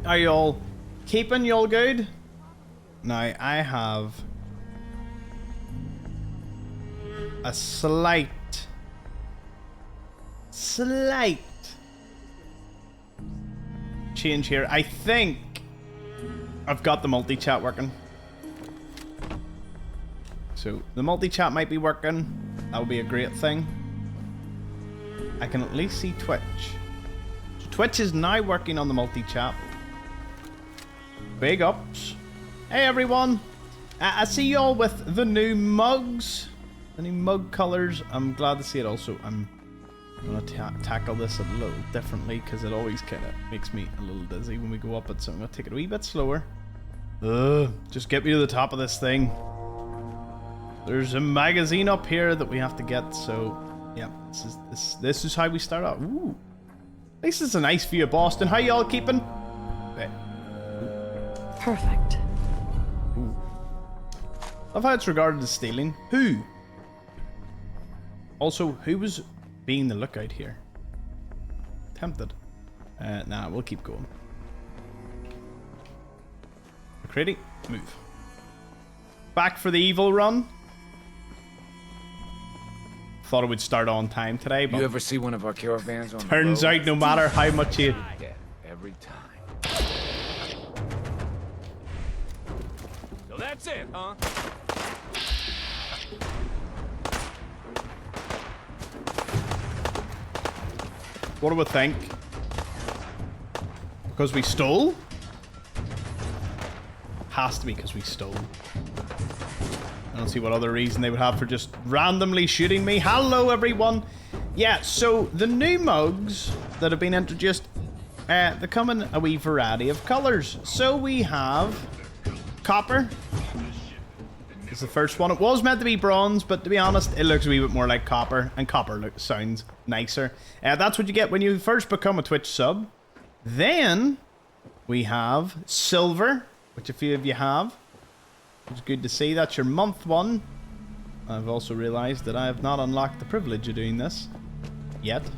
Are you all keeping? You all good? Now, I have a slight change here. I think I've got the multi-chat working. So, the multi-chat might be working. That would be a great thing. I can at least see Twitch. So Twitch is now working on the multi-chat. Big ups. Hey everyone. I see you all with the new mugs. The new mug colors. I'm glad to see it also. I'm going to tackle this a little differently because it always kind of makes me a little dizzy when we go up it. So I'm going to take it a wee bit slower. Just get me to the top of this thing. There's a magazine up here that we have to get, so yeah, this is how we start out. Ooh. At least it's a nice view of Boston. How y'all keeping? Okay. Perfect. Ooh. Love how it's regarded as stealing. Who? Also, who was being the lookout here? Tempted. Nah, we'll keep going. McCready, move. Back for the evil run. Thought it would start on time today, but you ever see one of our caravans on turns the road? out no matter how much you... Yeah, every time. So that's it, huh? What do we think? Because we stole? Has to be because we stole. I don't see what other reason they would have for just randomly shooting me. Hello, everyone. Yeah, so the new mugs that have been introduced, they come in a wee variety of colors. So we have copper. It's the first one. It was meant to be bronze, but to be honest, it looks a wee bit more like copper, and copper sounds nicer. That's what you get when you first become a Twitch sub. Then we have silver, which a few of you have. It's good to see. That's your month one. I've also realized that I have not unlocked the privilege of doing this yet.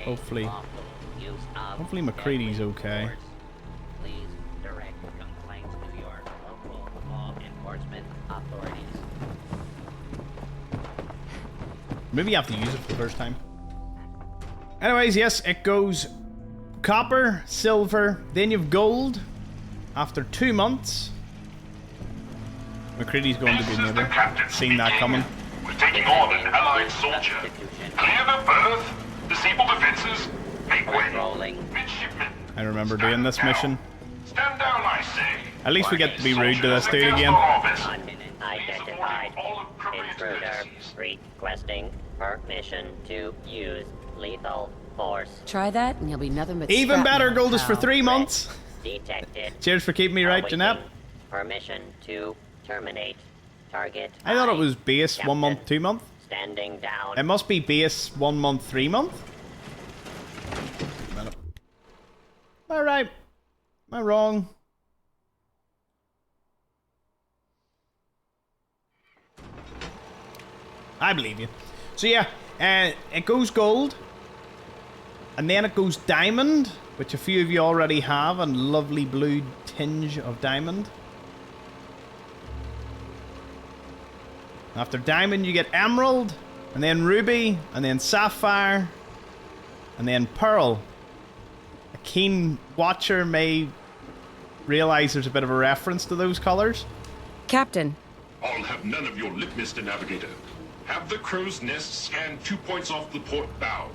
Hopefully McCready's okay. Please direct complaints to your local law enforcement authorities. Maybe you have to use it for the first time. Anyways, yes, it goes copper, silver, then you've gold. After 2 months. McCready's going to be neighbor. Seen that coming. We're taking on an allied soldier. Clear the berth. Disable defenses. Make way. Midshipmen. I remember doing this mission. Stand down, I say. At least we get to be rude to this dude again. Unidentified intruder requesting permission to use lethal force. Try that and you'll be nothing but Even better, shrapnel, gold is for pal. 3 months. Detected. Cheers for keeping me right, Jeanette. Permission to terminate target. I thought it was base 1 month, 2 month. Standing down. It must be base 1 month, 3 month. Alright. Am I wrong? I believe you. So yeah, it goes gold. And then it goes diamond, which a few of you already have, and lovely blue tinge of diamond. After diamond, you get emerald, and then ruby, and then sapphire, and then pearl. A keen watcher may realize there's a bit of a reference to those colors. Captain. I'll have none of your lip, Mr. Navigator. Have the crow's nest scan 2 points off the port bow.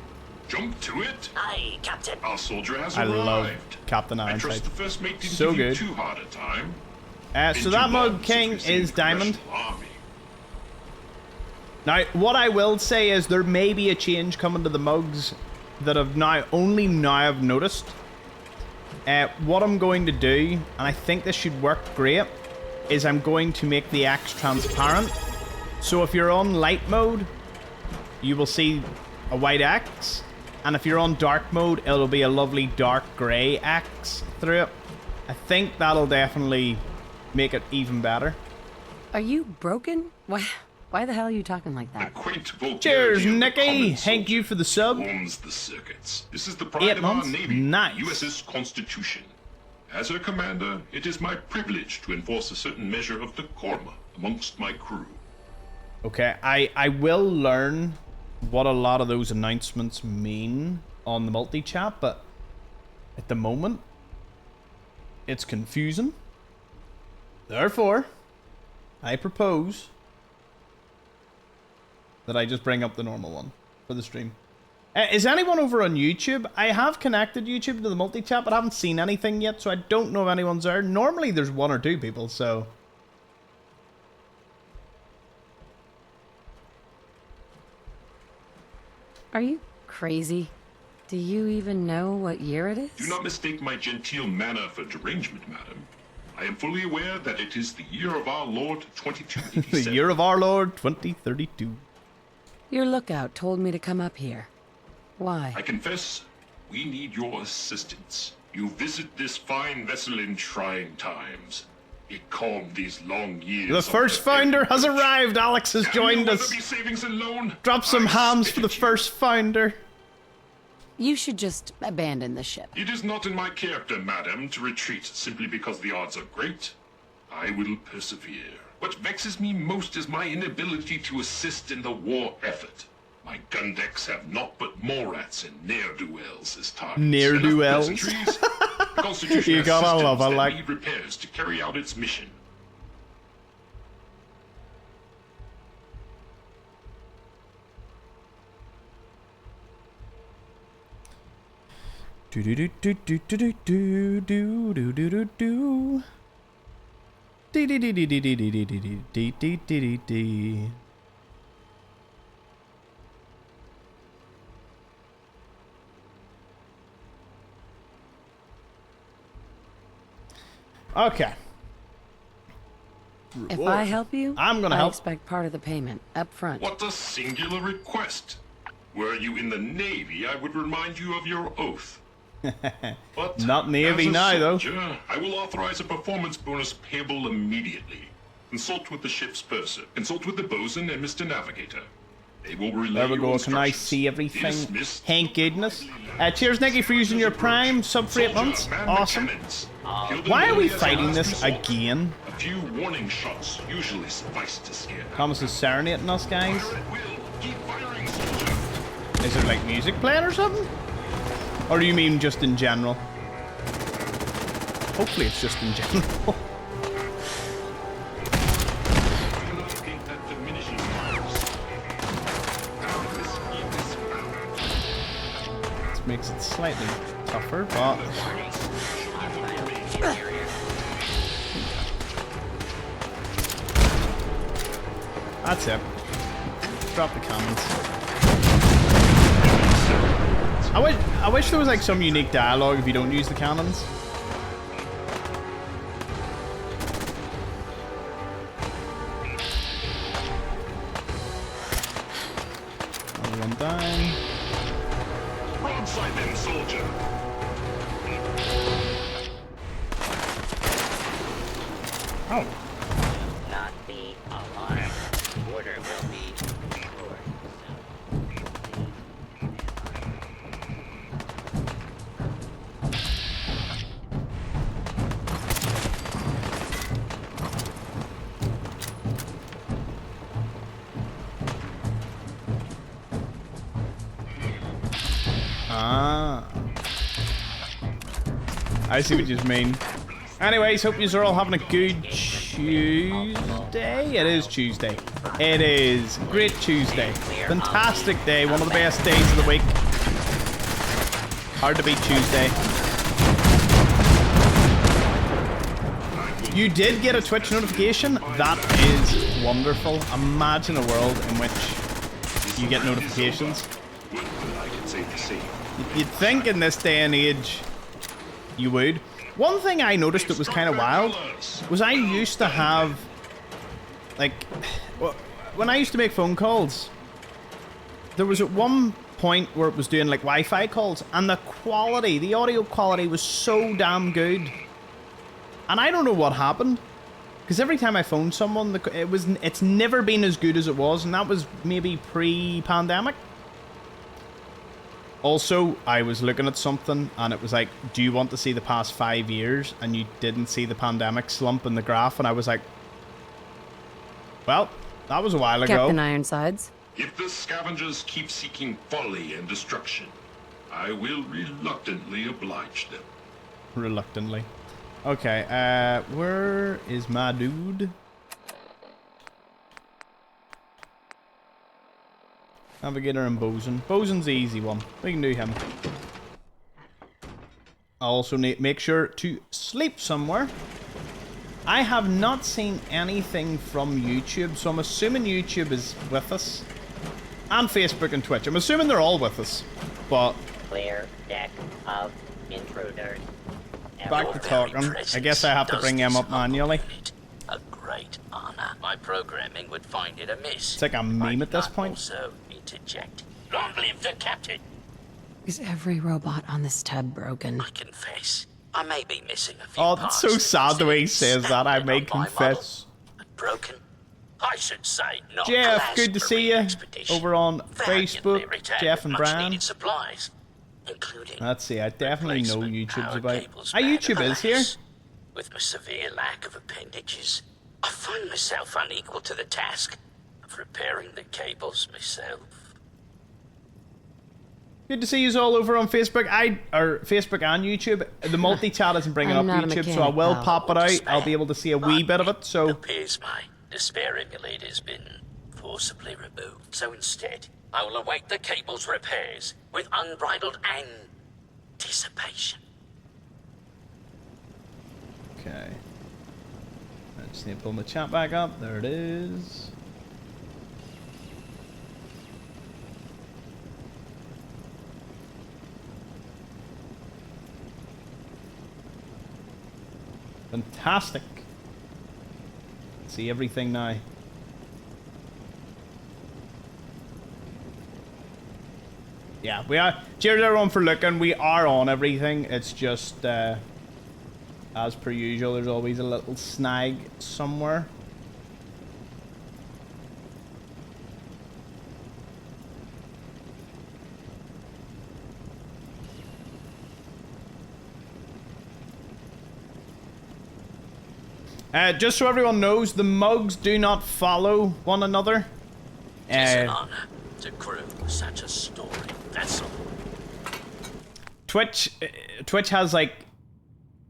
Jump to it. Aye, Captain. Our soldier has I arrived. love Captain I Ironside. trust the first mate didn't So give you good. too hard a time. So that mug king is diamond. Now, what I will say is there may be a change coming to the mugs that I've only now noticed. What I'm going to do, and I think this should work great, is I'm going to make the axe transparent. So if you're on light mode, you will see a white axe. And if you're on dark mode, it'll be a lovely dark grey axe through it. I think that'll definitely make it even better. Are you broken? Why the hell are you talking like The that? quaint vulgarity Cheers, of the Nicky. common Thank you soldier for the sub. forms the circuits. This is the pride 8 of our months? Navy, Nice. the USS Constitution. As her commander, it is my privilege to enforce a certain measure of decorum amongst my crew. Okay, I will learn what a lot of those announcements mean on the multi-chat, but at the moment, it's confusing. Therefore, I propose that I just bring up the normal one for the stream. Is anyone over on YouTube? I have connected YouTube to the multi-chat, but I haven't seen anything yet, so I don't know if anyone's there. Normally, there's 1 or 2 people, so... Are you crazy? Do you even know what year it is? Do not mistake my genteel manner for derangement, madam. I am fully aware that it is the year of our Lord 2287. The year of our Lord, 2032. Your lookout told me to come up here. Why? I confess, we need your assistance. You visit this fine vessel in trying times. It calmed these long years. The of first their founder has approach. arrived. Alex has Can joined you us. weather these savings alone? Drop some I hams spit for the at you. first founder. You should just abandon the ship. It is not in my character, madam, to retreat simply because the odds are great. I will persevere. What vexes me most is my inability to assist in the war effort. My gun decks have naught but Morats and ne'er-do-wells as targets. Ne'er-do-wells. Enough pleasantries. The Constitution You has gotta systems love, I that like- need repairs to carry out its mission. Do do do do do do do do do do do do. Dee dee dee dee dee dee dee dee dee dee dee dee dee dee. Okay. If I help you, I'm gonna I help. expect part of the payment up front. What a singular request. Were you in the Navy, I would remind you of your oath. But Not Navy as a now, though. soldier, I will authorize a performance bonus payable immediately. Consult with the ship's purser. Consult with the bosun and Mr. Navigator. They will relay There we your go. Can I instructions. see everything? Dismissed. Thank goodness. Cheers, Nicky, for using your Prime sub for 8 months. Soldier, man the Awesome. cannons. Kill the Why are we enemy as a fighting last this resort. again? A few warning shots usually suffice to scare them. Thomas is serenading us, guys. Fire at will. Keep firing, soldier. Is it like music playing or something? Or do you mean just in general? Hopefully it's just in general. Relocate that diminishing force. Now keep this balance. This makes it slightly tougher, but... That's it. Drop the cannons. I wish there was like some unique dialogue if you don't use the cannons. Another one down. Broadside then, soldier. Oh. Not be alarmed. Order will be restored. Ah. I see what you mean. Anyways, hope you are all having a good Tuesday. It is Tuesday. It is great Tuesday. Fantastic day. One of the best days of the week. Hard to beat Tuesday. You did get a Twitch notification? That is wonderful. Imagine a world in which you get notifications. I can say the same. You'd think in this day and age you would. One thing I noticed that was kind of wild was I used to have, like, when I used to make phone calls, there was at one point where it was doing like Wi-Fi calls, and the quality, the audio quality was so damn good. And I don't know what happened, Because every time I phone someone, it's never been as good as it was, and that was maybe pre-pandemic. Also, I was looking at something, and it was like, do you want to see the past 5 years? And you didn't see the pandemic slump in the graph, and I was like, well, that was a while ago. Captain Ironsides. If the scavengers keep seeking folly and destruction, I will reluctantly oblige them. Reluctantly. Okay, where is my dude? Navigator and Bosun. Bosun's the easy one. We can do him. I also need make sure to sleep somewhere. I have not seen anything from YouTube, so I'm assuming YouTube is with us. And Facebook and Twitch. I'm assuming they're all with us. But Clear deck of intruders. back to talking. I guess I have to bring him up manually. A great honor. My programming would find it amiss. It's like a meme at this point. Also interject. Long live the captain. Is every robot on this tub broken? I confess, I may be missing a few Oh, that's so parts. sad the way he says that. I may Standard on my confess. model, but broken. I should say not. Jeff, class good to see you. marine expedition. Over on Valiantly Facebook, returned Jeff with and much Brian. needed supplies, including Let's see, I definitely know replacement YouTube's power about. cables, Ah, man, YouTube is here. alas. With my severe lack of appendages, I find myself unequal to the task of repairing the cables myself. Good to see you all over on Facebook. Facebook and YouTube. The multi-chat isn't bringing up I'm not a YouTube, so I mechanic, will pal. pop it out. I'll be able to see a wee bit of it, It so... appears my despair emulator's been forcibly removed. So instead, I will await the cable's repairs with unbridled anticipation. Okay. I just need to pull my chat back up. There it is. Fantastic. See everything now. Yeah, we are. Cheers everyone for looking. We are on everything. It's just, as per usual, there's always a little snag somewhere. Just so everyone knows, the mugs do not follow one another. It's an honor to crew such a story. That's all. Twitch has like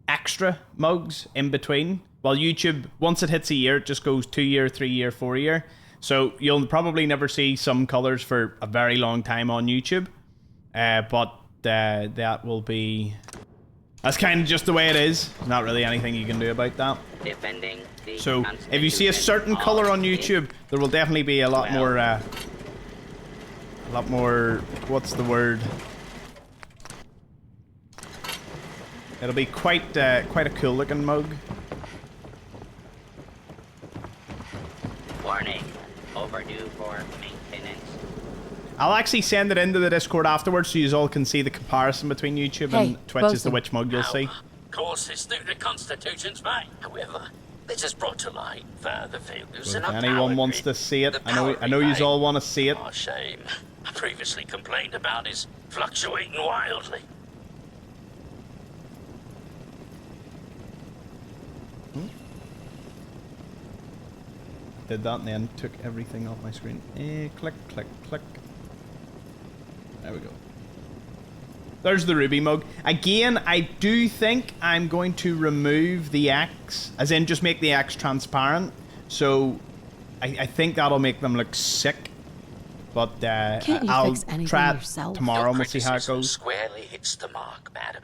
extra mugs in between, while YouTube, once it hits a year, it just goes 2 year, 3 year, 4 year. So you'll probably never see some colors for a very long time on YouTube, but that will be. That's kind of just the way it is. There's not really anything you can do about that. Defending the So if you see a certain color on YouTube, there will definitely be a lot more, what's the word? It'll be quite a cool looking mug. Warning. Overdue for maintenance. I'll actually send it into the Discord afterwards so you all can see the comparison between YouTube Hey, and Twitch is the Bosun. which mug you'll see. Of course, it's through the Constitution's might. However, this has brought to light further failures So in if our anyone power wants grid. to see it, The I know power you relay, all want to see it. our shame, I previously complained about is fluctuating wildly. Did that and then took everything off my screen. Click, click, click. There we go. There's the ruby mug. Again, I do think I'm going to remove the X, as in just make the X transparent. So I think that'll make them look sick. But Can't you I'll fix anything try it yourself? tomorrow and Your we'll see how it criticism goes. Squarely hits the mark, madam.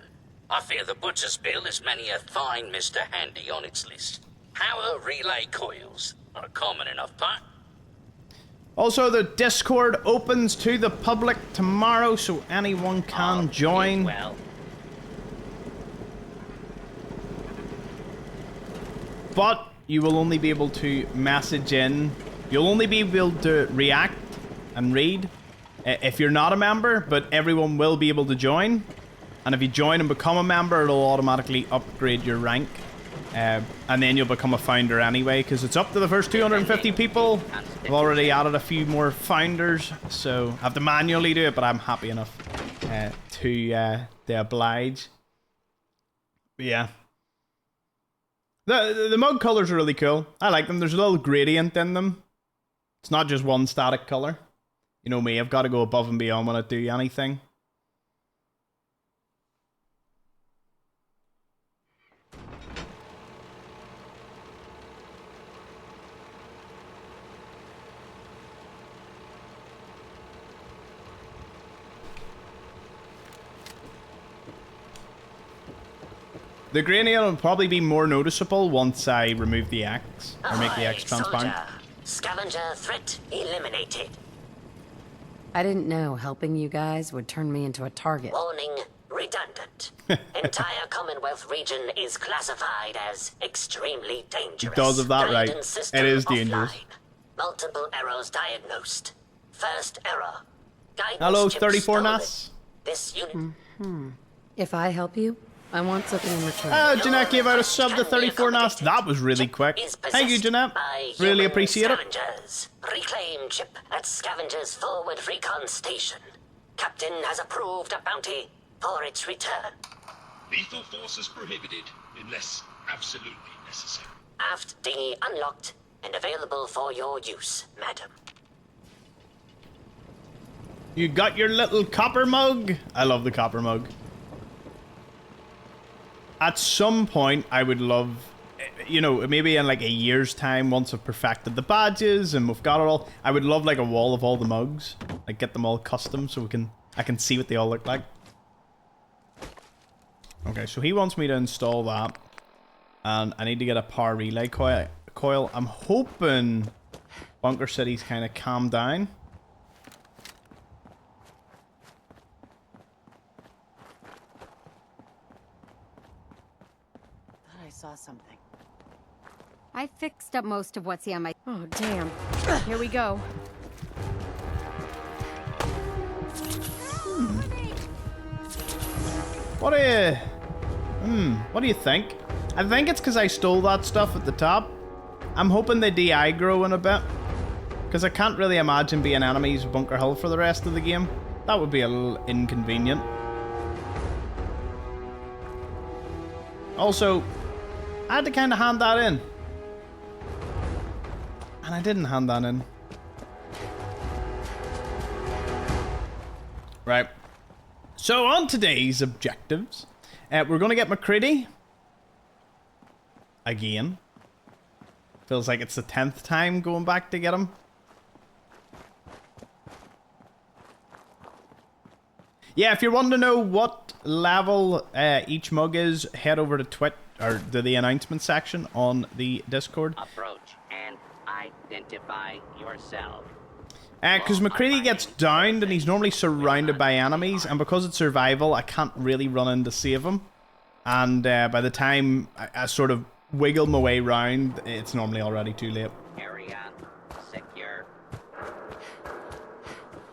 I fear the butcher's bill is many a fine Mr. Handy on its list. Power relay coils are a common enough part. Also, the Discord opens to the public tomorrow, so anyone can join. Well, But you will only be able to message in. You'll only be able to react and read if you're not a member, but everyone will be able to join. And if you join and become a member, it'll automatically upgrade your rank. And then you'll become a founder anyway, because it's up to the first 250 people. I've already added a few more founders, so I have to manually do it, but I'm happy enough to oblige. But yeah. The mug colors are really cool. I like them. There's a little gradient in them. It's not just one static color. You know me, I've got to go above and beyond when I do anything. The gradient will probably be more noticeable once I remove the X, or make the X transparent. Soldier. Scavenger threat eliminated. I didn't know helping you guys would turn me into a target. Warning, redundant. Entire Commonwealth region is classified as extremely dangerous. It does have that right. Guidance system It is dangerous. offline. Multiple errors diagnosed. First error. Guidance Hello, chip 34 stolen. NAS. This unit. If I help you, I want something in return. Oh, Jeanette gave out a sub to 34 NAS. That was really quick. Thank you, Jeanette. Really appreciate it. Scavengers. Reclaim chip at Scavengers Forward Recon Station. Captain has approved a bounty for its return. Lethal force is prohibited unless absolutely necessary. Aft dinghy unlocked and available for your use, madam. You got your little copper mug. I love the copper mug. At some point, I would love, you know, maybe in like a year's time, once I've perfected the badges and we've got it all, I would love like a wall of all the mugs. Like get them all custom so I can see what they all look like. Okay, so he wants me to install that. And I need to get a power relay coil. I'm hoping Bunker City's kind of calmed down. I saw something. I fixed up most of what's on my... Oh, damn. Here we go. What do you think? I think it's because I stole that stuff at the top. I'm hoping they de-aggro in a bit. Because I can't really imagine being enemies with Bunker Hill for the rest of the game. That would be a little inconvenient. Also, I had to kind of hand that in. And I didn't hand that in. Right. So on today's objectives, we're going to get McCready. Again. Feels like it's the 10th time going back to get him. Yeah, if you want to know what level each mug is, head over to Twitch or to the announcement section on the Discord. Approach and identify yourself. Because McCready gets downed and he's normally surrounded by enemies, and because it's survival, I can't really run in to save him. And by the time I sort of wiggle my way round, it's normally already too late. Area secure.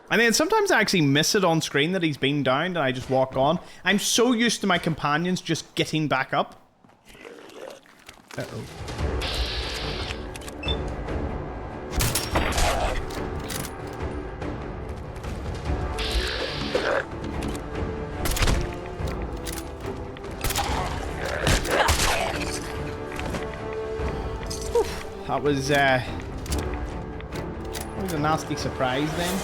And then sometimes I actually miss it on screen that he's been downed and I just walk on. I'm so used to my companions just getting back up. Uh-oh. That was a nasty surprise then.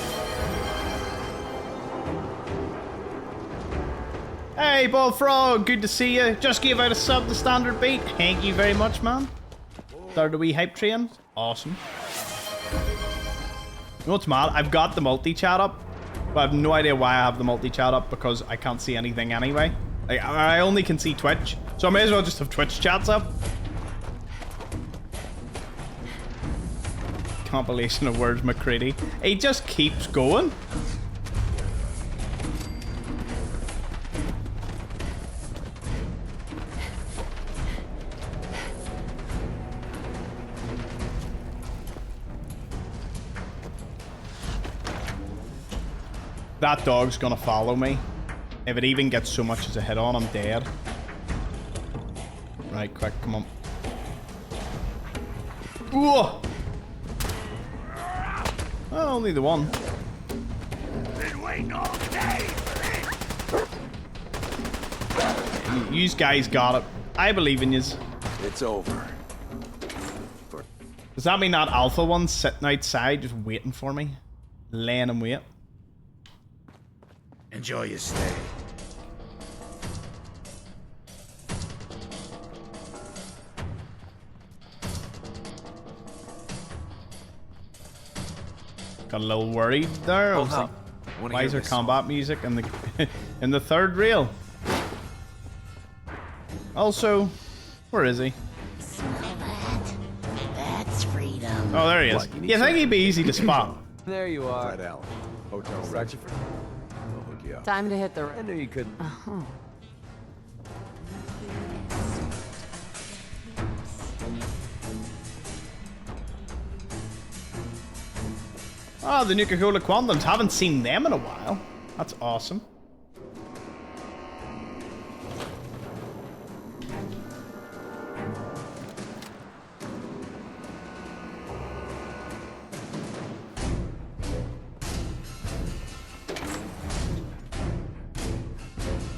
Hey, Bullfrog, good to see you. Just gave out a sub to Standard Beat. Thank you very much, man. Started a wee hype train. Awesome. You know what's mad? I've got the multi-chat up, but I have no idea why I have the multi-chat up, because I can't see anything anyway. Like, I only can see Twitch, so I may as well just have Twitch chats up. Compilation of words, McCready. He just keeps going. That dog's gonna follow me. If it even gets so much as a hit on, I'm dead. Right, quick, come on. Ooh. Oh, only the one. Been waiting all day for this. Yous guys got it. I believe in yous. It's over. Does that mean that alpha one's sitting outside just waiting for me? Laying in wait? Enjoy your stay. Got a little worried there. I was like, why is there combat music in the in the third reel? Also, where is he? Smell that? That's freedom. Oh, there he is. You think he'd be easy to spot? There you are. Fred Allen, hotel Searching registered. I'll hook you up. Time to hit the... I knew you couldn't. Oh, the Nuka-Cola Quantums. Haven't seen them in a while. That's awesome.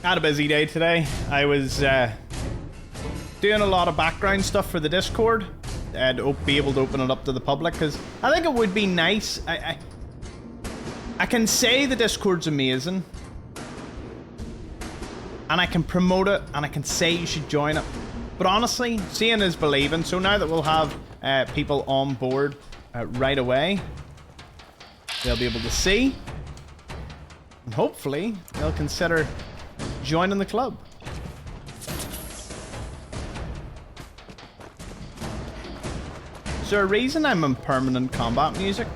Had a busy day today. I was doing a lot of background stuff for the Discord and be able to open it up to the public, because I think it would be nice. I can say the Discord's amazing, and I can promote it, and I can say you should join it, but honestly, seeing is believing. So now that we'll have people on board right away, they'll be able to see, and hopefully they'll consider joining the club. Is there a reason I'm in permanent combat music?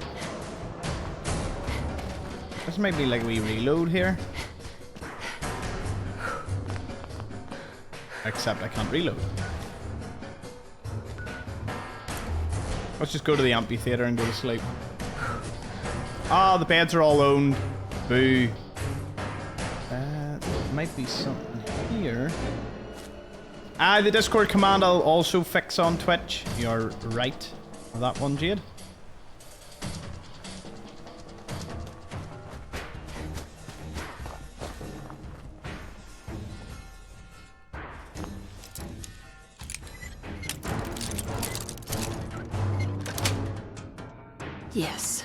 This might be like a wee reload here. Except I can't reload. Let's just go to the amphitheater and go to sleep. Ah, the beds are all owned. Boo. Might be something here. The Discord command I'll also fix on Twitch. You're right for that one, Jade. Yes.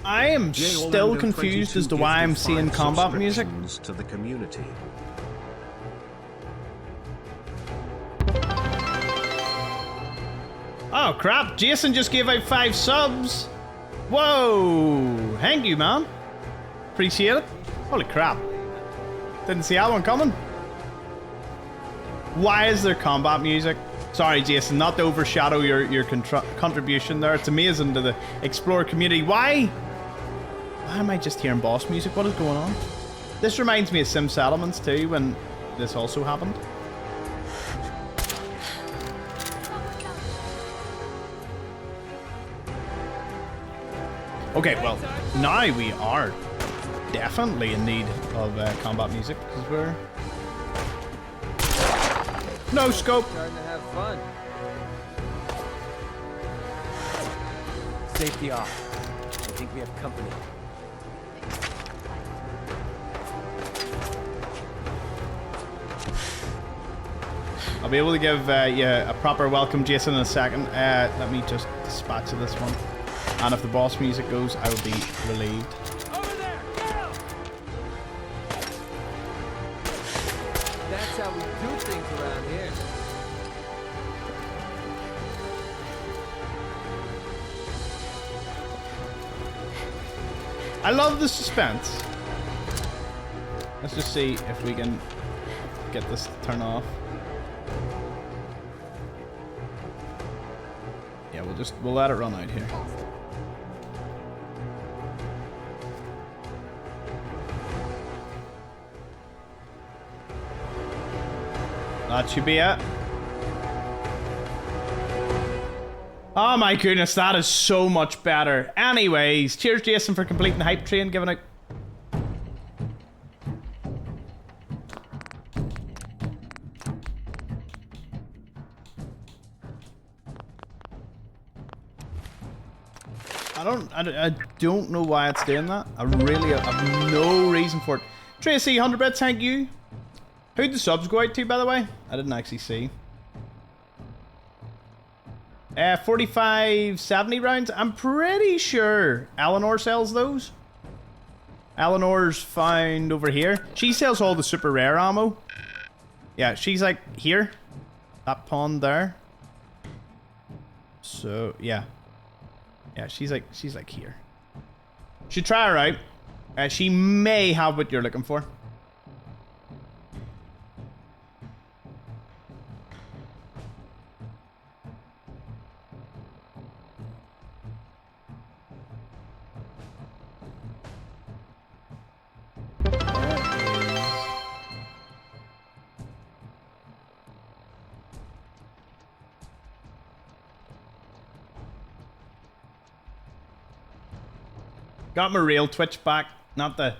I am still confused as to why I'm seeing combat music. To the community. Oh crap, Jason just gave out 5 subs. Whoa, thank you, man. Appreciate it. Holy crap. Didn't see that one coming. Why is there combat music? Sorry, Jason, not to overshadow your contribution there. It's amazing to the Explorer community. Why am I just hearing boss music? What is going on? This reminds me of Sim Settlements too, when this also happened. Okay, well, now we are definitely in need of combat music, because we're... No scope! Starting to have fun. Safety off. I think we have company. I'll be able to give you a proper welcome, Jason, in a second. Let me just dispatch this one. And if the boss music goes, I will be relieved. Over there! Get him! That's how we do things around here. I love the suspense. Let's just see if we can get this to turn off. Yeah, we'll let it run out here. That should be it. Oh my goodness, that is so much better. Anyways, cheers Jason for completing the hype train, giving out. I don't know why it's doing that. I really have no reason for it. Tracy, 100 bits, thank you. Who'd the subs go out to, by the way? I didn't actually see. 45-70 rounds. I'm pretty sure Eleanor sells those. Eleanor's found over here. She sells all the super rare ammo. Yeah, she's like here. That pond there. So, yeah. Yeah, she's like here. Should try her out. She may have what you're looking for. Got my real Twitch back, not the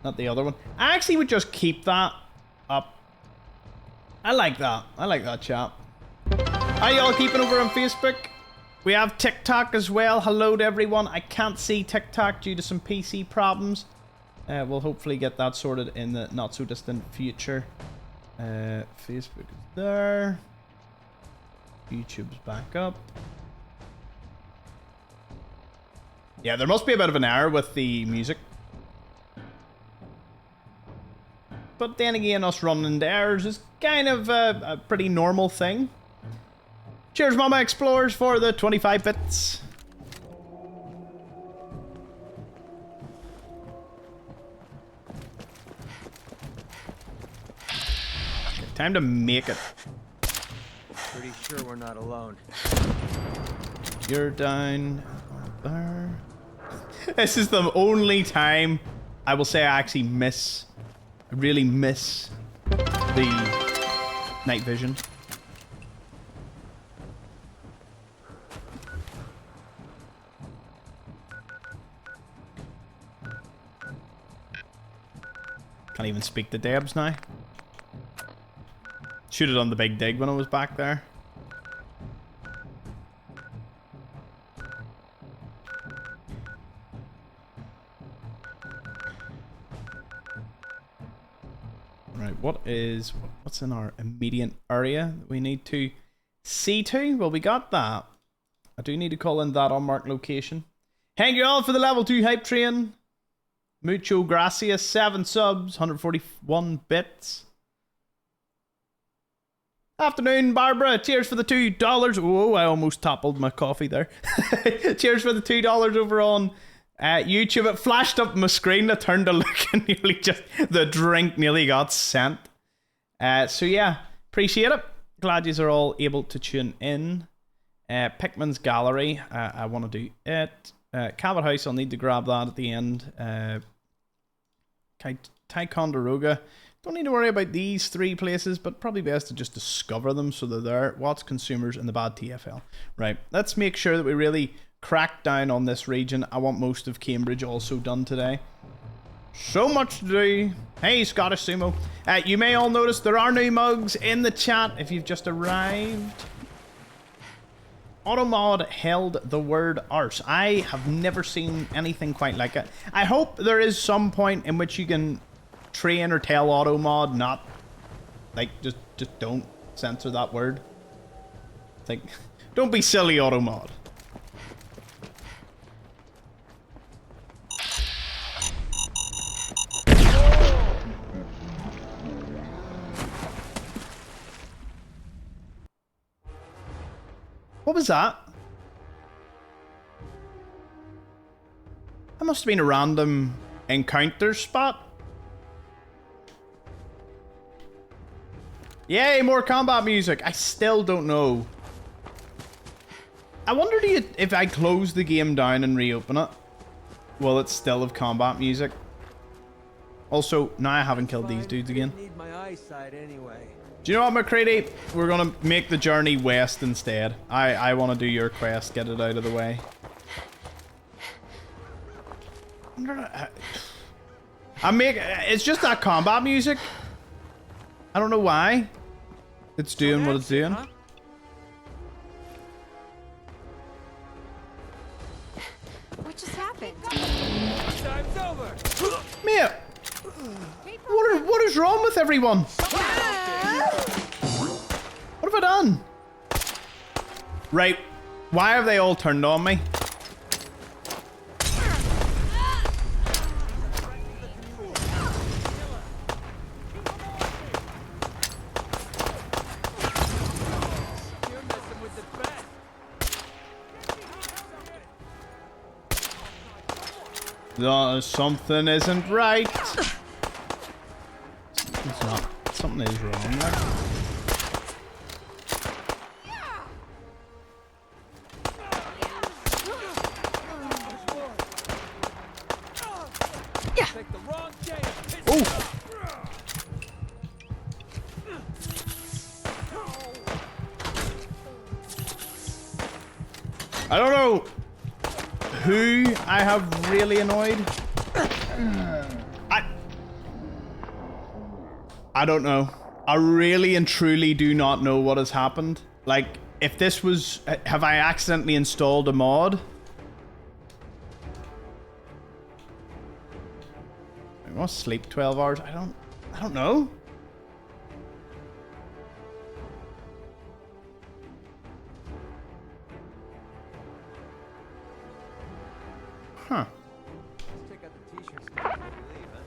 other one. I actually would just keep that up. I like that. I like that, chat. How y'all keeping over on Facebook? We have TikTok as well. Hello to everyone. I can't see TikTok due to some PC problems. We'll hopefully get that sorted in the not so distant future. Facebook is there. YouTube's back up. Yeah, there must be a bit of an error with the music. But then again, us running into errors is kind of a pretty normal thing. Cheers, Mama Explorers, for the 25 bits. Okay, time to make it. Pretty sure we're not alone. You're down there. This is the only time I will say I actually really miss the night vision. Can't even speak to Debs now. Should have done the big dig when I was back there. Right, what's in our immediate area that we need to see to? Well, we got that. I do need to call in that unmarked location. Thank you all for the level 2 hype train. Mucho gracias, 7 subs, 141 bits. Afternoon, Barbara. Cheers for the $2. Whoa, I almost toppled my coffee there. Cheers for the $2 over on YouTube. It flashed up my screen. I turned to look and nearly the drink nearly got sent. So yeah, appreciate it. Glad yous are all able to tune in. Pikmin's Gallery, I want to do it. Cabot House, I'll need to grab that at the end. Ticonderoga, don't need to worry about these 3 places, but probably best to just discover them so they're there. Watts, Consumers, and the bad TFL. Right, let's make sure that we really crack down on this region. I want most of Cambridge also done today. So much to do. Hey, Scottish Sumo. You may all notice there are new mugs in the chat if you've just arrived. Automod held the word arse. I have never seen anything quite like it. I hope there is some point in which you can train or tell Automod not, like, just don't censor that word. Like, don't be silly, Automod. What was that? That must have been a random encounter spot. Yay, more combat music. I still don't know. I wonder if I close the game down and reopen it, will it still have combat music? Also, now I haven't killed these dudes again. Need my eyesight anyway. Do you know what, McCready? We're gonna make the journey west instead. I want to do your quest. Get it out of the way. It's just that combat music. I don't know why. It's doing what it's doing. Huh? What just happened? Time's over. Mate, what is wrong with everyone? What have I done? Right, why have they all turned on me? You're messing with the best. No, something isn't right. It's not. Something is wrong there. Take the wrong day. Oh! I don't know who I have really annoyed. I don't know. I really and truly do not know what has happened. Like, if this was... Have I accidentally installed a mod? I must sleep 12 hours. I don't know. Huh. Let's check out the t-shirts before we leave, huh?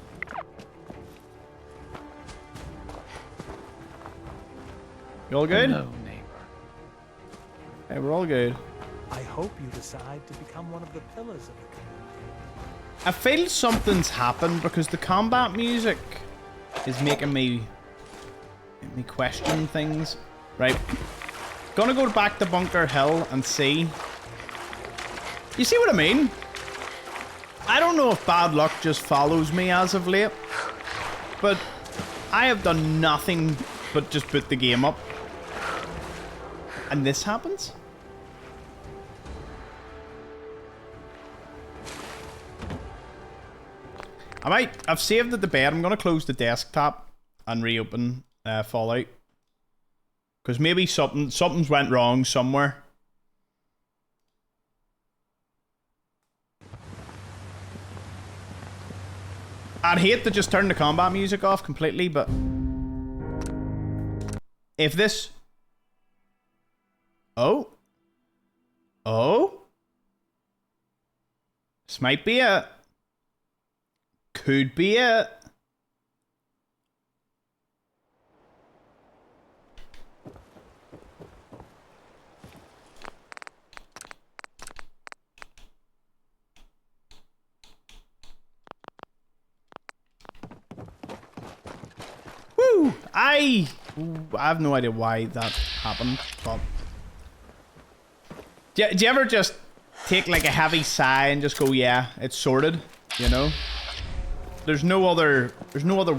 You all good? Hello, neighbor. Hey, we're all good. I hope you decide to become one of the pillars of the community. I feel something's happened because the combat music is making me question things. Right. Gonna go back to Bunker Hill and see. You see what I mean? I don't know if bad luck just follows me as of late, but I have done nothing but just put the game up. And this happens? I've saved at the bed. I'm gonna close the desktop and reopen Fallout. Because maybe something's went wrong somewhere. I'd hate to just turn the combat music off completely, but if this... Oh? This might be it. Could be it. Woo! I have no idea why that happened, but... Do you ever just take like a heavy sigh and just go, yeah, it's sorted, you know? There's no other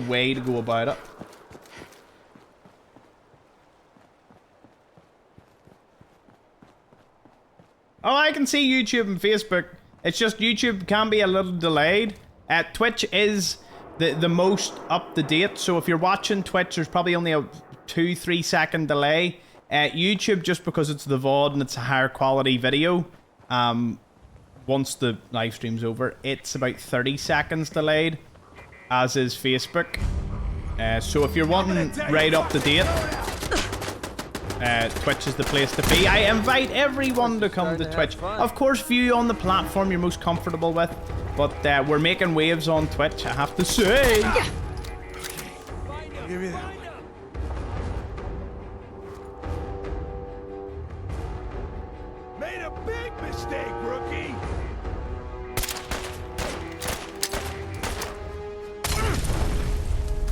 way to go about it. Oh, I can see YouTube and Facebook. It's just YouTube can be a little delayed. Twitch is the most up to date. So if you're watching Twitch, there's probably only a 2-3 second delay. YouTube, just because it's the VOD and it's a higher quality video, once the live stream's over, it's about 30 seconds delayed, as is Facebook. So if you're wanting right up to date, Twitch is the place to be. I invite everyone to come to Twitch. Of course, view on the platform you're most comfortable with, but we're making waves on Twitch, I have to say. Give me that. Made a big mistake, rookie.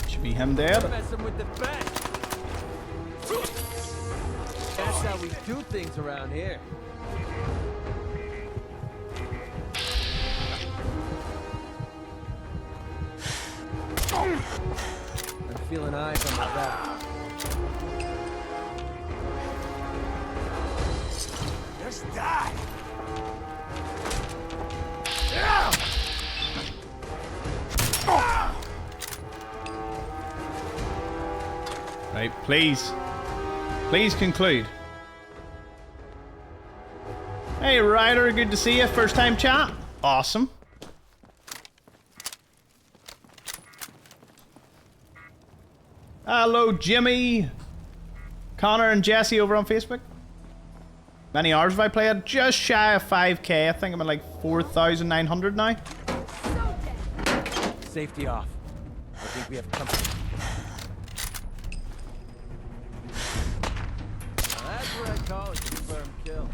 Should be him dead. Messing with the best. That's how we do things around here. I'm feeling eyes on my back. Just die. Right, please. Please conclude. Hey, Ryder, good to see you. First time chat. Awesome. Hello, Jimmy. Connor and Jesse over on Facebook. Many hours have I played? Just shy of 5k. I think I'm at like 4,900 now. Safety off. I think we have company. Now that's what I call a confirmed kill.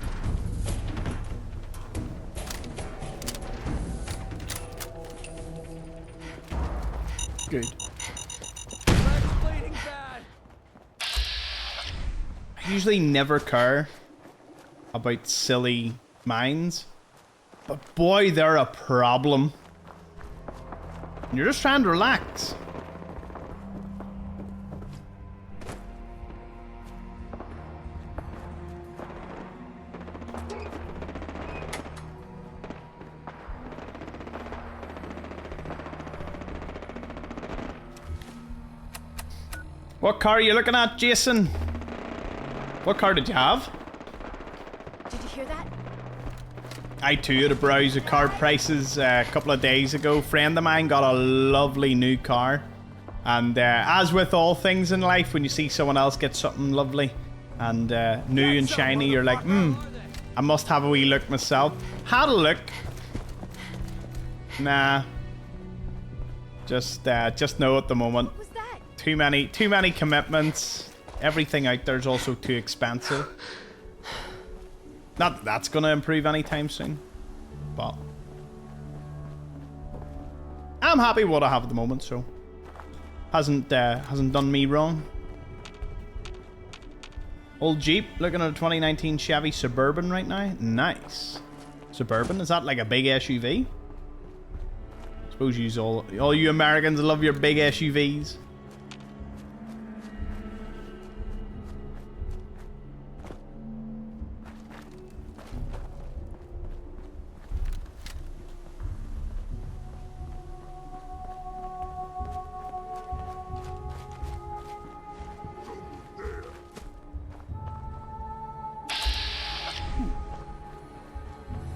Good. Leg's bleeding bad. I usually never care about silly mines, but boy, they're a problem. You're just trying to relax. What car are you looking at, Jason? What car did you have? Did you hear that? I too had a browse of car prices a couple of days ago. Friend of mine got a lovely new car. And as with all things in life, when you see someone else get something lovely and new and shiny, you're like, I must have a wee look myself. Had a look. Nah. Just no at the moment. What was that? Too many commitments. Everything out there is also too expensive. Not that that's gonna improve anytime soon, but I'm happy with what I have at the moment, so hasn't done me wrong. Old Jeep, looking at a 2019 Chevy Suburban right now. Nice. Suburban, is that like a big SUV? Suppose you all you Americans love your big SUVs.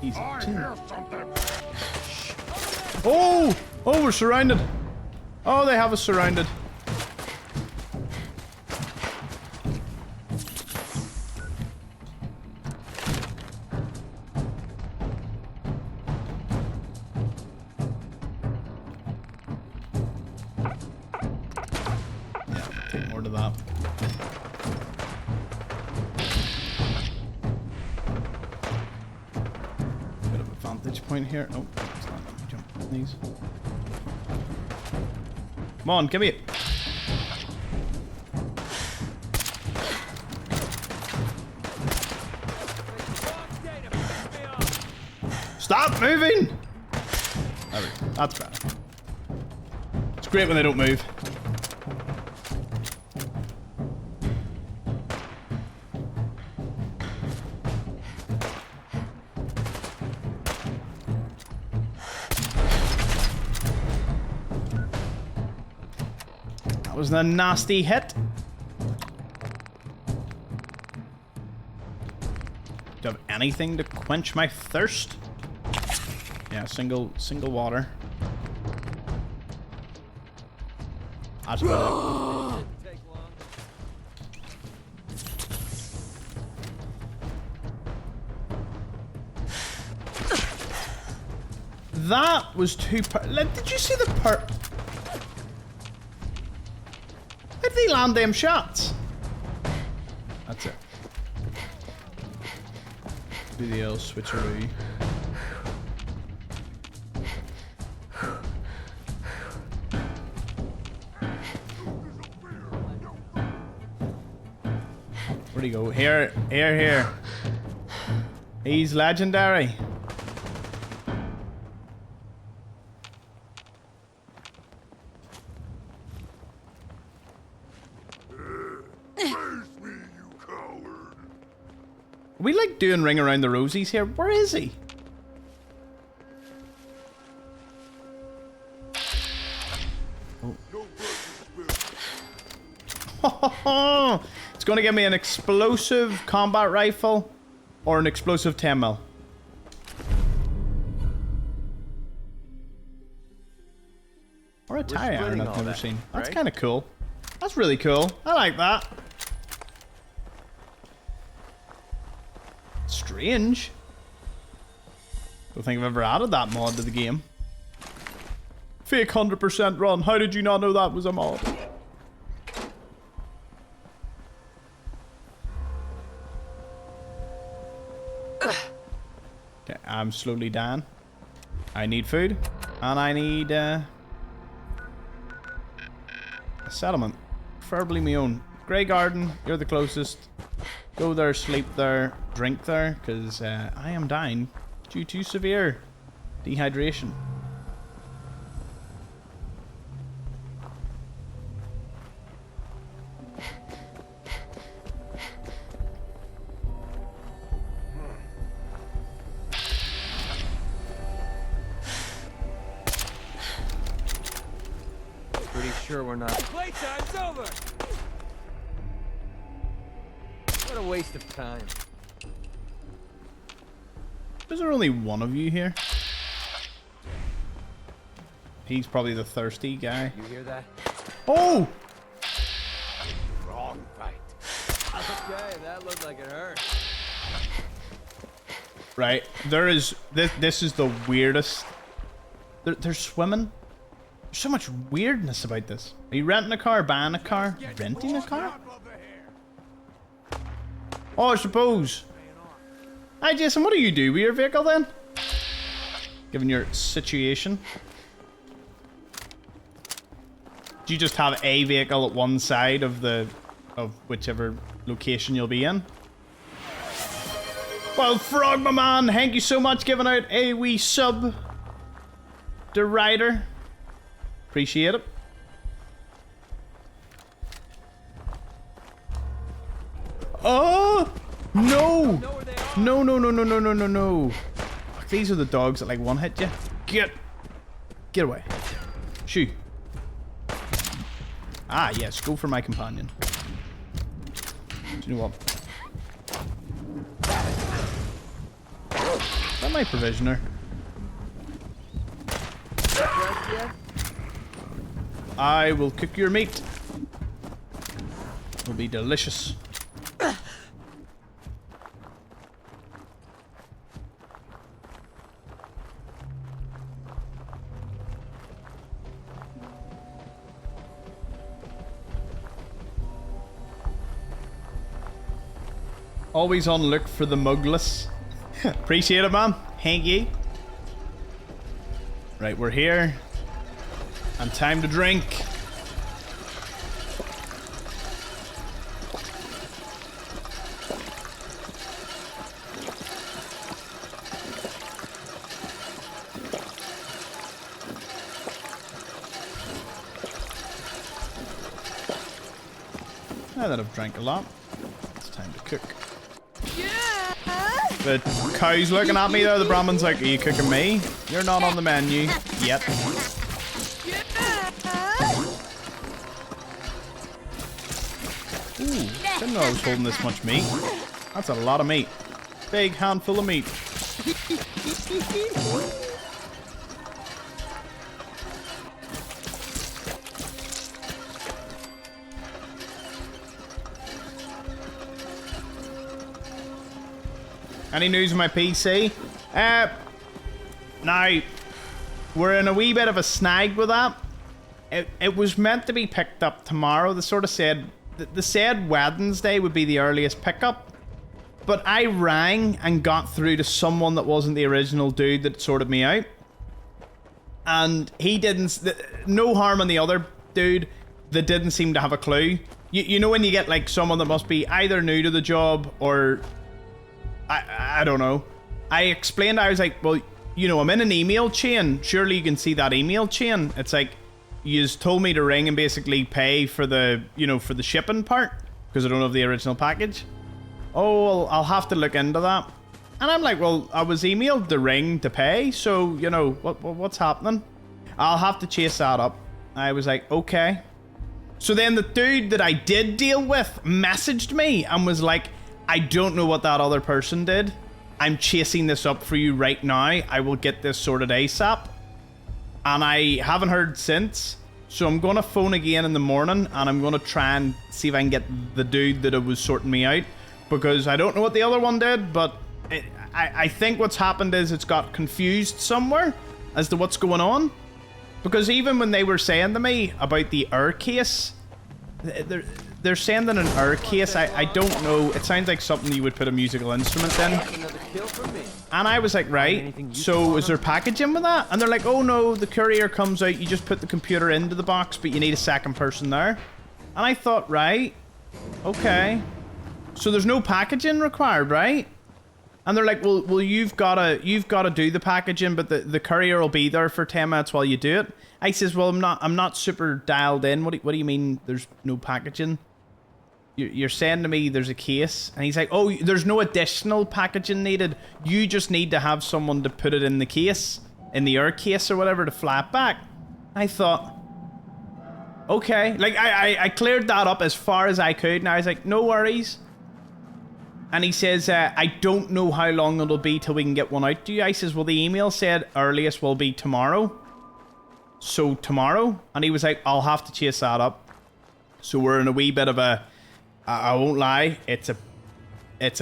Easy. Oh! Oh, we're surrounded. Oh, they have us surrounded. Yeah, take more to that. Bit of a vantage point here. Oh, it's not letting me jump on these. Come on, give me it. Stop moving! There we go. That's better. It's great when they don't move. That was a nasty hit. Do you have anything to quench my thirst? Yeah, single water. That's about it. That was too did you see the Where did they land them shots? That's it. Do the old switcheroo. Where'd he go? Here. He's legendary. We like doing ring around the rosies here. Where is he? Oh. It's going to give me an explosive combat rifle or an explosive 10mm. Or a tire iron I've never seen. That's kind of cool. That's really cool. I like that. Strange. Don't think I've ever added that mod to the game. Fake 100% run. How did you not know that was a mod? Okay, I'm slowly dying. I need food. And I need a settlement. Preferably my own. Grey Garden, you're the closest. Go there, sleep there, drink there, because I am dying due to severe dehydration. Pretty sure we're not. Playtime's over! What a waste of time. Is there only one of you here? He's probably the thirsty guy. You hear that? Oh! Wrong fight. Okay, that looked like it hurt. Right, there is... This is the weirdest... They're swimming. There's so much weirdness about this. Are you renting a car, buying a car, renting a car? Oh, I suppose. Hi, Jason, what do you do with your vehicle then? Given your situation. Do you just have a vehicle at one side of whichever location you'll be in? Well, Frog, my man, thank you so much giving out a wee sub. The rider. Appreciate it. Oh! No! No, no, no, no, no, no, no, no. These are the dogs that like one hit you. Get away. Shoo. Ah, yes, go for my companion. Do you know what? Is that my provisioner? I will cook your meat. It'll be delicious. Always on look for the mugless. Appreciate it, man. Thank you. Right, we're here. And time to drink. Now that I've drank a lot, it's time to cook. The cow's looking at me though. The Brahmin's like, are you cooking me? You're not on the menu yet. Ooh, didn't know I was holding this much meat. That's a lot of meat. Big handful of meat. Any news on my PC? Now, we're in a wee bit of a snag with that. It was meant to be picked up tomorrow. They sort of said, they said Wednesday would be the earliest pickup. But I rang and got through to someone that wasn't the original dude that sorted me out. And he didn't, no harm on the other dude that didn't seem to have a clue. You know when you get like someone that must be either new to the job or... I don't know. I explained, I was like, well, you know, I'm in an email chain. Surely you can see that email chain. It's like, you just told me to ring and basically pay for the, you know, for the shipping part. Because I don't have the original package. oh, well, I'll have to look into that. And I'm like, well, I was emailed the ring to pay, so, you know, what's happening? I'll have to chase that up. I was like, okay. So then the dude that I did deal with messaged me and was like, I don't know what that other person did. I'm chasing this up for you right now. I will get this sorted ASAP. And I haven't heard since. So I'm going to phone again in the morning and I'm going to try and see if I can get the dude that was sorting me out. Because I don't know what the other one did, but I think what's happened is it's got confused somewhere as to what's going on. Because even when they were saying to me about the air case, they're sending an air case. I don't know. It sounds like something you would put a musical instrument in. And I was like, right, so is there packaging with that? And they're like, oh no, the courier comes out, you just put the computer into the box, but you need a second person there. And I thought, right, okay. So there's no packaging required, right? And they're like, well, you've gotta do the packaging, but the courier will be there for 10 minutes while you do it. I says, well, I'm not super dialed in. What do you mean there's no packaging? You're saying to me there's a case, and he's like, oh, there's no additional packaging needed. You just need to have someone to put it in the case, in the air case or whatever, to fly it back. I thought, okay, like I cleared that up as far as I could, and I was like, no worries. And he says, I don't know how long it'll be till we can get one out to you. I says, well, the email said earliest will be tomorrow. So tomorrow? And he was like, I'll have to chase that up. So we're in a wee bit of a, I won't lie, it's a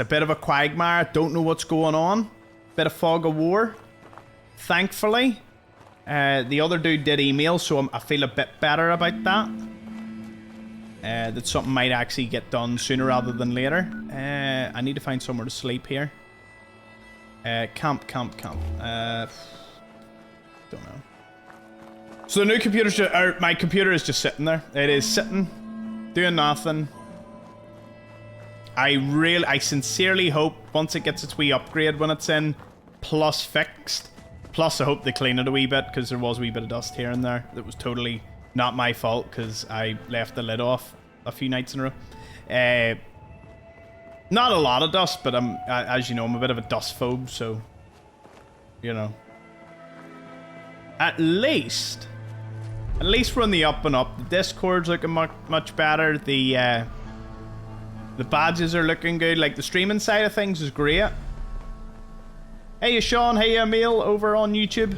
bit of a quagmire. Don't know what's going on. Bit of fog of war. Thankfully, the other dude did email, so I feel a bit better about that. That something might actually get done sooner rather than later. I need to find somewhere to sleep here. Camp. Don't know. So the new computer's my computer is just sitting there. It is sitting, doing nothing. I sincerely hope once it gets its wee upgrade when it's in, plus fixed. Plus I hope they clean it a wee bit, because there was a wee bit of dust here and there. That was totally not my fault, because I left the lid off a few nights in a row. Not a lot of dust, but as you know, I'm a bit of a dust phobe, so, you know. At least we're on the up and up. The Discord's looking much better. The badges are looking good. Like, the streaming side of things is great. Hey, Sean. Hey, Emil, over on YouTube.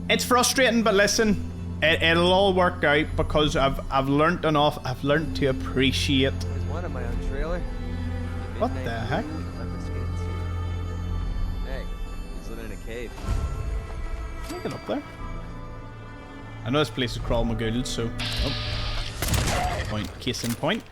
It's frustrating, but listen, it'll all work out because I've learnt enough. I've learnt to appreciate. There's one in my own trailer. What the heck? Hey, he's living in a cave. Can I get up there? I know this place is crawl magoogled, so. Oh. Case in point.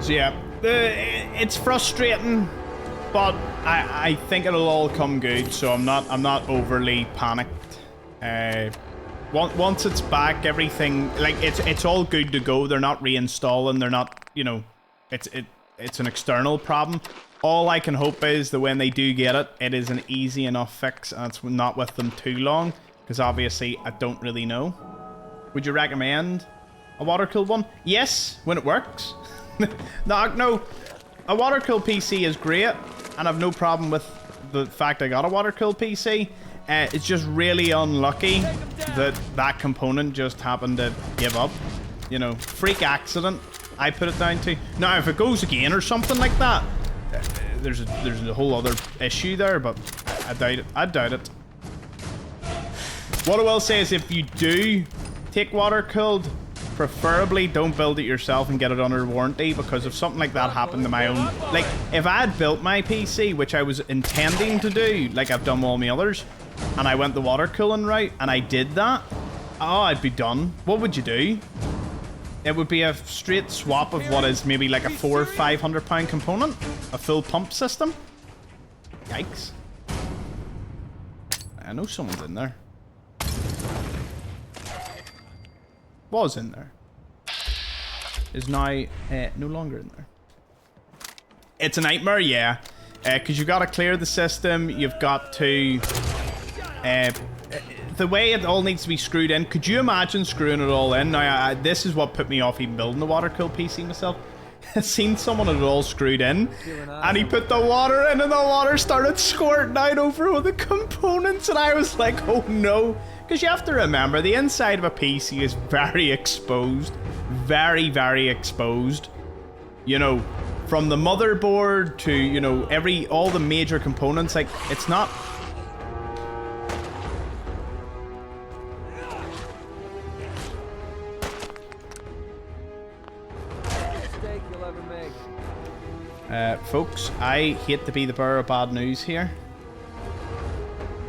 So yeah, it's frustrating, but I think it'll all come good. So I'm not overly panicked. Once it's back, everything like it's all good to go. They're not reinstalling. They're not, you know, it's an external problem. All I can hope is that when they do get it, it is an easy enough fix and it's not with them too long. Because obviously I don't really know. Would you recommend a water-cooled one? Yes, when it works. No, a water-cooled PC is great, and I've no problem with the fact I got a water-cooled PC. It's just really unlucky that component just happened to give up. You know, freak accident, I put it down to. Now, if it goes again or something like that, there's a whole other issue there, but I doubt it. I doubt it. What I will say is if you do take water-cooled, preferably don't build it yourself and get it under warranty, because if something like that happened to my own, like if I had built my PC, which I was intending to do, like I've done all my others, and I went the water cooling route and I did that, oh, I'd be done. What would you do? It would be a straight swap of what is maybe like a £400 or £500 component, a full pump system. Yikes. I know someone's in there. Was in there. Is now no longer in there. It's a nightmare, yeah. Because you've got to clear the system. You've got to... the way it all needs to be screwed in. Could you imagine screwing it all in? Now, this is what put me off even building the water-cooled PC myself. I've seen someone had it all screwed in, and he put the water in, and the water started squirting out over all the components, and I was like, oh no. Because you have to remember, the inside of a PC is very exposed. Very, very exposed. You know, from the motherboard to, you know, all the major components, like, it's not... Folks, I hate to be the bearer of bad news here.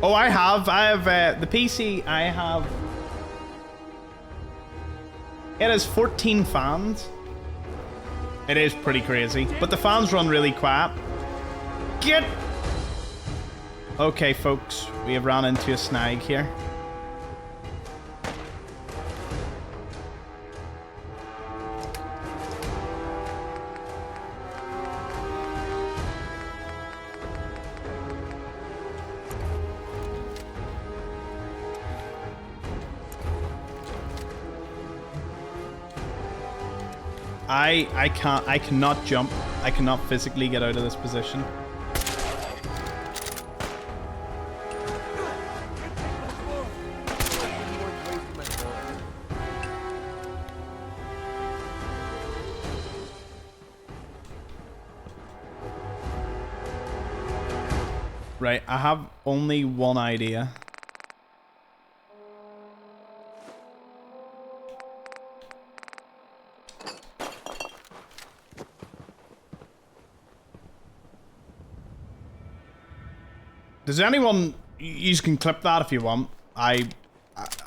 Oh, I have the PC, I have... It has 14 fans. It is pretty crazy, but the fans run really quiet. Get... Okay, folks, we have ran into a snag here. I cannot jump. I cannot physically get out of this position. Right, I have only one idea. Does anyone... You can clip that if you want. I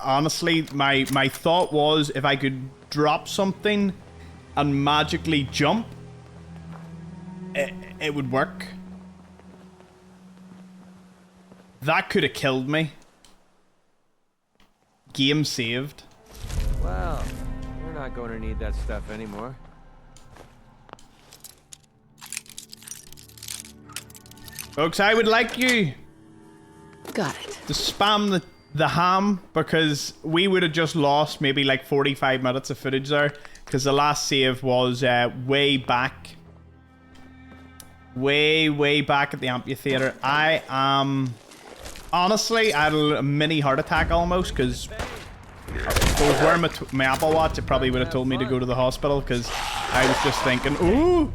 honestly, my thought was if I could drop something and magically jump, it would work. That could have killed me. Game saved. Well, we're not going to need that stuff anymore. Folks, I would like you... Got it. to spam the ham, because we would have just lost maybe like 45 minutes of footage there, because the last save was way back at the amphitheater. I am honestly, I had a mini heart attack almost, because if I was wearing my Apple Watch, it probably would have told me to go to the hospital, because I was just thinking, ooh.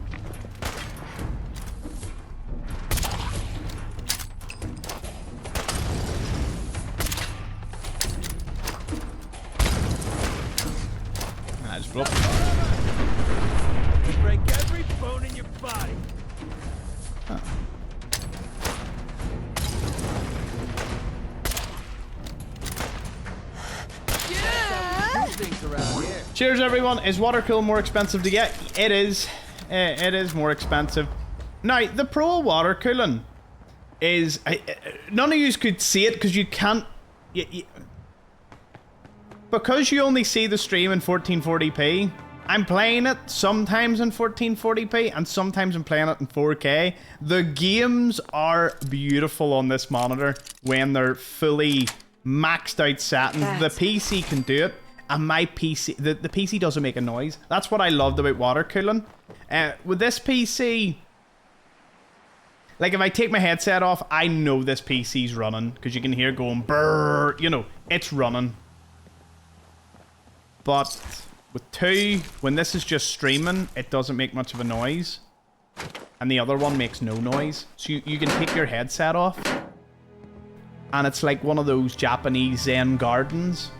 You break every bone in your body. Cheers, everyone. Is water cool more expensive to get? It is. It is more expensive. Now, the pro water cooling is... none of you could see it because you can't... because you only see the stream in 1440p, I'm playing it sometimes in 1440p and sometimes I'm playing it in 4K. The games are beautiful on this monitor when they're fully maxed out settings. The PC can do it, and my PC, the PC doesn't make a noise. That's what I loved about water cooling. With this PC, like if I take my headset off, I know this PC's running because you can hear it going brrr, you know, it's running. But with 2, when this is just streaming, it doesn't make much of a noise. And the other one makes no noise. So you can take your headset off. And it's like one of those Japanese Zen gardens.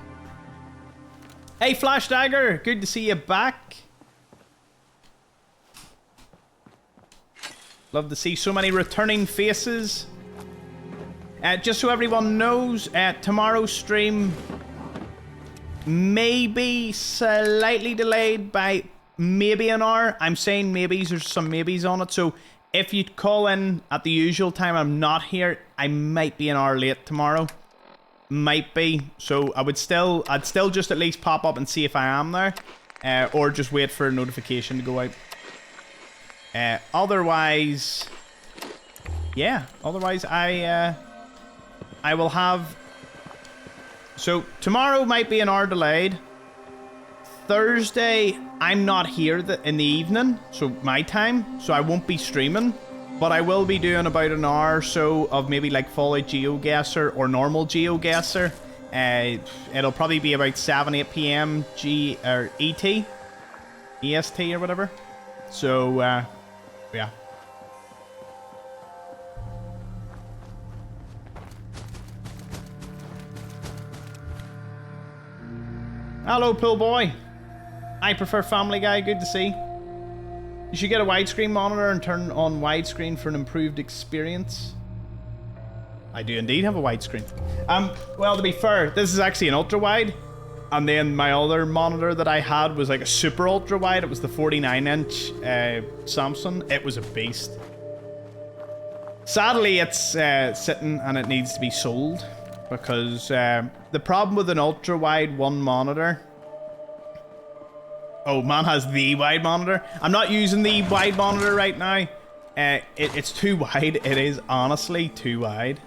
Hey, Flash Dagger! Good to see you back. Love to see so many returning faces. Just so everyone knows, tomorrow's stream... maybe slightly delayed by maybe an hour. I'm saying maybes, there's some maybes on it. So if you call in at the usual time, I'm not here. I might be an hour late tomorrow. Might be. So I'd still just at least pop up and see if I am there. Or just wait for a notification to go out. Otherwise, yeah. Otherwise, I will have. So tomorrow might be an hour delayed. Thursday, I'm not here in the evening, so my time, so I won't be streaming. But I will be doing about an hour or so of maybe like Fallout GeoGuessr or normal GeoGuessr. It'll probably be about 7, 8 p.m. ET, EST or whatever. So, yeah. Hello, Pool Boy. I prefer Family Guy. Good to see. You should get a widescreen monitor and turn on widescreen for an improved experience. I do indeed have a widescreen. Well, to be fair, this is actually an ultra wide, and then my other monitor that I had was like a super ultra wide. It was the 49-inch Samsung. It was a beast. Sadly, it's sitting and it needs to be sold because the problem with an ultra wide one monitor. Oh, man has the wide monitor. I'm not using the wide monitor right now. It's too wide. It is honestly too wide.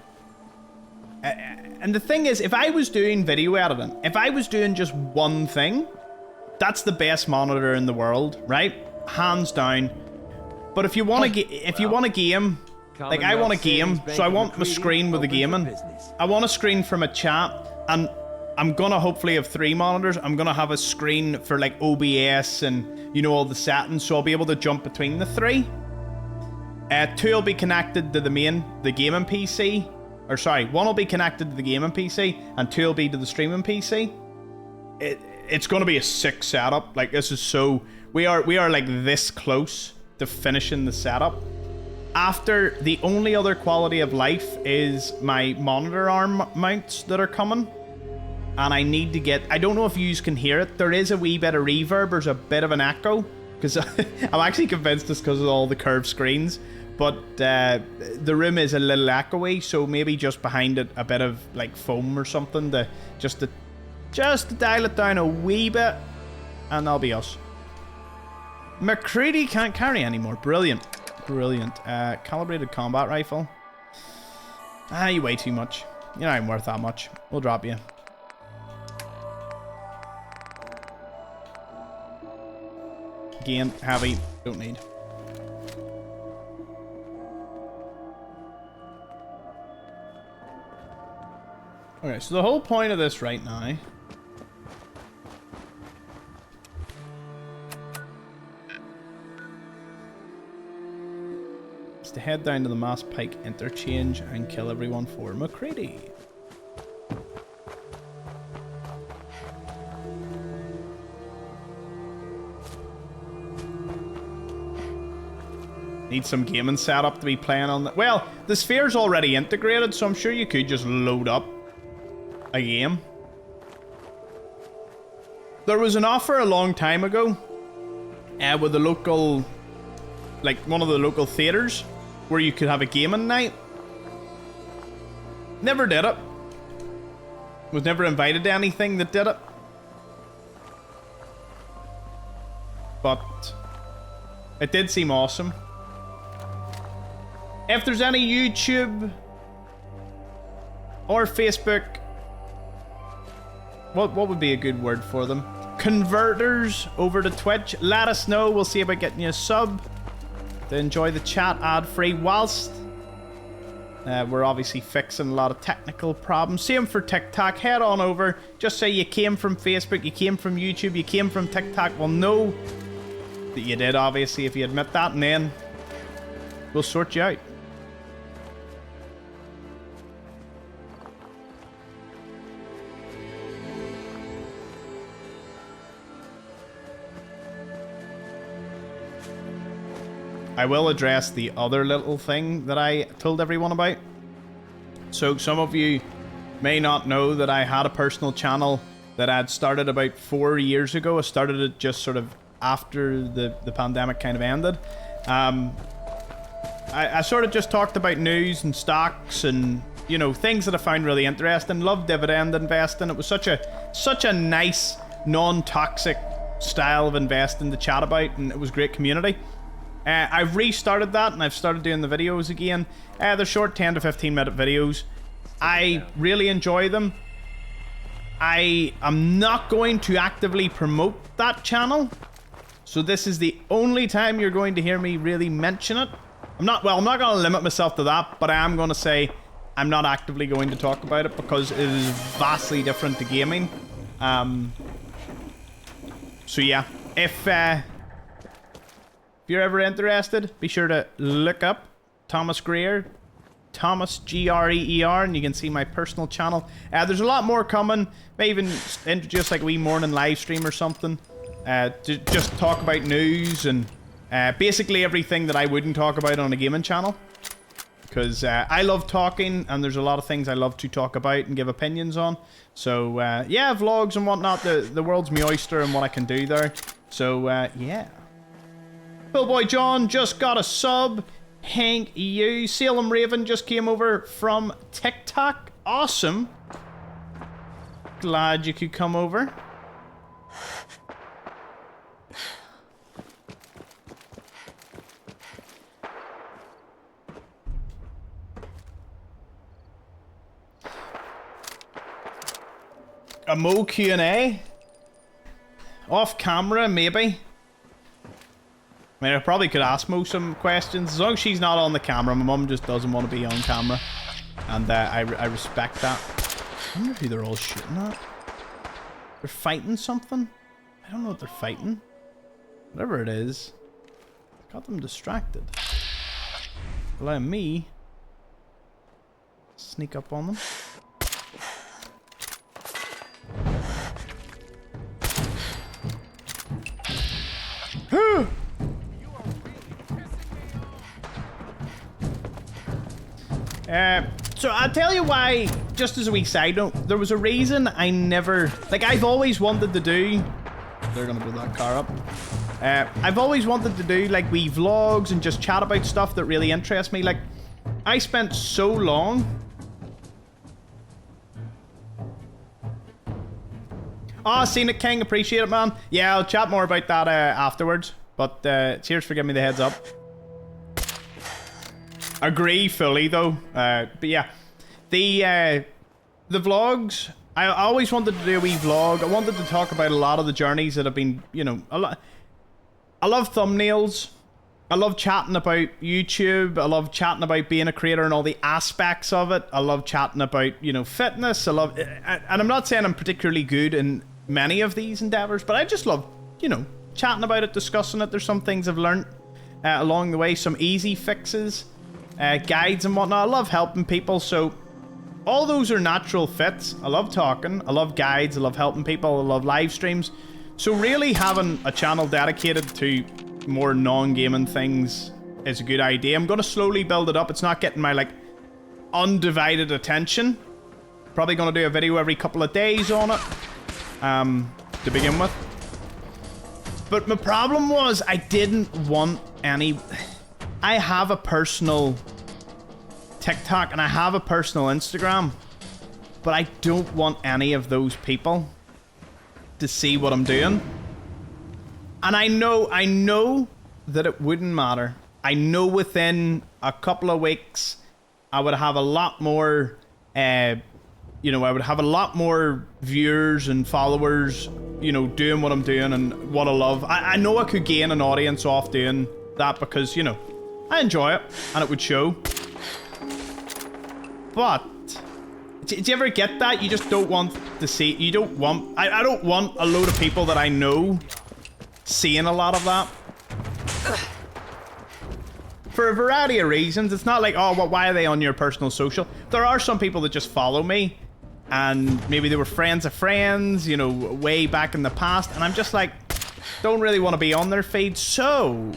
And the thing is, if I was doing video editing, if I was doing just one thing, that's the best monitor in the world, right? Hands down. But if you want to game, like I want a game, so I want my screen with the gaming. I want a screen for my chat, and I'm gonna hopefully have 3 monitors. I'm gonna have a screen for like OBS and, you know, all the settings, so I'll be able to jump between the 3. 2 will be connected to the gaming PC. Or sorry, 1 will be connected to the gaming PC, and 2 will be to the streaming PC. It's gonna be a sick setup. Like, this is so... We are like this close to finishing the setup. After, the only other quality of life is my monitor arm mounts that are coming. And I need to get... I don't know if you can hear it. There is a wee bit of reverb. There's a bit of an echo. Because I'm actually convinced it's because of all the curved screens. But the room is a little echoey. So maybe just behind it a bit of like foam or something. Just to dial it down a wee bit. And that'll be us. McCready can't carry anymore. Brilliant. Brilliant. Calibrated combat rifle. You weigh too much. You're not even worth that much. We'll drop you. Again, heavy, don't need. Okay, so the whole point of this right now is to head down to the Mass Pike interchange and kill everyone for McCready. Need some gaming setup to be playing on. Well, the sphere's already integrated, so I'm sure you could just load up a game. There was an offer a long time ago with the local, like one of the local theaters, where you could have a gaming night. Never did it. Was never invited to anything that did it. But it did seem awesome. If there's any YouTube or Facebook, what would be a good word for them? Converters over to Twitch, let us know. We'll see about getting you a sub to enjoy the chat ad-free whilst we're obviously fixing a lot of technical problems. Same for TikTok. Head on over. Just say you came from Facebook, you came from YouTube, you came from TikTok. We'll know that you did, obviously, if you admit that, and then we'll sort you out. I will address the other little thing that I told everyone about. So some of you may not know that I had a personal channel that I'd started about 4 years ago. I started it just sort of after the pandemic kind of ended. I sort of just talked about news and stocks and, you know, things that I found really interesting. Love dividend investing. It was such a nice, non-toxic style of investing to chat about, and it was great community. I've restarted that, and I've started doing the videos again. They're short 10 to 15 minute videos. I really enjoy them. I am not going to actively promote that channel, so this is the only time you're going to hear me really mention it. I'm not going to limit myself to that, but I am going to say I'm not actively going to talk about it because it is vastly different to gaming. So yeah, if you're ever interested, be sure to look up Thomas Greer, Thomas Greer, and you can see my personal channel. There's a lot more coming. May even introduce like a wee morning live stream or something. To just talk about news and basically everything that I wouldn't talk about on a gaming channel. Because I love talking, and there's a lot of things I love to talk about and give opinions on. So yeah, vlogs and whatnot. The world's my oyster and what I can do there. So yeah. Billboy John just got a sub. Hank EU. Salem Raven just came over from TikTok. Awesome. Glad you could come over. A Mo Q&A? Off camera, maybe. I mean, I probably could ask Mo some questions. As long as she's not on the camera. My mum just doesn't want to be on camera. And I respect that. I wonder who they're all shooting at. They're fighting something? I don't know what they're fighting. Whatever it is. Got them distracted. Allow me sneak up on them. So I'll tell you why, just as a wee side note, there was a reason I never, like, I've always wanted to do, they're gonna blow that car up. I've always wanted to do like wee vlogs and just chat about stuff that really interests me. Like, I spent so long. Oh, seen it, King. Appreciate it, man. Yeah, I'll chat more about that afterwards. But cheers for giving me the heads up. Agree fully, though. But yeah, the vlogs. I always wanted to do a wee vlog. I wanted to talk about a lot of the journeys that have been, you know, I love thumbnails. I love chatting about YouTube. I love chatting about being a creator and all the aspects of it. I love chatting about, you know, fitness. I love, and I'm not saying I'm particularly good in many of these endeavors, but I just love, you know, chatting about it, discussing it. There's some things I've learned along the way, some easy fixes, guides and whatnot. I love helping people, so all those are natural fits. I love talking, I love guides, I love helping people, I love live streams. So really having a channel dedicated to more non-gaming things is a good idea. I'm going to slowly build it up. It's not getting my, like, undivided attention. Probably going to do a video every couple of days on it, to begin with. But my problem was I didn't want any... I have a personal TikTok and I have a personal Instagram, but I don't want any of those people to see what I'm doing. And I know that it wouldn't matter. I know within a couple of weeks I would have a lot more, you know, I would have a lot more viewers and followers, you know, doing what I'm doing and what I love. I know I could gain an audience off doing that because, you know, I enjoy it and it would show. But do you ever get that? You just don't want to see, you don't want, I don't want a load of people that I know seeing a lot of that. For a variety of reasons. It's not like, oh, well, why are they on your personal social? There are some people that just follow me and maybe they were friends of friends, you know, way back in the past, and I'm just like, don't really want to be on their feed. So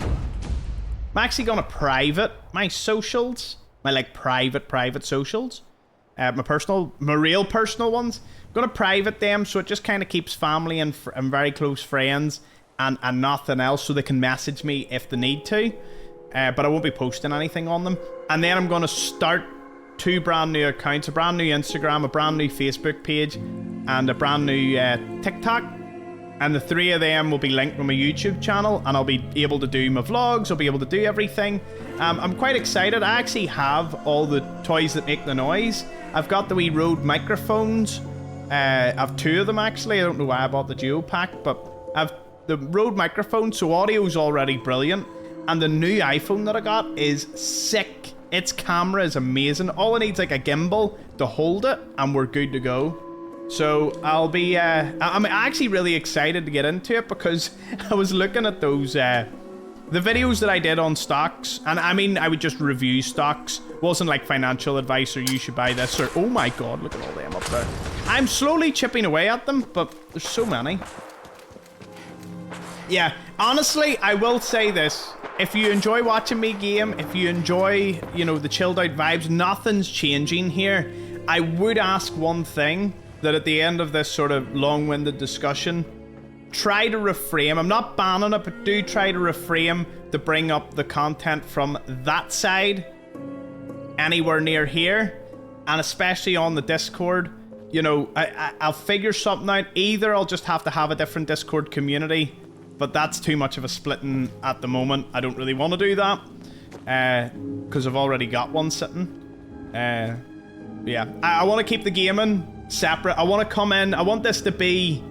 I'm actually gonna private my socials, my like private socials, my real personal ones. I'm gonna private them so it just kind of keeps family and very close friends and nothing else, so they can message me if they need to. but I won't be posting anything on them. And then I'm going to start 2 brand new accounts, a brand new Instagram, a brand new Facebook page, and a brand new TikTok. And the 3 of them will be linked with my YouTube channel, and I'll be able to do my vlogs, I'll be able to do everything. I'm quite excited. I actually have all the toys that make the noise. I've got the wee Rode microphones. I have 2 of them actually. I don't know why I bought the duo pack, but I've the Rode microphone, so audio's already brilliant. And the new iPhone that I got is sick. Its camera is amazing. All it needs like a gimbal to hold it, and we're good to go. So I'll be, I'm actually really excited to get into it because I was looking at those, the videos that I did on stocks, and I mean, I would just review stocks. Wasn't like financial advice or you should buy this or, oh my god, look at all them up there. I'm slowly chipping away at them, but there's so many. Yeah, honestly, I will say this. If you enjoy watching me game, if you enjoy, you know, the chilled out vibes, nothing's changing here. I would ask one thing, that at the end of this sort of long-winded discussion, try to reframe, I'm not banning it, but do try to reframe to bring up the content from that side anywhere near here, and especially on the Discord. You know, I'll figure something out. Either I'll just have to have a different Discord community, but that's too much of a splitting at the moment. I don't really want to do that, because I've already got one sitting. Yeah, I want to keep the gaming separate. I want to come in, I want this to be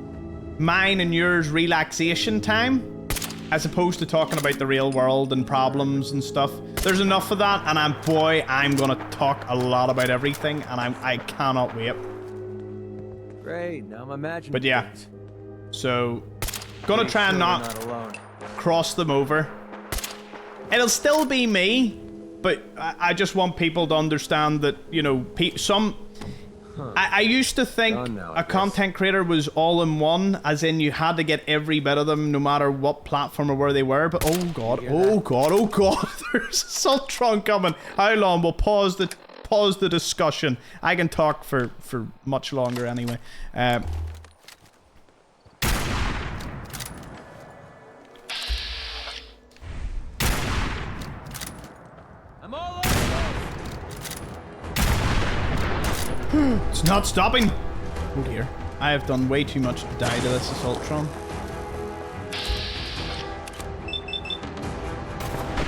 mine and yours relaxation time, as opposed to talking about the real world and problems and stuff. There's enough of that, and I'm gonna talk a lot about everything, and I cannot wait. Great, now I'm imagining. But yeah, things. so gonna try and not cross them over. It'll still be me, but I just want people to understand that, you know, I used to think a content creator was all in one, as in you had to get every bit of them no matter what platform or where they were, but oh god, there's a salt trunk coming. How long? We'll pause the discussion. I can talk for much longer anyway. It's not stopping! Oh dear. I have done way too much to die to this Assaultron.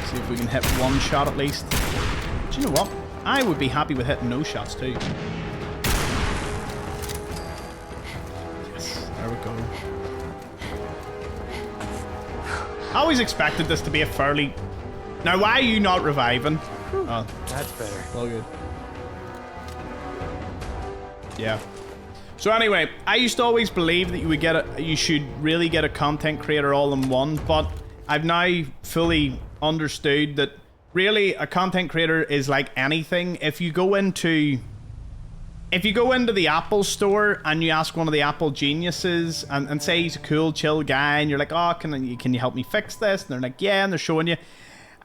See if we can hit one shot at least. Do you know what? I would be happy with hitting no shots too. Yes, there we go. I always expected this to be a fairly... Now why are you not reviving? Oh, that's better. All good. Yeah. So anyway, I used to always believe that you should really get a content creator all in one, but I've now fully understood that really a content creator is like anything. If you go into the Apple store and you ask one of the Apple geniuses and say he's a cool, chill guy, and you're like, oh, can you help me fix this? And they're like, yeah, and they're showing you.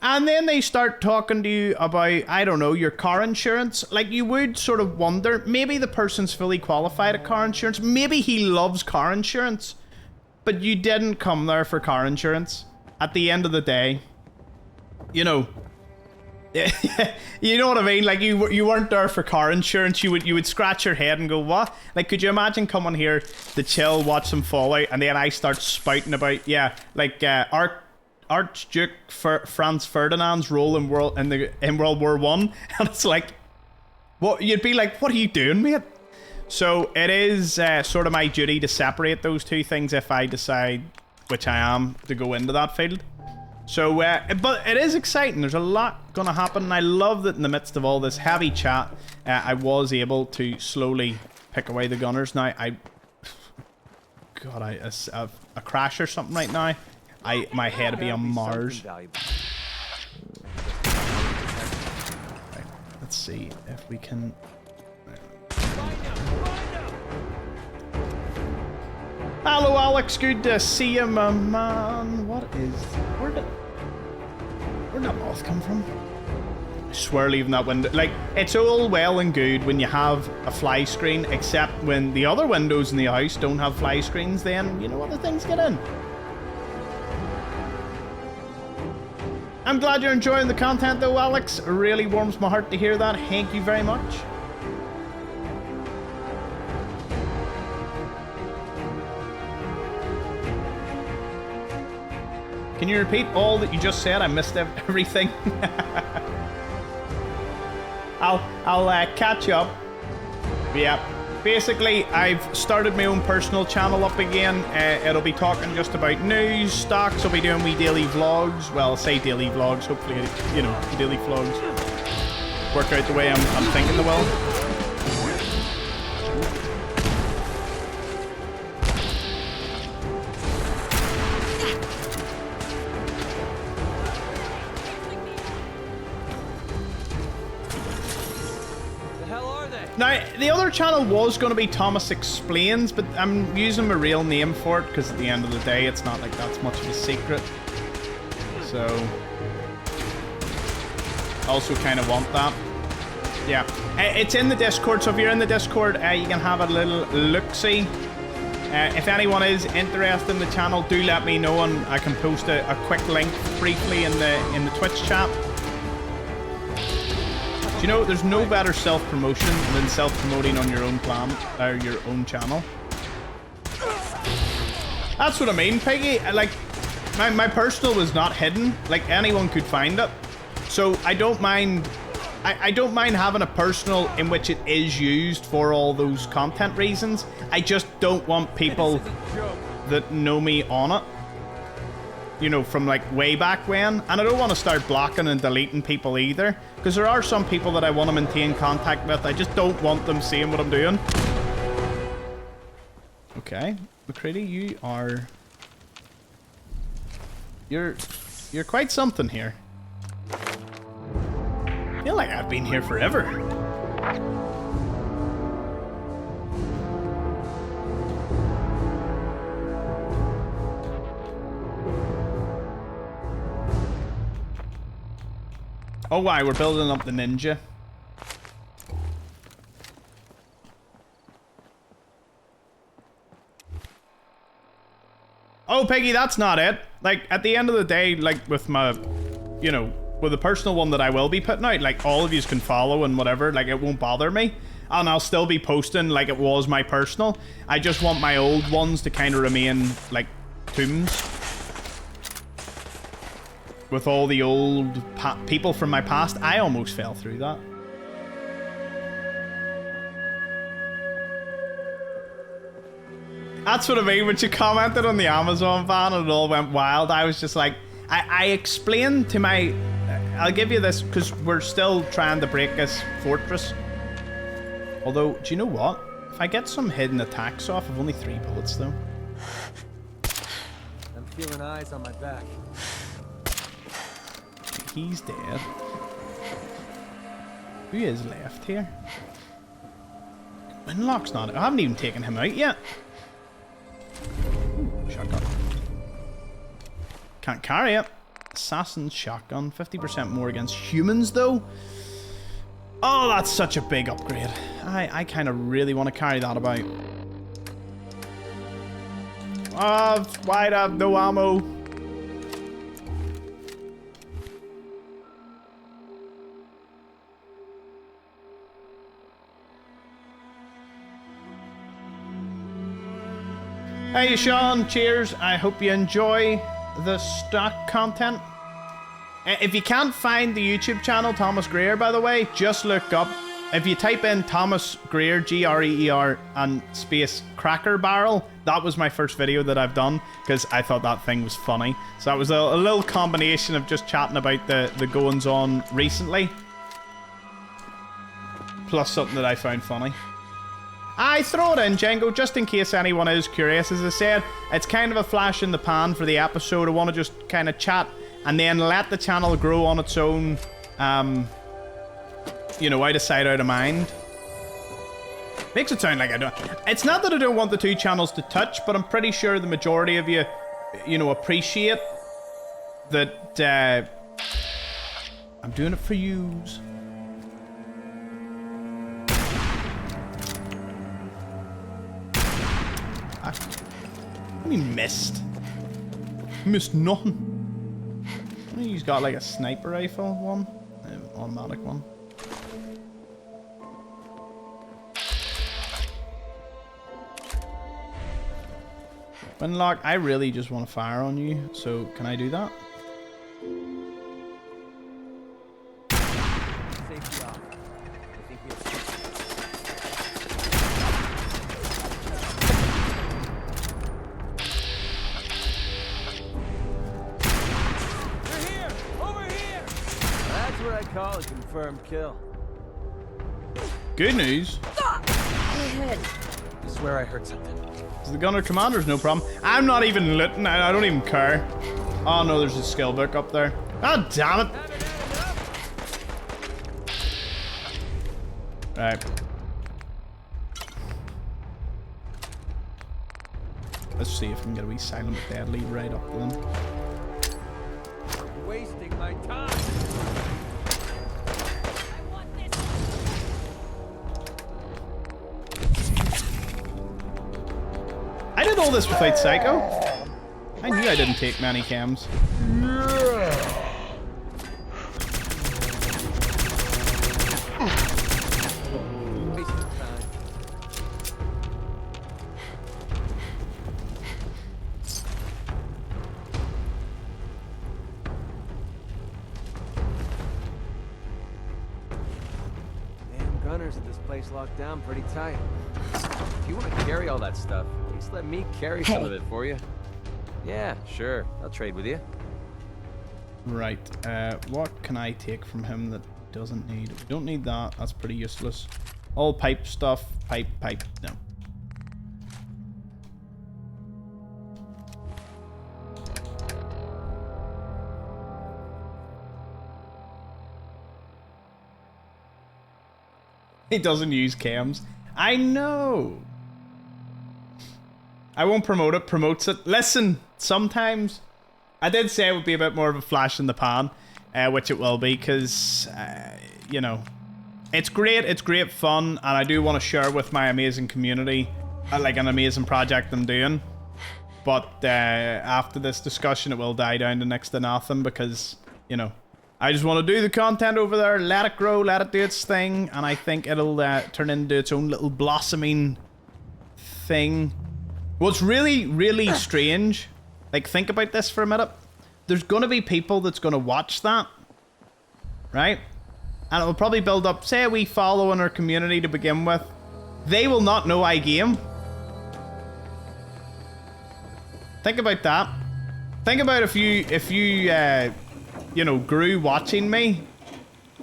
And then they start talking to you about, I don't know, your car insurance. Like, you would sort of wonder, maybe the person's fully qualified at car insurance. Maybe he loves car insurance. But you didn't come there for car insurance. At the end of the day, you know, you know what I mean? Like, you weren't there for car insurance. You would scratch your head and go, what? Like, could you imagine coming here to chill, watch some Fallout, and then I start spouting about, yeah, like, Archduke Franz Ferdinand's role in World War One, and it's like, what? You'd be like, what are you doing, mate? So it is sort of my duty to separate those two things if I decide, which I am, to go into that field. So, but it is exciting. There's a lot gonna happen, and I love that in the midst of all this heavy chat, I was able to slowly pick away the gunners. Now, God, a crash or something right now. My head to be on Mars. Right, let's see if we can. Hello, Alex. Good to see you, my man. Where'd that moth come from? I swear, leaving that window. Like, it's all well and good when you have a fly screen, except when the other windows in the house don't have fly screens. Then you know what the things get in. I'm glad you're enjoying the content though, Alex. It really warms my heart to hear that. Thank you very much. Can you repeat all that you just said? I missed everything. I'll catch up. Yeah. Basically, I've started my own personal channel up again. It'll be talking just about news, stocks. I'll be doing wee daily vlogs. Well, I'll say daily vlogs. Hopefully, you know, daily vlogs work out the way I'm thinking they will. Now, the other channel was going to be Thomas Explains, but I'm using my real name for it because at the end of the day, it's not like that's much of a secret. So, also kind of want that. Yeah, it's in the Discord, so if you're in the Discord, you can have a little look-see. If anyone is interested in the channel, do let me know and I can post a quick link briefly in the Twitch chat. You know, there's no better self-promotion than self-promoting on your own plan, or your own channel. That's what I mean, Peggy. Like, my personal was not hidden. Like, anyone could find it. So, I don't mind... I don't mind having a personal in which it is used for all those content reasons. I just don't want people that know me on it. You know, from like way back when. And I don't want to start blocking and deleting people either. Because there are some people that I want to maintain contact with. I just don't want them seeing what I'm doing. Okay. McCready, you are... You're quite something here. I feel like I've been here forever. Oh, why? We're building up the ninja. Oh, Peggy, that's not it. Like, at the end of the day, like, with my, you know, with the personal one that I will be putting out, like, all of yous can follow and whatever. Like, it won't bother me. And I'll still be posting like it was my personal. I just want my old ones to kind of remain, like, tombs. With all the old people from my past. I almost fell through that. That's what I mean when you commented on the Amazon van and it all went wild. I was just like, I explained to my... I'll give you this because we're still trying to break this fortress. Although, do you know what? If I get some hidden attacks off, I've only 3 bullets though. I'm feeling eyes on my back. He's dead. Who is left here? Winlock's not... I haven't even taken him out yet. Ooh, shotgun. Can't carry it. Assassin's shotgun. 50% more against humans, though. Oh, that's such a big upgrade. I kind of really want to carry that about. Oh, why'd I have no ammo? Hey Sean, cheers. I hope you enjoy the stock content. If you can't find the YouTube channel Thomas Greer, by the way, just look up. If you type in Thomas Greer, G-R-E-E-R, and space Cracker Barrel, that was my first video that I've done because I thought that thing was funny. So that was a little combination of just chatting about the goings on recently, plus something that I found funny. I throw it in, Django, just in case anyone is curious. As I said, it's kind of a flash in the pan for the episode. I want to just kind of chat and then let the channel grow on its own, you know, out of sight, out of mind. Makes it sound like I don't... It's not that I don't want the 2 channels to touch, but I'm pretty sure the majority of you, you know, appreciate that I'm doing it for yous. I mean, missed nothing. What are He's got like a sniper rifle one, automatic one. Winlock, I really just want to fire on you, so can I do that? Safety off. I think we have... They're here! Over here! That's what I call a confirmed kill. Good news. I swear I heard something. The gunner commander's no problem. I'm not even looting. I don't even care. Oh no, there's a skill book up there. God damn it. Right. Let's see if I can get a wee silent deadly right up to them. Wasting my time. I did all this without Psycho. I knew I didn't take many cams. Damn gunners at this place locked down pretty tight. If you want to carry all that stuff, at least let me carry some of it for you. Yeah, sure. I'll trade with you. Right. What can I take from him that doesn't need? We don't need that. That's pretty useless. All pipe stuff. Pipe. No. He doesn't use cams. I know. I won't promote it. Promotes it. Listen, sometimes I did say it would be a bit more of a flash in the pan, which it will be, because you know, it's great. It's great fun, and I do want to share with my amazing community, like an amazing project I'm doing. But after this discussion, it will die down to next to nothing, because you know, I just want to do the content over there, let it grow, let it do its thing, and I think it'll turn into its own little blossoming thing. What's really, really strange, like, think about this for a minute. There's going to be people that's going to watch that, right? And it will probably build up, say, a wee follow in our community to begin with. They will not know I game. Think about that. Think about if you you know, grew watching me,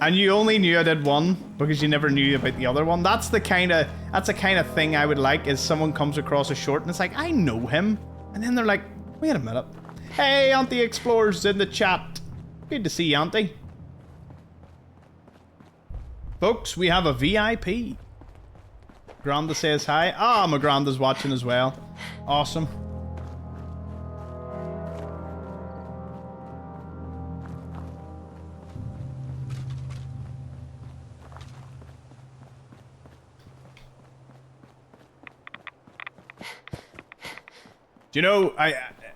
and you only knew I did one because you never knew about the other one. That's the kind of thing I would like, is someone comes across a short and it's like, I know him, and then they're like, wait a minute, hey, Auntie Explorer's in the chat. Good to see you, Auntie. Folks, we have a VIP. Granda says hi. Ah, my Granda's watching as well. Awesome. Do you know, I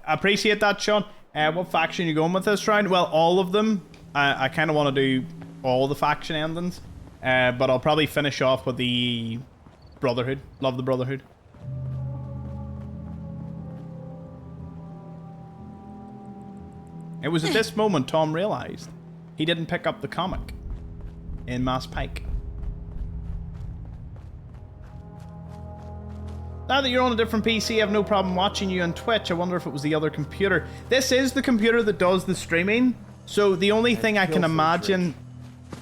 appreciate that, Sean. What faction are you going with this round? Well, all of them. I kind of want to do all the faction endings. But I'll probably finish off with the Brotherhood. Love the Brotherhood. It was at this moment Tom realized he didn't pick up the comic in Mass Pike. Now that you're on a different PC, I have no problem watching you on Twitch. I wonder if it was the other computer. This is the computer that does the streaming. So the only thing I can imagine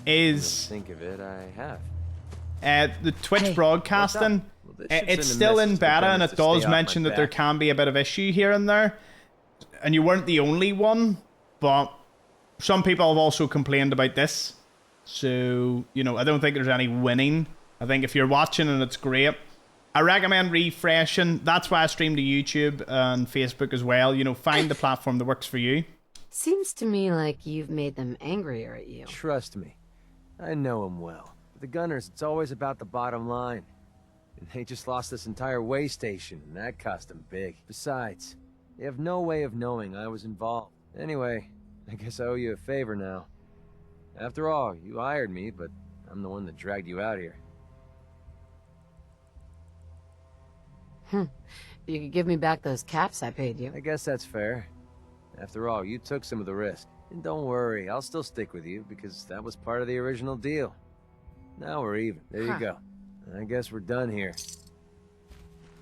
is... Think of it, I have. The Twitch broadcasting. Well, it's still in beta, and it does mention that there can be a bit of issue here and there. And you weren't the only one, but some people have also complained about this. So, you know, I don't think there's any winning. I think if you're watching and it's great, I recommend refreshing. That's why I stream to YouTube and Facebook as well. You know, find the platform that works for you. Seems to me like you've made them angrier at you. Trust me, I know them well. With the Gunners, it's always about the bottom line. And they just lost this entire way station, and that cost them big. Besides, they have no way of knowing I was involved. Anyway, I guess I owe you a favor now. After all, you hired me, but I'm the one that dragged you out here. You could give me back those caps I paid you. I guess that's fair. After all, you took some of the risk. And don't worry, I'll still stick with you, because that was part of the original deal. Now we're even. There you go. I guess we're done here.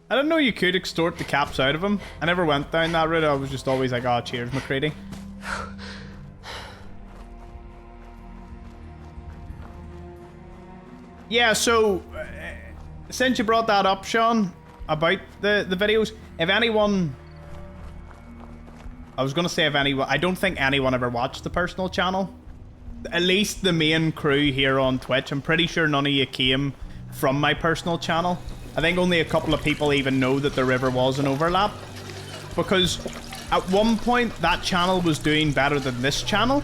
I didn't know you could extort the caps out of him. I never went down that route. I was just always like, oh, cheers, McCready. Yeah, so since you brought that up, Sean, about the videos, if anyone... I was going to say if anyone... I don't think anyone ever watched the personal channel. At least the main crew here on Twitch. I'm pretty sure none of you came from my personal channel. I think only a couple of people even know that there ever was an overlap. Because at one point, that channel was doing better than this channel.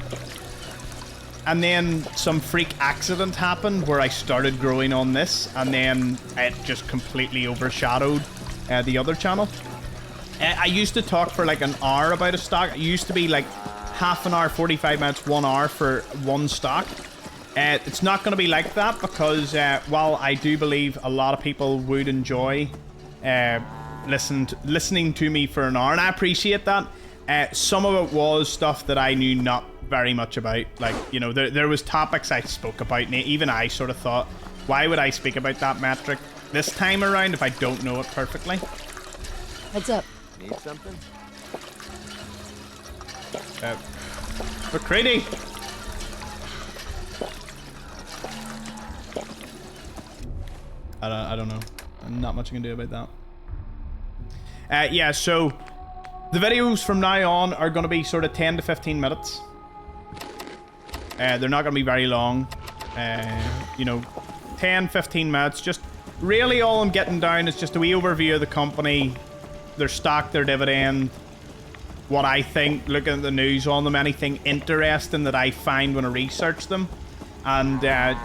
And then some freak accident happened where I started growing on this. And then it just completely overshadowed the other channel. I used to talk for like an hour about a stock. It used to be like half an hour, 45 minutes, 1 hour for one stock. It's not going to be like that because while I do believe a lot of people would enjoy listening to me for an hour, and I appreciate that, some of it was stuff that I knew not very much about. Like, you know, there was topics I spoke about, and even I sort of thought, why would I speak about that metric this time around if I don't know it perfectly? Heads up. Need something? McCready! I don't know. Not much I can do about that. Yeah, so the videos from now on are going to be sort of 10 to 15 minutes. They're not going to be very long. You know, 10, 15 minutes. Just really all I'm getting down is just a wee overview of the company, their stock, their dividend, what I think, looking at the news on them, anything interesting that I find when I research them, and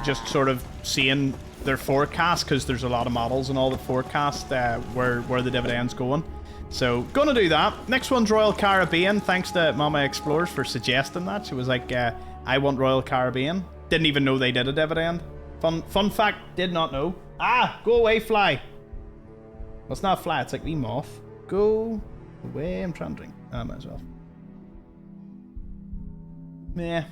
just sort of seeing their forecast, because there's a lot of models and all that forecast where the dividend's going. So, gonna do that. Next one's Royal Caribbean. Thanks to Mama Explorers for suggesting that. She was like, I want Royal Caribbean. Didn't even know they did a dividend. Fun fact, did not know. Ah, go away, fly. Well, it's not a fly, it's like wee moth. Go away, I'm trying to drink. I might as well. Meh.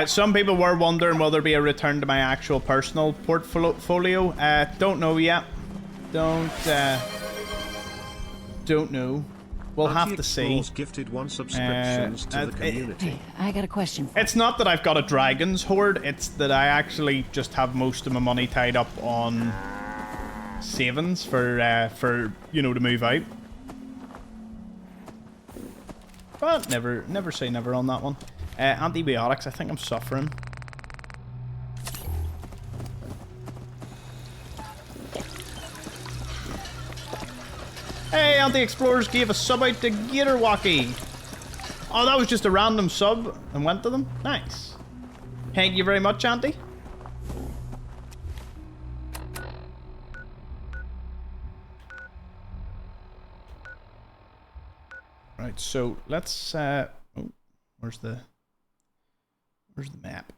Some people were wondering will there be a return to my actual personal portfolio. Don't know yet. Don't know. We'll have to see. Gifted 1 subscriptions to the community. Hey, I got a question for It's not that I've got a dragon's hoard, it's that I actually just have most of my money tied up on savings for you know, to move out. But never say never on that one. Antibiotics, I think I'm suffering. Hey, Anti-Explorers gave a sub out to Gatorwalkie. Oh, that was just a random sub and went to them? Nice. Thank you very much, Auntie. Right, so let's oh, where's the map?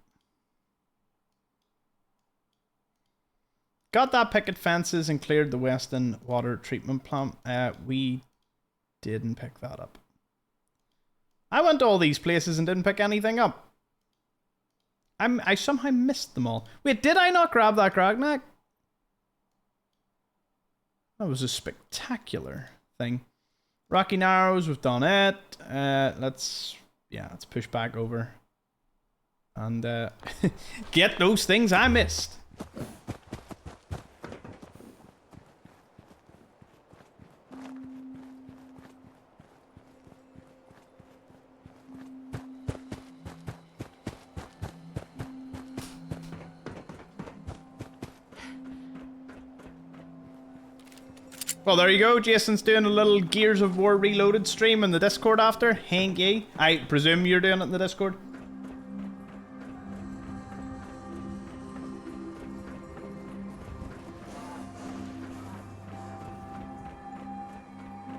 Got that picket fences and cleared the Weston water treatment plant. We didn't pick that up. I went to all these places and didn't pick anything up. I somehow missed them all. Wait, did I not grab that Grognak? That was a spectacular thing. Rocky Narrows, we've done it. Let's push back over. And get those things I missed. Well, there you go. Jason's doing a little Gears of War Reloaded stream in the Discord after. Thank you. I presume you're doing it in the Discord.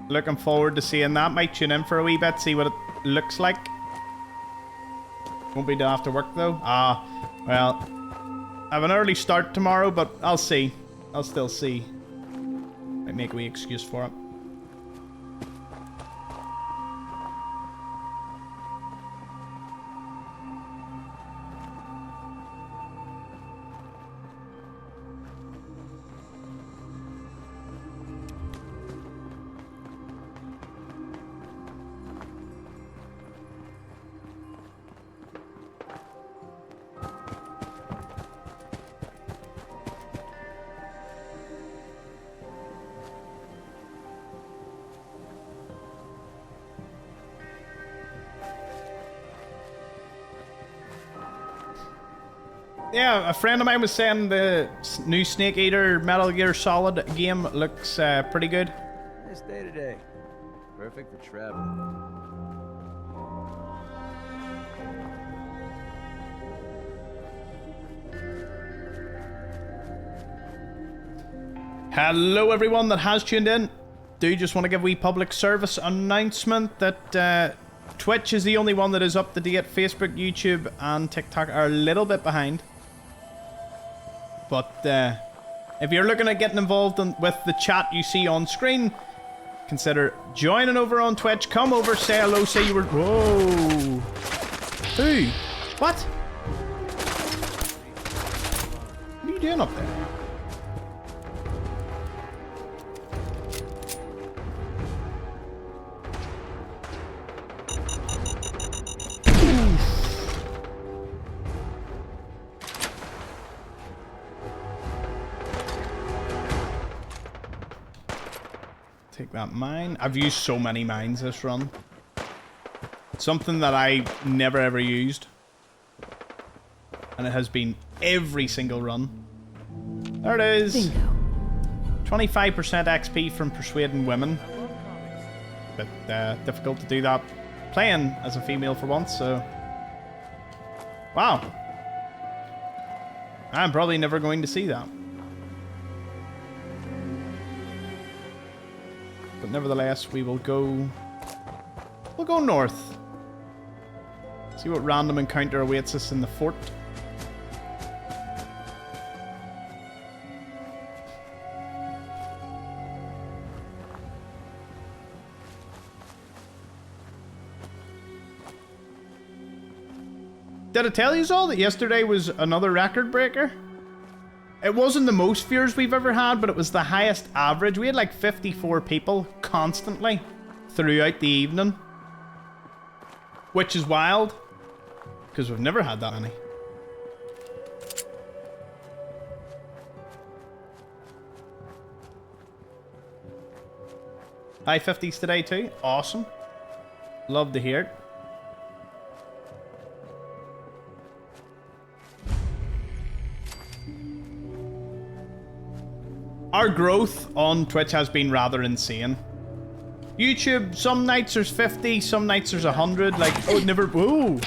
Looking forward to seeing that. Might tune in for a wee bit, see what it looks like. Won't be till after work though. Well, I have an early start tomorrow, but I'll see. I'll still see. Might make a wee excuse for it. Yeah, a friend of mine was saying the new Snake Eater Metal Gear Solid game looks pretty good. Nice day today. Perfect for traveling. Hello everyone that has tuned in. Do just want to give a wee public service announcement that Twitch is the only one that is up to date. Facebook, YouTube and TikTok are a little bit behind. But if you're looking at getting involved with the chat you see on screen, consider joining over on Twitch. Come over, say hello, say you were... Whoa! Who? What? What are you doing up there? Take that mine. I've used so many mines this run. Something that I never ever used. And it has been every single run. There it is. Bingo. 25% XP from persuading women. Bit difficult to do that playing as a female for once, so... Wow. I'm probably never going to see that. But nevertheless, we will go... We'll go north. See what random encounter awaits us in the fort. Did I tell you all that yesterday was another record breaker? It wasn't the most viewers we've ever had, but it was the highest average. We had like 54 people constantly throughout the evening. Which is wild, because we've never had that many. High 50s today too. Awesome. Love to hear it. Our growth on Twitch has been rather insane. YouTube, some nights there's 50, some nights there's 100. Like, oh, never. Whoa.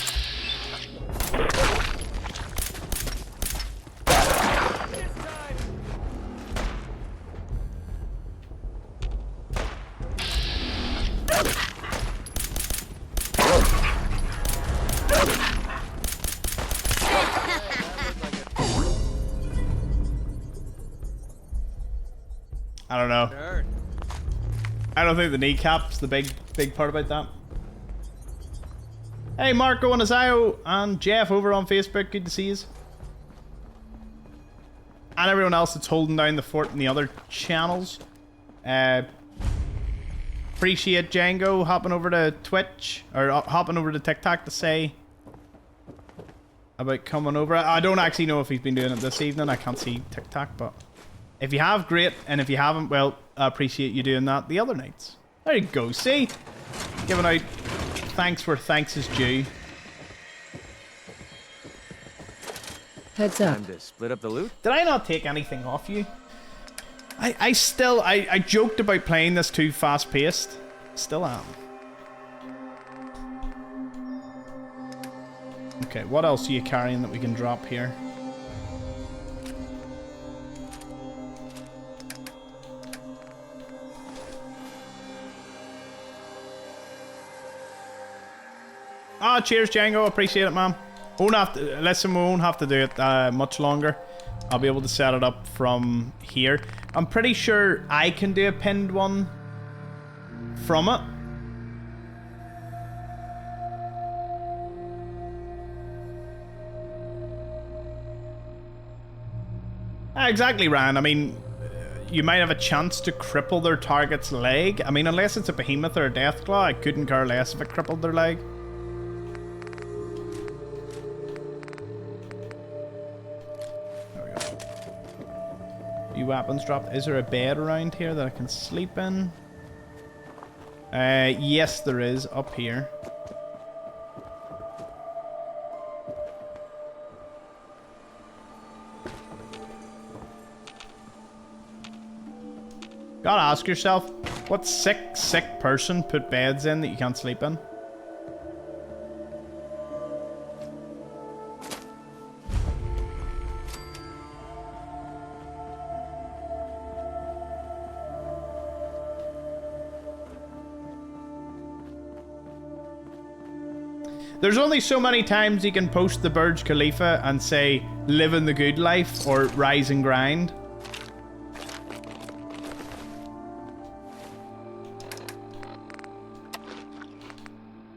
I don't know. I don't think the kneecap's the big part about that. Hey, Marco and Azayo and Jeff over on Facebook. Good to see you. And everyone else that's holding down the fort in the other channels. Appreciate Django hopping over to Twitch, or hopping over to TikTok to say about coming over. I don't actually know if he's been doing it this evening. I can't see TikTok, but if you have, great. And if you haven't, well, I appreciate you doing that the other nights. There you go, see? Giving out thanks where thanks is due. Heads up. Time to split up the loot. Did I not take anything off you? I joked about playing this too fast-paced. Still am. Okay, what else are you carrying that we can drop here? Ah, cheers, Django. Appreciate it, man. Won't have to, listen, we won't have to do it much longer. I'll be able to set it up from here. I'm pretty sure I can do a pinned one from it. Exactly, Ryan. I mean, you might have a chance to cripple their target's leg. I mean, unless it's a behemoth or a deathclaw, I couldn't care less if it crippled their leg. There we go. Few weapons dropped. Is there a bed around here that I can sleep in? Yes, there is, up here. Gotta ask yourself, what sick person put beds in that you can't sleep in? There's only so many times you can post the Burj Khalifa and say, living the good life or rise and grind.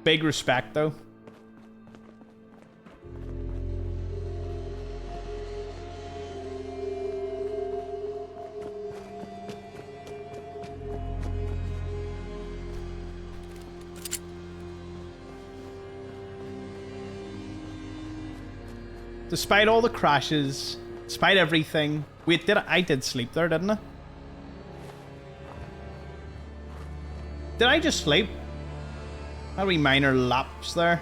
Big respect, though. Despite all the crashes, despite everything. Wait, I did sleep there, didn't I? Did I just sleep? Had a wee minor lapse there.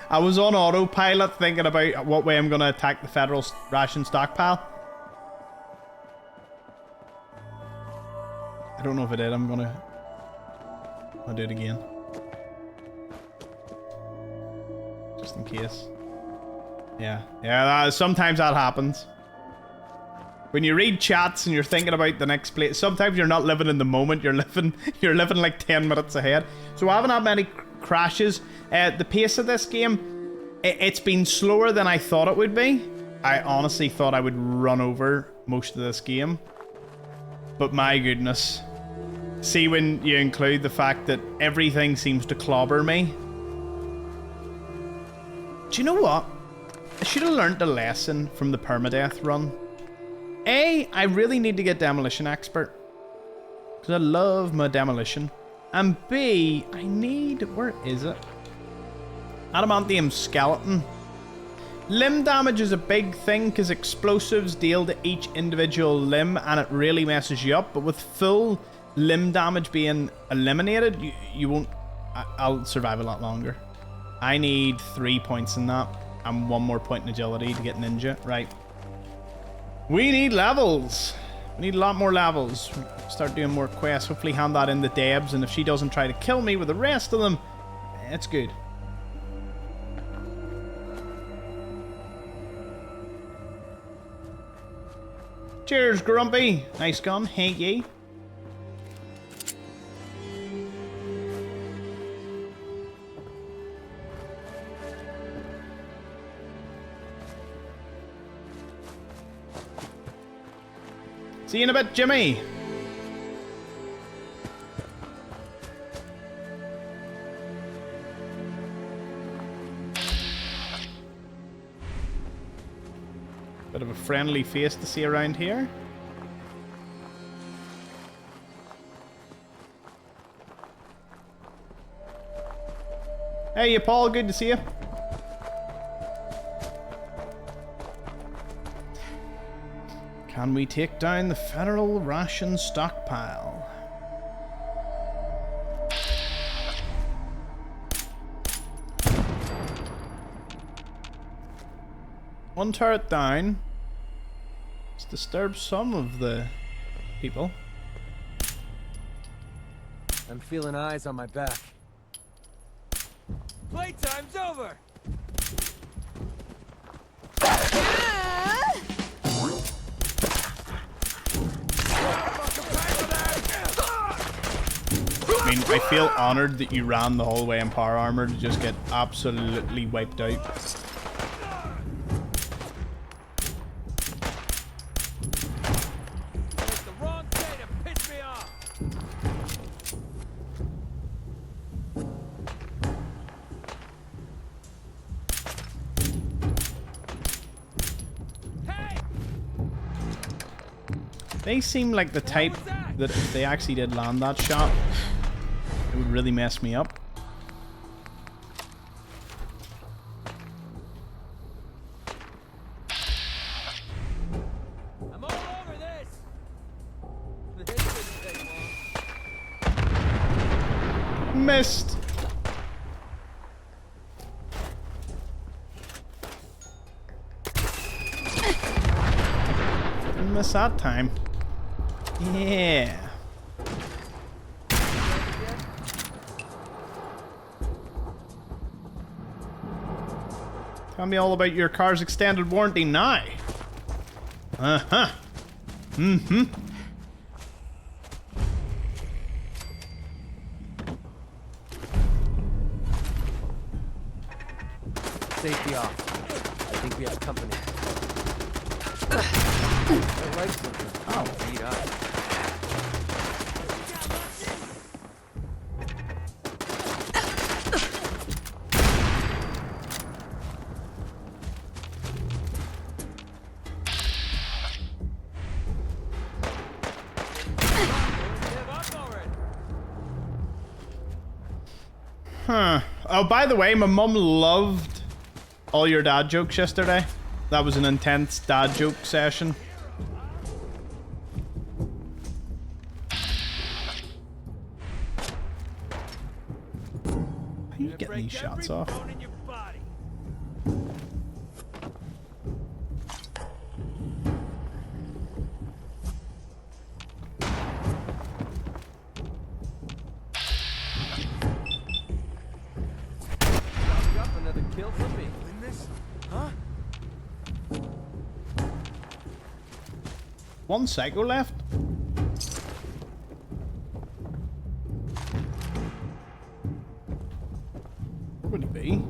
I was on autopilot thinking about what way I'm going to attack the federal ration stockpile. I don't know if I did. I'll do it again. Just in case. Yeah, sometimes that happens. When you read chats and you're thinking about the next place, sometimes you're not living in the moment. You're living like 10 minutes ahead. So I haven't had many crashes. The pace of this game, it's been slower than I thought it would be. I honestly thought I would run over most of this game. But my goodness. See, when you include the fact that everything seems to clobber me. Do you know what? I should have learned a lesson from the permadeath run. A, I really need to get Demolition Expert. Because I love my demolition. And B, I need... Where is it? Adamantium Skeleton. Limb damage is a big thing because explosives deal to each individual limb and it really messes you up. But with full limb damage being eliminated, you won't... I'll survive a lot longer. I need 3 points in that. And 1 more point in agility to get ninja. Right. We need levels. We need a lot more levels. Start doing more quests. Hopefully hand that in to Debs. And if she doesn't try to kill me with the rest of them, it's good. Cheers, Grumpy. Nice gun. Hey, ye. See you in a bit, Jimmy. Bit of a friendly face to see around here. Hey, Paul. Good to see you. Can we take down the federal ration stockpile? One turret down. Let's disturb some of the people. I'm feeling eyes on my back. Playtime's over! I mean, I feel honored that you ran the whole way in power armor to just get absolutely wiped out. It's the wrong day to piss me off. Hey! They seem like the type that if they actually did land that shot, it would really mess me up. I'm all over this. This didn't take long. Missed. Didn't miss that time. Yeah. Tell me all about your car's extended warranty now. Uh-huh. Mm-hmm. Safety off. I think we have company. I like something. Oh, beat up. Huh. Oh, by the way, my mum loved all your dad jokes yesterday. That was an intense dad joke session. How are you getting these shots off? Another kill for me. In this? Huh? One psycho left. Where would he be?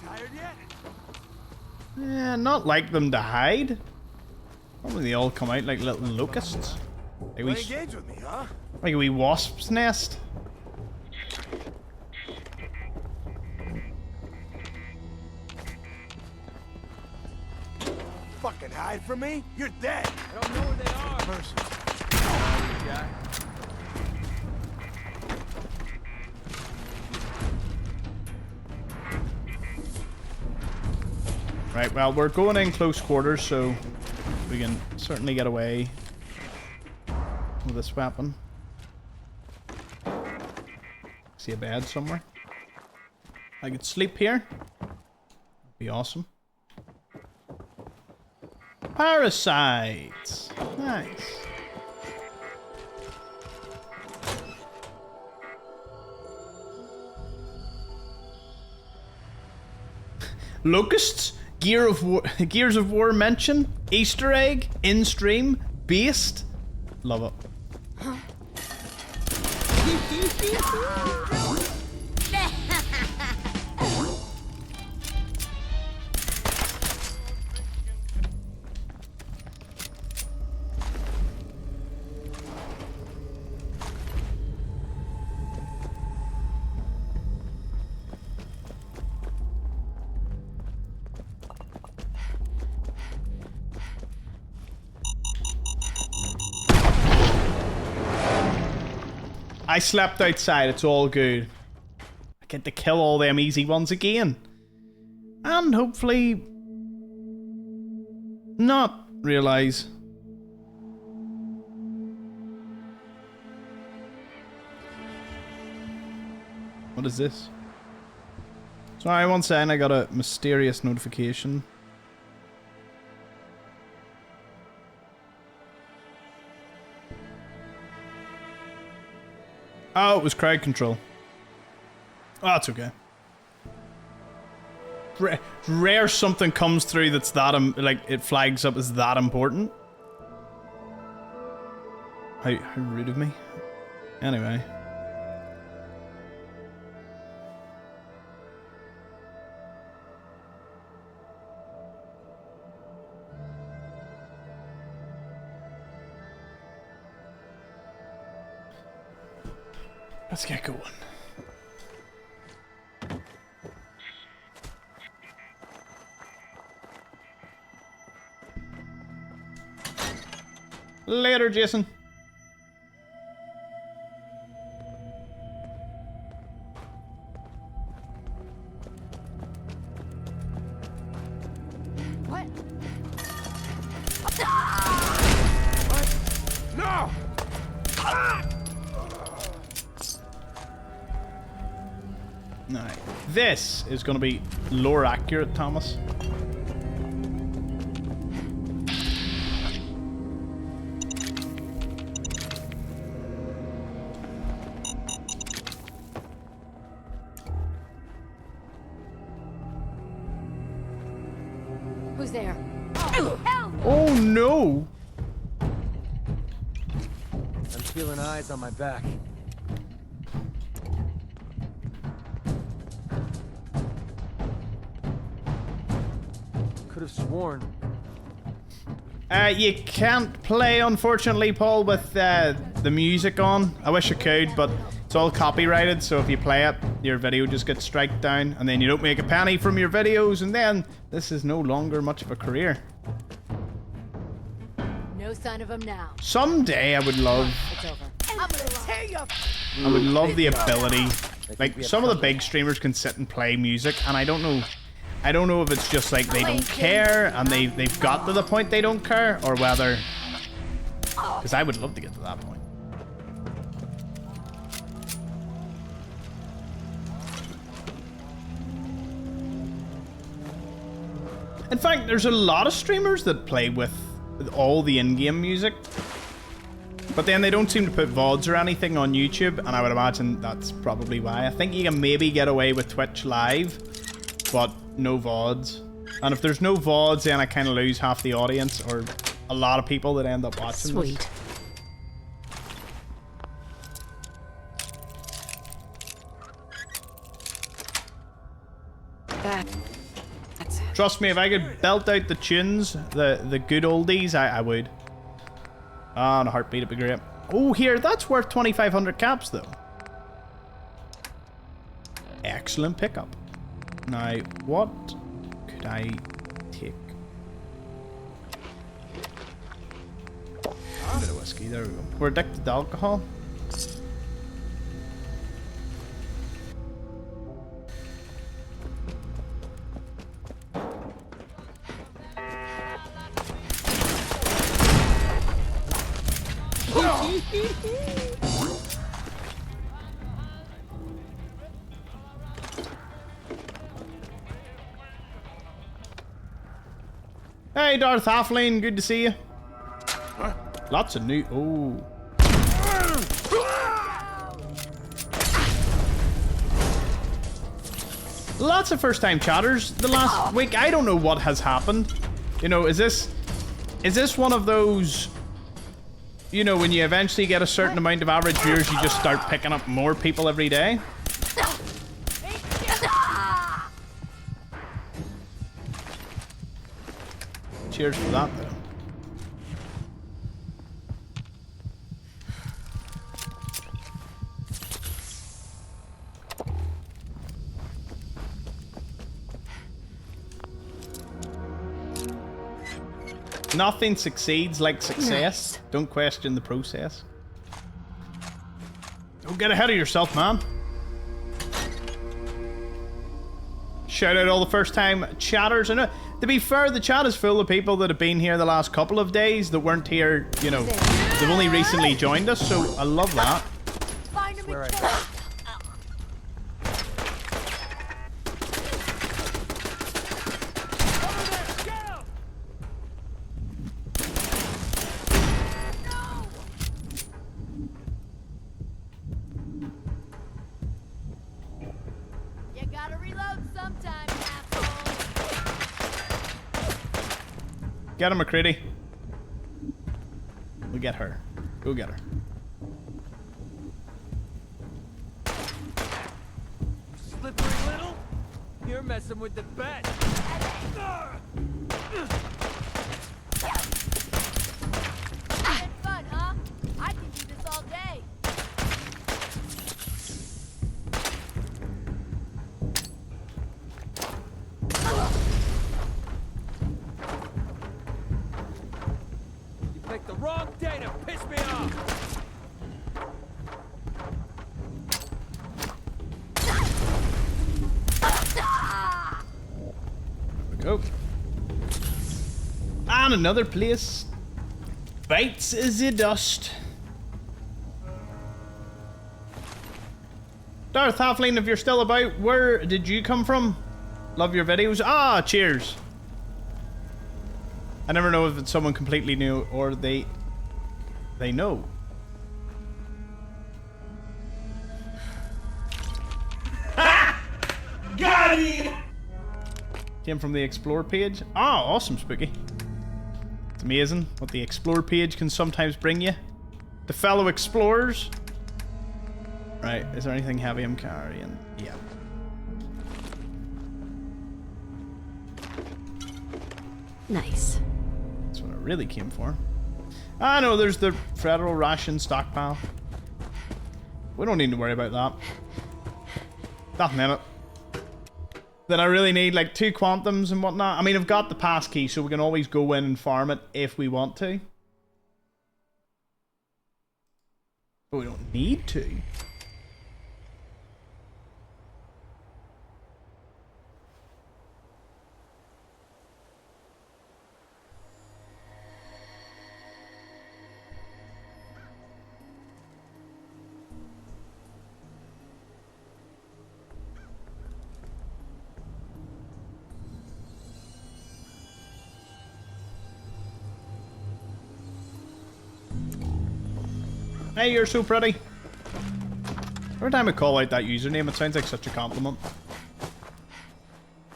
Tired yet? Yeah, not like them to hide. Probably they all come out like little locusts. Like we, Engage with me, huh? like a wee wasp's nest. Fucking hide from me? You're dead. I don't know where they are. Person. Oh, yeah. Right, well, we're going in close quarters, so we can certainly get away with this weapon. See a bed somewhere? I could sleep here. Be awesome. Parasites! Nice. Locusts? Gears of War mention? Easter egg? In stream? Based? Love it. I slept outside, it's all good. I get to kill all them easy ones again. And hopefully not realise. What is this? Sorry, one second, I got a mysterious notification. Oh, it was crowd control. Oh, that's okay. Rare something comes through that's that, like, it flags up as that important. How rude of me. Anyway. Let's get going. Later, Jason. What? No! Alright. This is going to be lore accurate, Thomas. Who's there? Oh, hell! Oh no! I'm feeling eyes on my back. Could have sworn. You can't play, unfortunately, Paul, with the music on. I wish I could, but it's all copyrighted, so if you play it, your video just gets striked down, and then you don't make a penny from your videos, and then this is no longer much of a career. No sign of him now. Someday I would love... It's over. I'm gonna tear you. I would love the ability... Like, some of the big streamers can sit and play music, and I don't know if it's just like they don't care, and they've got to the point they don't care, or whether... Because I would love to get to that point. In fact, there's a lot of streamers that play with all the in-game music, but then they don't seem to put VODs or anything on YouTube, and I would imagine that's probably why. I think you can maybe get away with Twitch Live, but no VODs. And if there's no VODs, then I kind of lose half the audience, or a lot of people that end up watching Sweet. this. That's it. Trust me, if I could belt out the tunes, the good oldies, I would. Ah, on a heartbeat, it'd be great. Oh, here, that's worth 2,500 caps, though. Excellent pickup. Now, what could I take? A bit of whiskey, there we go. We're addicted to alcohol. Hey, Darth Halfling, good to see you. Lots of new... Oh. Lots of first-time chatters the last week. I don't know what has happened. You know, is this one of those... You know, when you eventually get a certain amount of average viewers, you just start picking up more people every day? Cheers for that, though. Nothing succeeds like success. Don't question the process. Don't get ahead of yourself, man. Shout out all the first-time chatters. And to be fair, the chat is full of people that have been here the last couple of days that weren't here, you know, they've only recently joined us, so I love that. Where You gotta reload sometime, asshole. Get him, McCready. We get her. Go get her. Slippery little? You're messing with the bet. Having fun, huh? I can do this all day. You picked the wrong day to piss me off. There we go. And another place bites the dust. Darth Halfling, if you're still about, where did you come from? Love your videos. Ah, cheers. I never know if it's someone completely new or they know. Got him! Came from the Explore page. Ah, awesome, Spooky. It's amazing what the Explore page can sometimes bring you. To fellow explorers. Right, is there anything heavy I'm carrying? Yeah. Nice. That's what I really came for. Ah, no, there's the federal ration stockpile. We don't need to worry about that. Nothing in it. Then I really need like 2 quantums and whatnot. I mean, I've got the pass key, so we can always go in and farm it if we want to. But we don't need to. Hey, you're so pretty. Every time I call out that username, it sounds like such a compliment.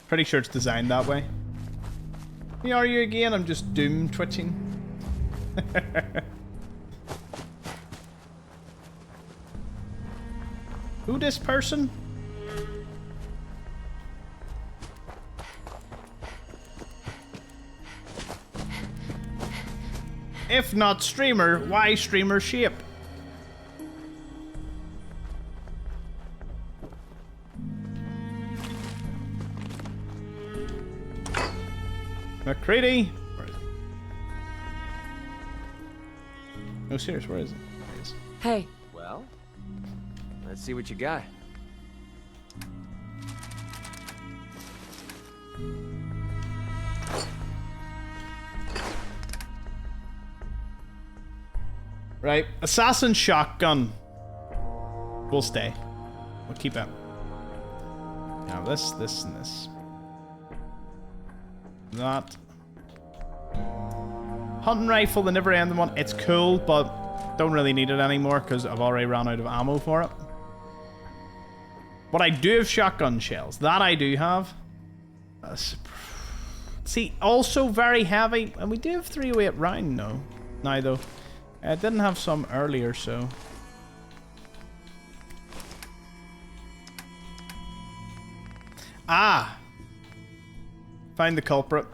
Pretty sure it's designed that way. Who are you again? I'm just doom twitching. Who this person? If not streamer, why streamer shape? McCready? Where is he? No, serious, where is he? There he is. Hey. Well, let's see what you got. Right, assassin shotgun. We'll stay. We'll keep it. Now this, this, and this. That. Hunting rifle, the never-ending one. It's cool, but don't really need it anymore because I've already ran out of ammo for it. But I do have shotgun shells. That I do have. See, also very heavy. And we do have 308 round, no. Now, though. I didn't have some earlier, so... Ah! Find the culprit.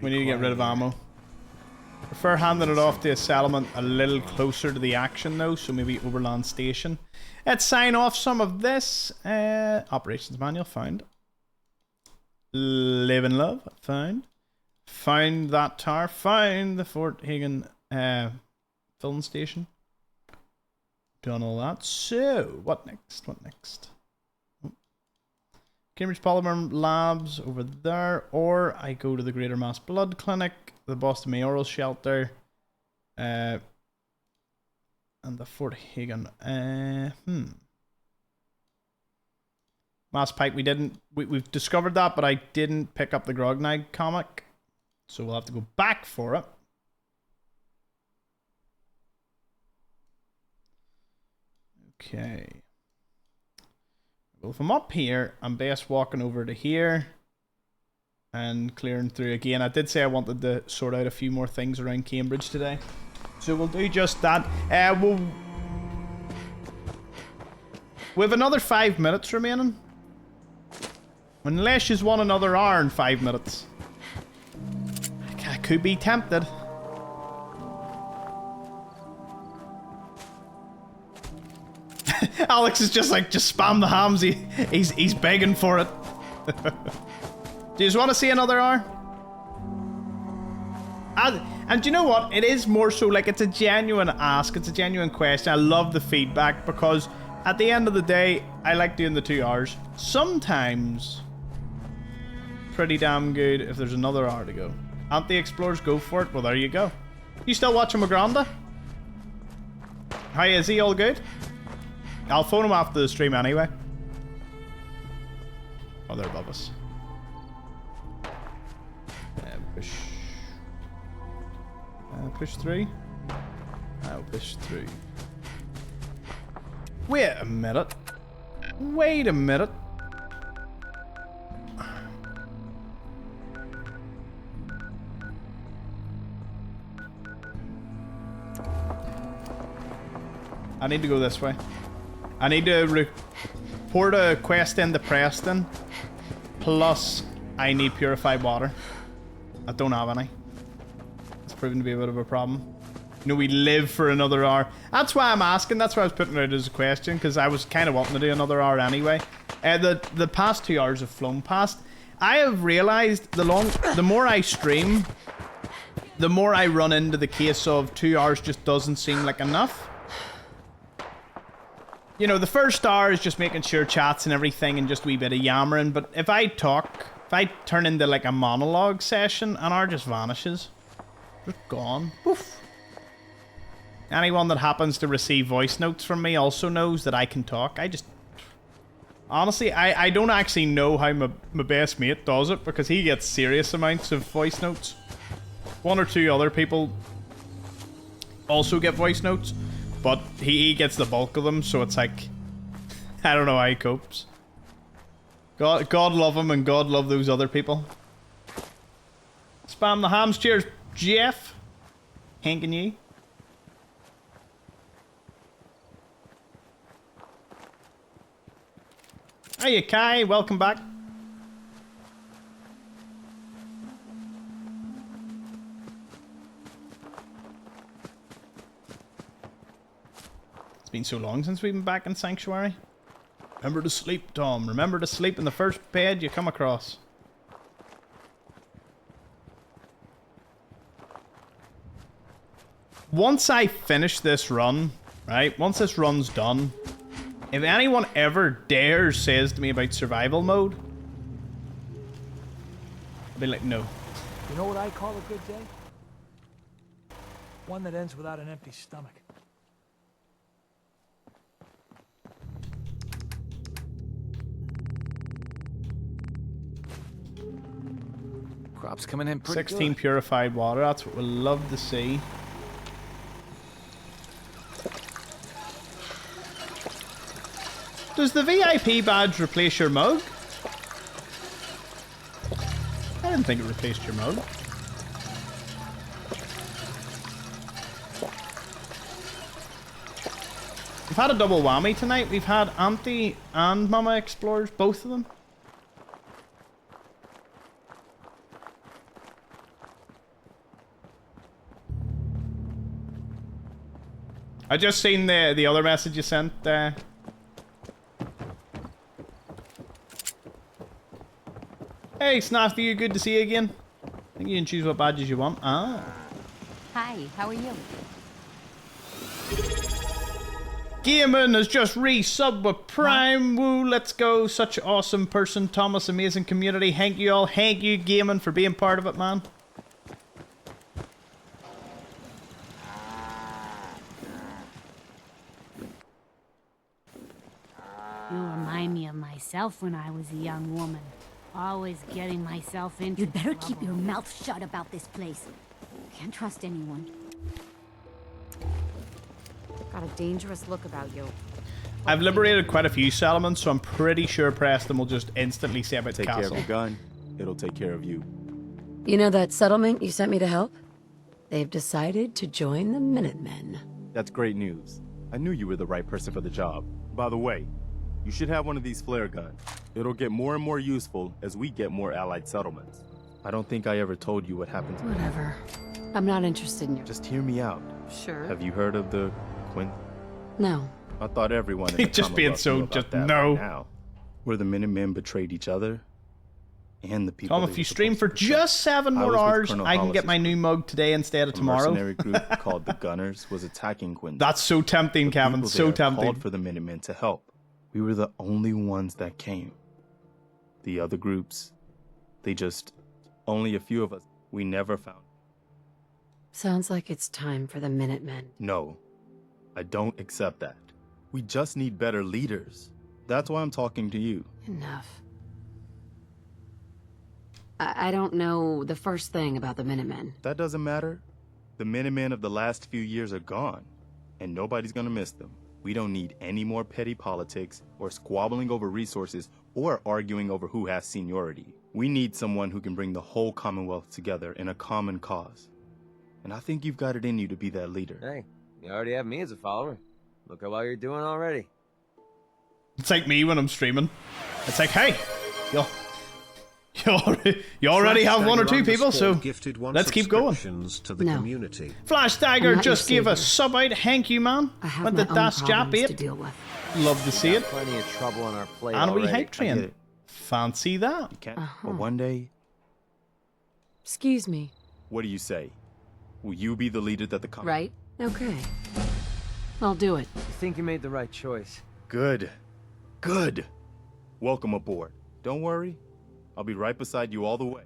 We need to get rid of ammo. Prefer handing it off to a settlement a little closer to the action, though, so maybe Overland Station. Let's sign off some of this. Operations manual, found. Live and love, found. Found that tower, found the Fort Hagen filling station. Done all that. So, what next? What next? Cambridge Polymer Labs over there, or I go to the Greater Mass Blood Clinic, the Boston Mayoral Shelter, and the Fort Hagen. Mass Pike, we've discovered that, but I didn't pick up the Grognag comic, so we'll have to go back for it. Okay. Well, if I'm up here, I'm best walking over to here and clearing through again. I did say I wanted to sort out a few more things around Cambridge today. So we'll do just that. We have another 5 minutes remaining. Unless you want another hour and 5 minutes. I could be tempted. Alex is just like, just spam the hams. He's begging for it. Do you just want to see another hour? And do you know what? It is more so like it's a genuine ask. It's a genuine question. I love the feedback because at the end of the day, I like doing the 2 hours. Sometimes, pretty damn good if there's another hour to go. Anti-explorers, go for it. Well, there you go. You still watching Magranda? Hi, is he all good? I'll phone him after the stream anyway. Oh, they're above us. Push. Push 3. I'll push 3. Wait a minute. Wait a minute. I need to go this way. I need to report a quest into Preston. Plus, I need purified water. I don't have any. It's proven to be a bit of a problem. You know, we live for another hour. That's why I'm asking. That's why I was putting it out as a question. Because I was kind of wanting to do another hour anyway. The past 2 hours have flown past. I have realized the more I stream, the more I run into the case of 2 hours just doesn't seem like enough. You know, the first hour is just making sure chats and everything and just a wee bit of yammering. But if I talk, if I turn into like a monologue session, an hour just vanishes. Just gone. Poof. Anyone that happens to receive voice notes from me also knows that I can talk. I just... Honestly, I don't actually know how my best mate does it because he gets serious amounts of voice notes. 1 or 2 other people also get voice notes. But he gets the bulk of them, so it's like... I don't know how he copes. God love him and God love those other people. Spam the hams. Cheers, Jeff. Hanking you. Hiya, Kai. Welcome back. Been so long since we've been back in Sanctuary. Remember to sleep, Tom. Remember to sleep in the first bed you come across. Once I finish this run, right? Once this run's done, if anyone ever dares says to me about survival mode, I'll be like, no. You know what I call a good day? One that ends without an empty stomach. Crops coming in pretty 16 good. purified water. That's what we'll love to see. Does the VIP badge replace your mug? I didn't think it replaced your mug. We've had a double whammy tonight. We've had Auntie and Mama Explorers, both of them. I just seen the other message you sent. Hey, Snafty, you good to see you again? I think you can choose what badges you want. Ah. Hi, how are you? Gaiman has just re-subbed with Prime. Woo, let's go. Such an awesome person, Thomas. Amazing community. Thank you all. Thank you, Gaiman, for being part of it, man. You remind me of myself when I was a young woman. Always getting myself into You'd better trouble. keep your mouth shut about this place. Can't trust anyone. Got a dangerous look about you. I've liberated quite a few settlements, so I'm pretty sure Preston will just instantly say about the Take care castle. of your gun, it'll take care of you. You know that settlement you sent me to help? They've decided to join the Minutemen. That's great news. I knew you were the right person for the job. By the way, you should have one of these flare guns. It'll get more and more useful as we get more allied settlements. I don't think I ever told you what happened to Whatever. I'm not interested in your... Just hear me out. Sure. Have you heard of the No. I thought everyone in the Just being Commonwealth so knew about just that no. by now. Where the Minutemen betrayed each other and the people. Tom, if you stream for just 7 more hours, I can get my new mug today instead of tomorrow. A mercenary group called the Gunners was attacking Quincy. That's so tempting, Kevin. So tempting. Called for the Minutemen to help. We were the only ones that came. The other groups, only a few of us. We never found. Sounds like it's time for the Minutemen. No, I don't accept that. We just need better leaders. That's why I'm talking to you. Enough. I don't know the first thing about the Minutemen. That doesn't matter. The Minutemen of the last few years are gone, and nobody's gonna miss them. We don't need any more petty politics, or squabbling over resources, or arguing over who has seniority. We need someone who can bring the whole Commonwealth together in a common cause. And I think you've got it in you to be that leader. Hey, you already have me as a follower. Look how well you're doing already. It's like me when I'm streaming. It's like, hey, you already have 1 or 2 people, so let's keep going. To the community. Flash Dagger just gave a sub out. Thank you, man. Went to Dash Jap 8. Love to see it. Plenty of trouble on our plate And we already. hype train. Fancy that. You can't. But one day. Excuse me. What do you say? Will you be the leader that the Right? Okay. I'll do it. I think you made the right choice. Good. Good. Welcome aboard. Don't worry. I'll be right beside you all the way.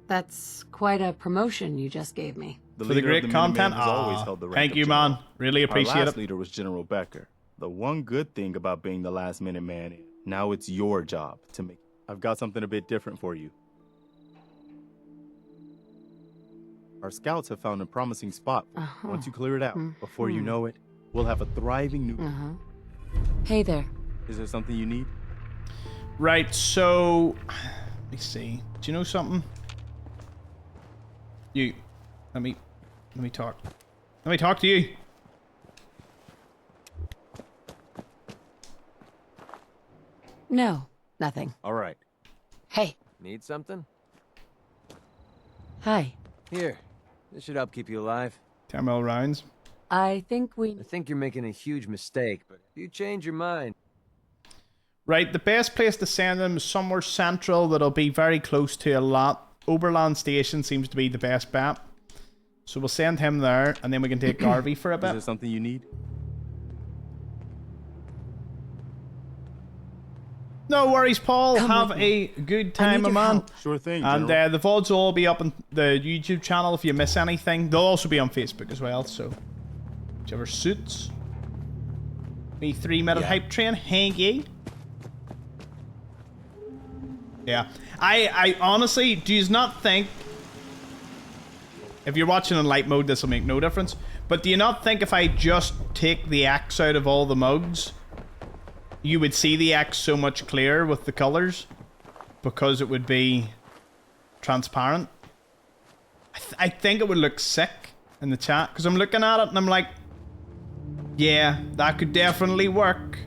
That's quite a promotion you just gave me. The For the leader great of the content. Minutemen has always held the rank Thank of you, general. man. Really appreciate Our last it. leader was General Becker. The one good thing about being the last Minuteman, now it's your job to make. I've got something a bit different for you. Our scouts have found a promising spot. Once you clear it out, before you know it, we'll have a thriving new. Hey there. Is there something you need? Right, so let me see. Do you know something? Let me talk. Let me talk to you. No, nothing. All right. Hey. Need something? Hi. Here. This should help keep you alive. 10 mil rounds. I think you're making a huge mistake, but if you change your mind. Right, the best place to send them is somewhere central that'll be very close to a lot. Oberland Station seems to be the best bet. So we'll send him there, and then we can take Garvey for a bit. Is there something you need? No worries, Paul. Have a good time, my man. Sure thing, And General. the VODs will all be up on the YouTube channel if you miss anything. They'll also be on Facebook as well, so whichever suits. Me 3-minute hype train, hang ye. Yeah. I honestly do not think, if you're watching in light mode, this will make no difference. But do you not think if I just take the X out of all the mugs, you would see the X so much clearer with the colors? Because it would be transparent. I think it would look sick in the chat. Because I'm looking at it and I'm like, yeah, that could definitely work.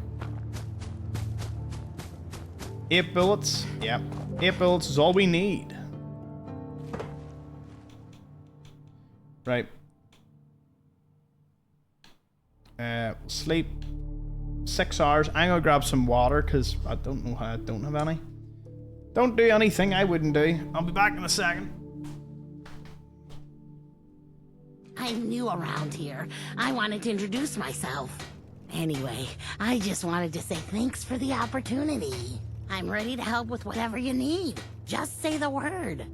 8 bullets. Yeah. 8 bullets is all we need. Right. Sleep 6 hours. I'm gonna grab some water because I don't know how I don't have any. Don't do anything I wouldn't do. I'll be back in a second. I'm new around here. I wanted to introduce myself. Anyway, I just wanted to say thanks for the opportunity. I'm ready to help with whatever you need. Just say the word.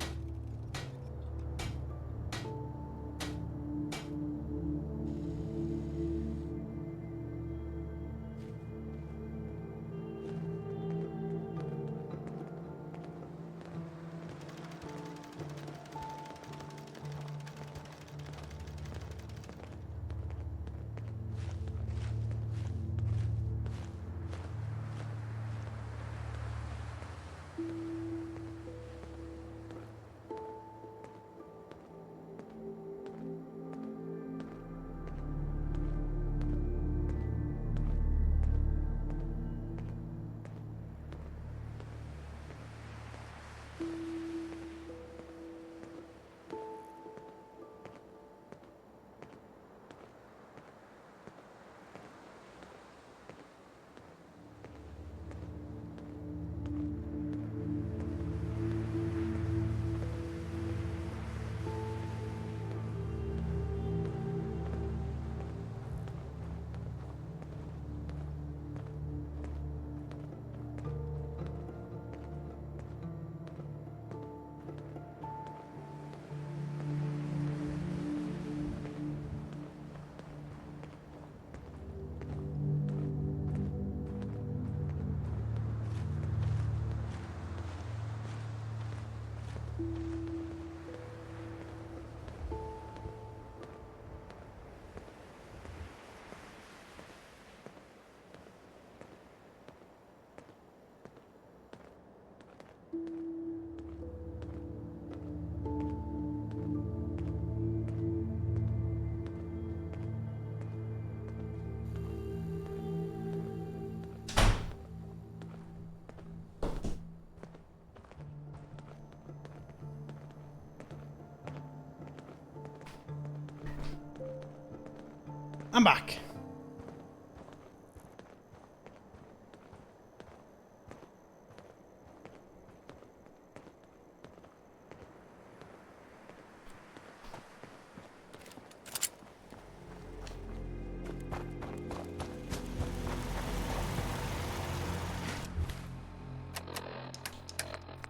I'm back.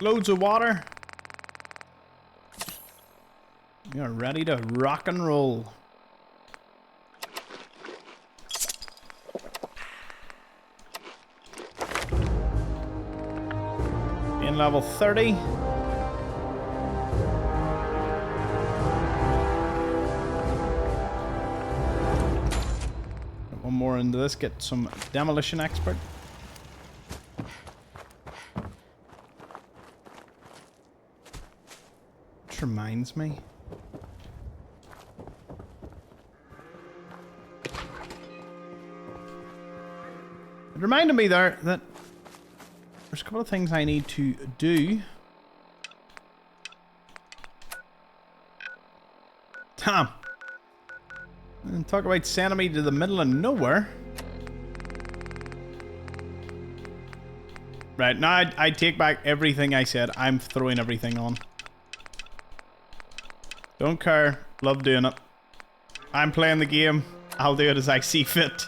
Loads of water. You're ready to rock and roll. Being level 30. One more into this, get some demolition expert. Which reminds me. It reminded me there that there's a couple of things I need to do. Damn. And talk about sending me to the middle of nowhere. Right, now I take back everything I said. I'm throwing everything on. Don't care. Love doing it. I'm playing the game. I'll do it as I see fit.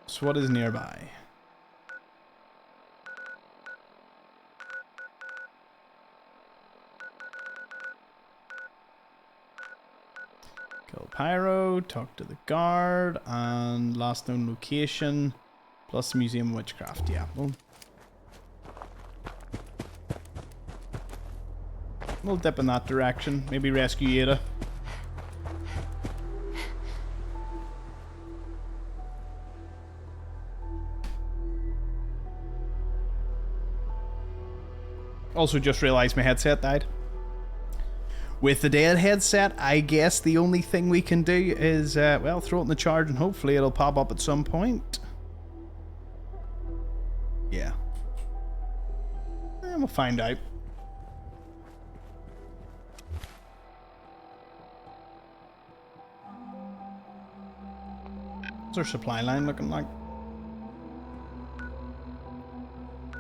So what is nearby? Kill Pyro, talk to the guard, and last known location, plus Museum of Witchcraft. Yeah, we'll dip in that direction. Maybe rescue Ada. Also just realized my headset died. With the dead headset, I guess the only thing we can do is, well, throw it in the charge and hopefully it'll pop up at some point. Yeah. And we'll find out. What's our supply line looking like?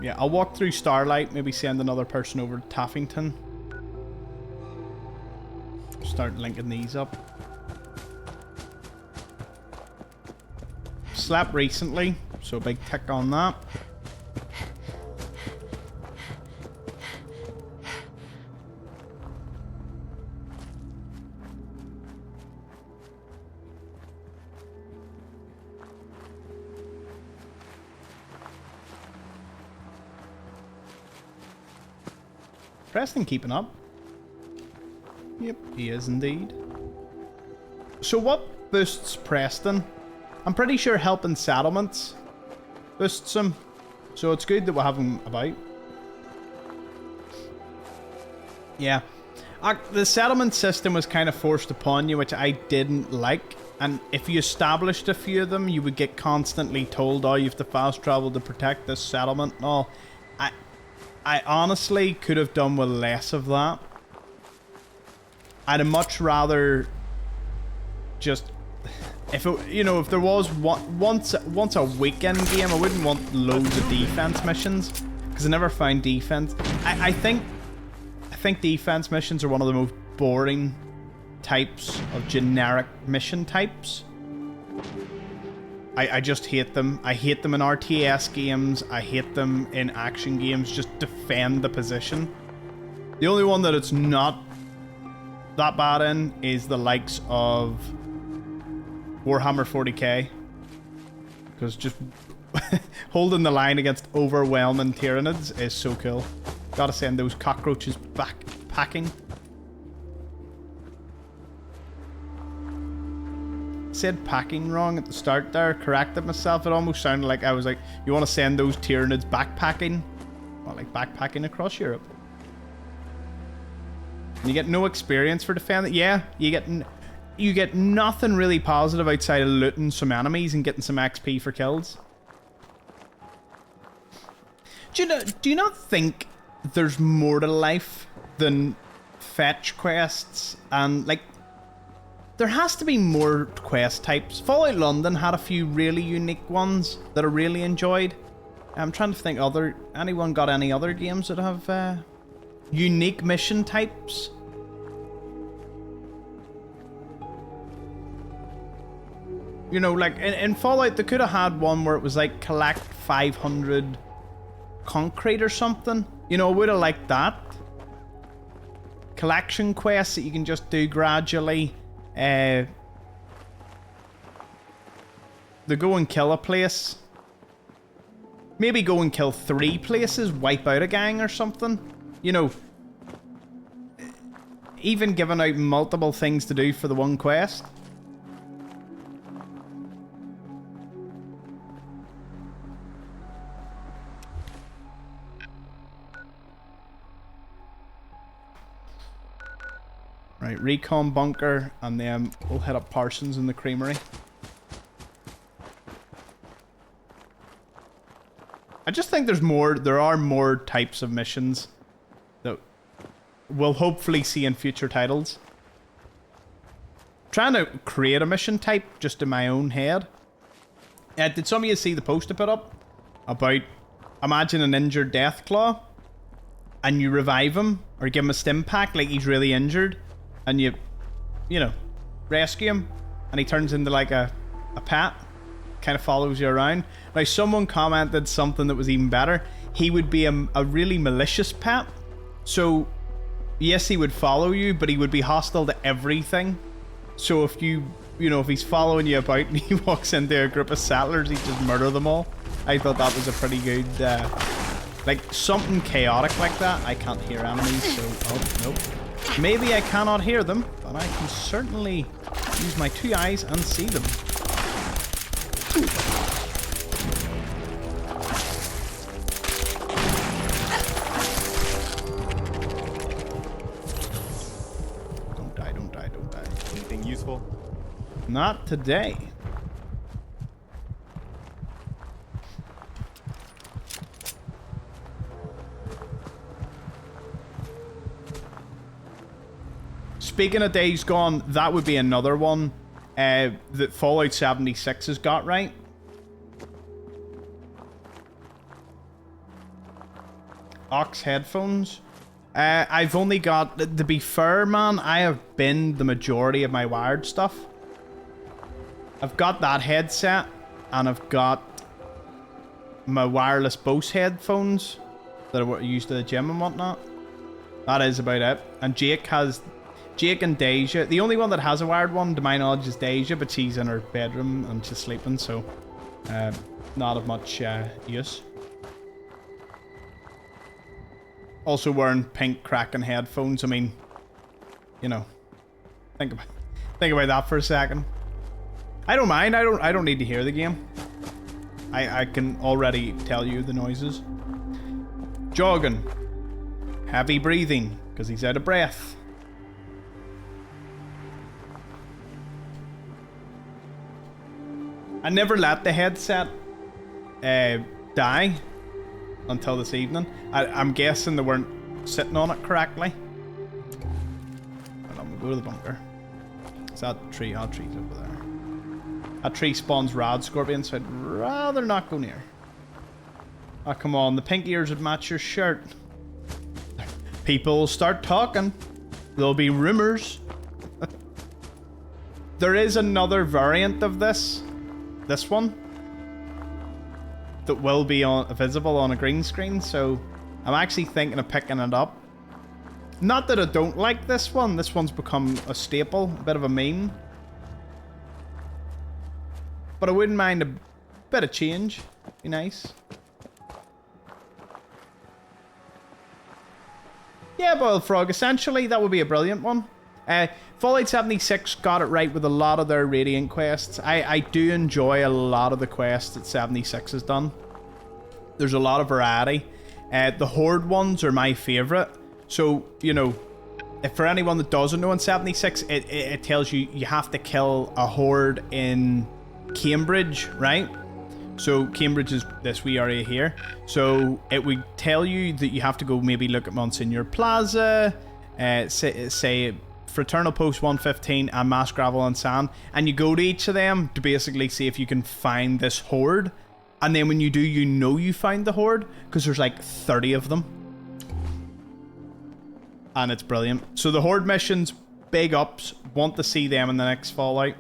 Yeah, I'll walk through Starlight, maybe send another person over to Taffington. Start linking these up. Slept recently, so a big tick on that. Preston keeping up. Yep, he is indeed. So what boosts Preston? I'm pretty sure helping settlements boosts him. So it's good that we have him about. Yeah. The settlement system was kind of forced upon you, which I didn't like. And if you established a few of them, you would get constantly told, oh, you have to fast travel to protect this settlement and all. I honestly could have done with less of that. I'd much rather just, if it, you know, if there was once a weekend game, I wouldn't want loads of defense missions because I never found defense. I think defense missions are one of the most boring types of generic mission types. I just hate them. I hate them in RTS games. I hate them in action games. Just defend the position. The only one that it's not that bad in is the likes of Warhammer 40k. Because just holding the line against overwhelming Tyranids is so cool. Gotta send those cockroaches back packing. Said packing wrong at the start there. Corrected myself. It almost sounded like I was like, you want to send those Tyranids backpacking? Well, like backpacking across Europe. And you get no experience for defending. Yeah, you get nothing really positive outside of looting some enemies and getting some XP for kills. Do you not think there's more to life than fetch quests and like? There has to be more quest types. Fallout London had a few really unique ones that I really enjoyed. I'm trying to think anyone got any other games that have unique mission types? You know, like in Fallout they could have had one where it was like collect 500 concrete or something. You know, I would have liked that. Collection quests that you can just do gradually. They go and kill a place. Maybe go and kill 3 places, wipe out a gang or something. You know, even giving out multiple things to do for the one quest. Right, recon bunker, and then we'll head up Parsons in the creamery. I just think there are more types of missions that we'll hopefully see in future titles. Trying to create a mission type just in my own head. Did some of you see the post I put up about imagine an injured Deathclaw and you revive him or give him a stim pack like he's really injured? And you know, rescue him, and he turns into like a pet, kind of follows you around. Now, someone commented something that was even better. He would be a really malicious pet. So, yes, he would follow you, but he would be hostile to everything. So if if he's following you about and he walks into a group of settlers, he'd just murder them all. I thought that was a pretty good, like something chaotic like that. I can't hear enemies, so, oh, nope. Maybe I cannot hear them, but I can certainly use my 2 eyes and see them. Don't die, don't die, don't die. Anything useful? Not today. Speaking of Days Gone, that would be another one that Fallout 76 has got right. Aux headphones. I've only got, to be fair, man, I have binned the majority of my wired stuff. I've got that headset, and I've got my wireless Bose headphones that I used at the gym and whatnot. That is about it. And Jake and Deja. The only one that has a wired one, to my knowledge, is Deja, but she's in her bedroom and she's sleeping, so not of much use. Also wearing pink Kraken headphones. I mean, you know, think about that for a second. I don't mind. I don't need to hear the game. I can already tell you the noises. Jogging, heavy breathing because he's out of breath. I never let the headset die until this evening. I'm guessing they weren't sitting on it correctly. Hold on, we'll go to the bunker. Is that tree? Oh, tree's over there. That tree spawns rad scorpions, so I'd rather not go near. Oh, come on. The pink ears would match your shirt. People will start talking. There'll be rumors. There is another variant of this one that will be visible on a green screen, so I'm actually thinking of picking it up. Not that I don't like this one. This one's become a staple, a bit of a meme. But I wouldn't mind a bit of change. Be nice. Yeah, Boiled Frog, essentially, that would be a brilliant one. Fallout 76 got it right with a lot of their Radiant quests. I do enjoy a lot of the quests that 76 has done. There's a lot of variety. The Horde ones are my favourite. So, you know, if for anyone that doesn't know in 76, it tells you you have to kill a Horde in Cambridge, right? So Cambridge is this wee area here. So it would tell you that you have to go maybe look at Monsignor Plaza, say Fraternal Post 115 and Mass Gravel and Sand, and you go to each of them to basically see if you can find this Horde. And then when you do, you know you find the Horde, because there's like 30 of them. And it's brilliant. So the Horde missions, big ups, want to see them in the next Fallout.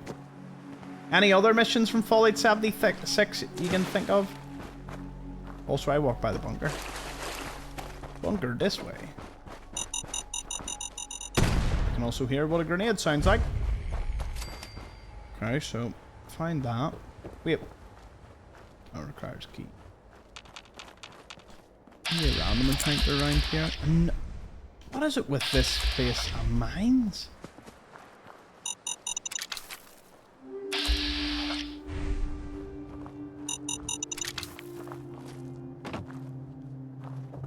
Any other missions from Fallout 76 you can think of? Also, I walk by the bunker. Bunker this way. You can also hear what a grenade sounds like. Okay, so find that. Wait. That requires a key. Maybe a random encounter around here. What is it with this place and mines?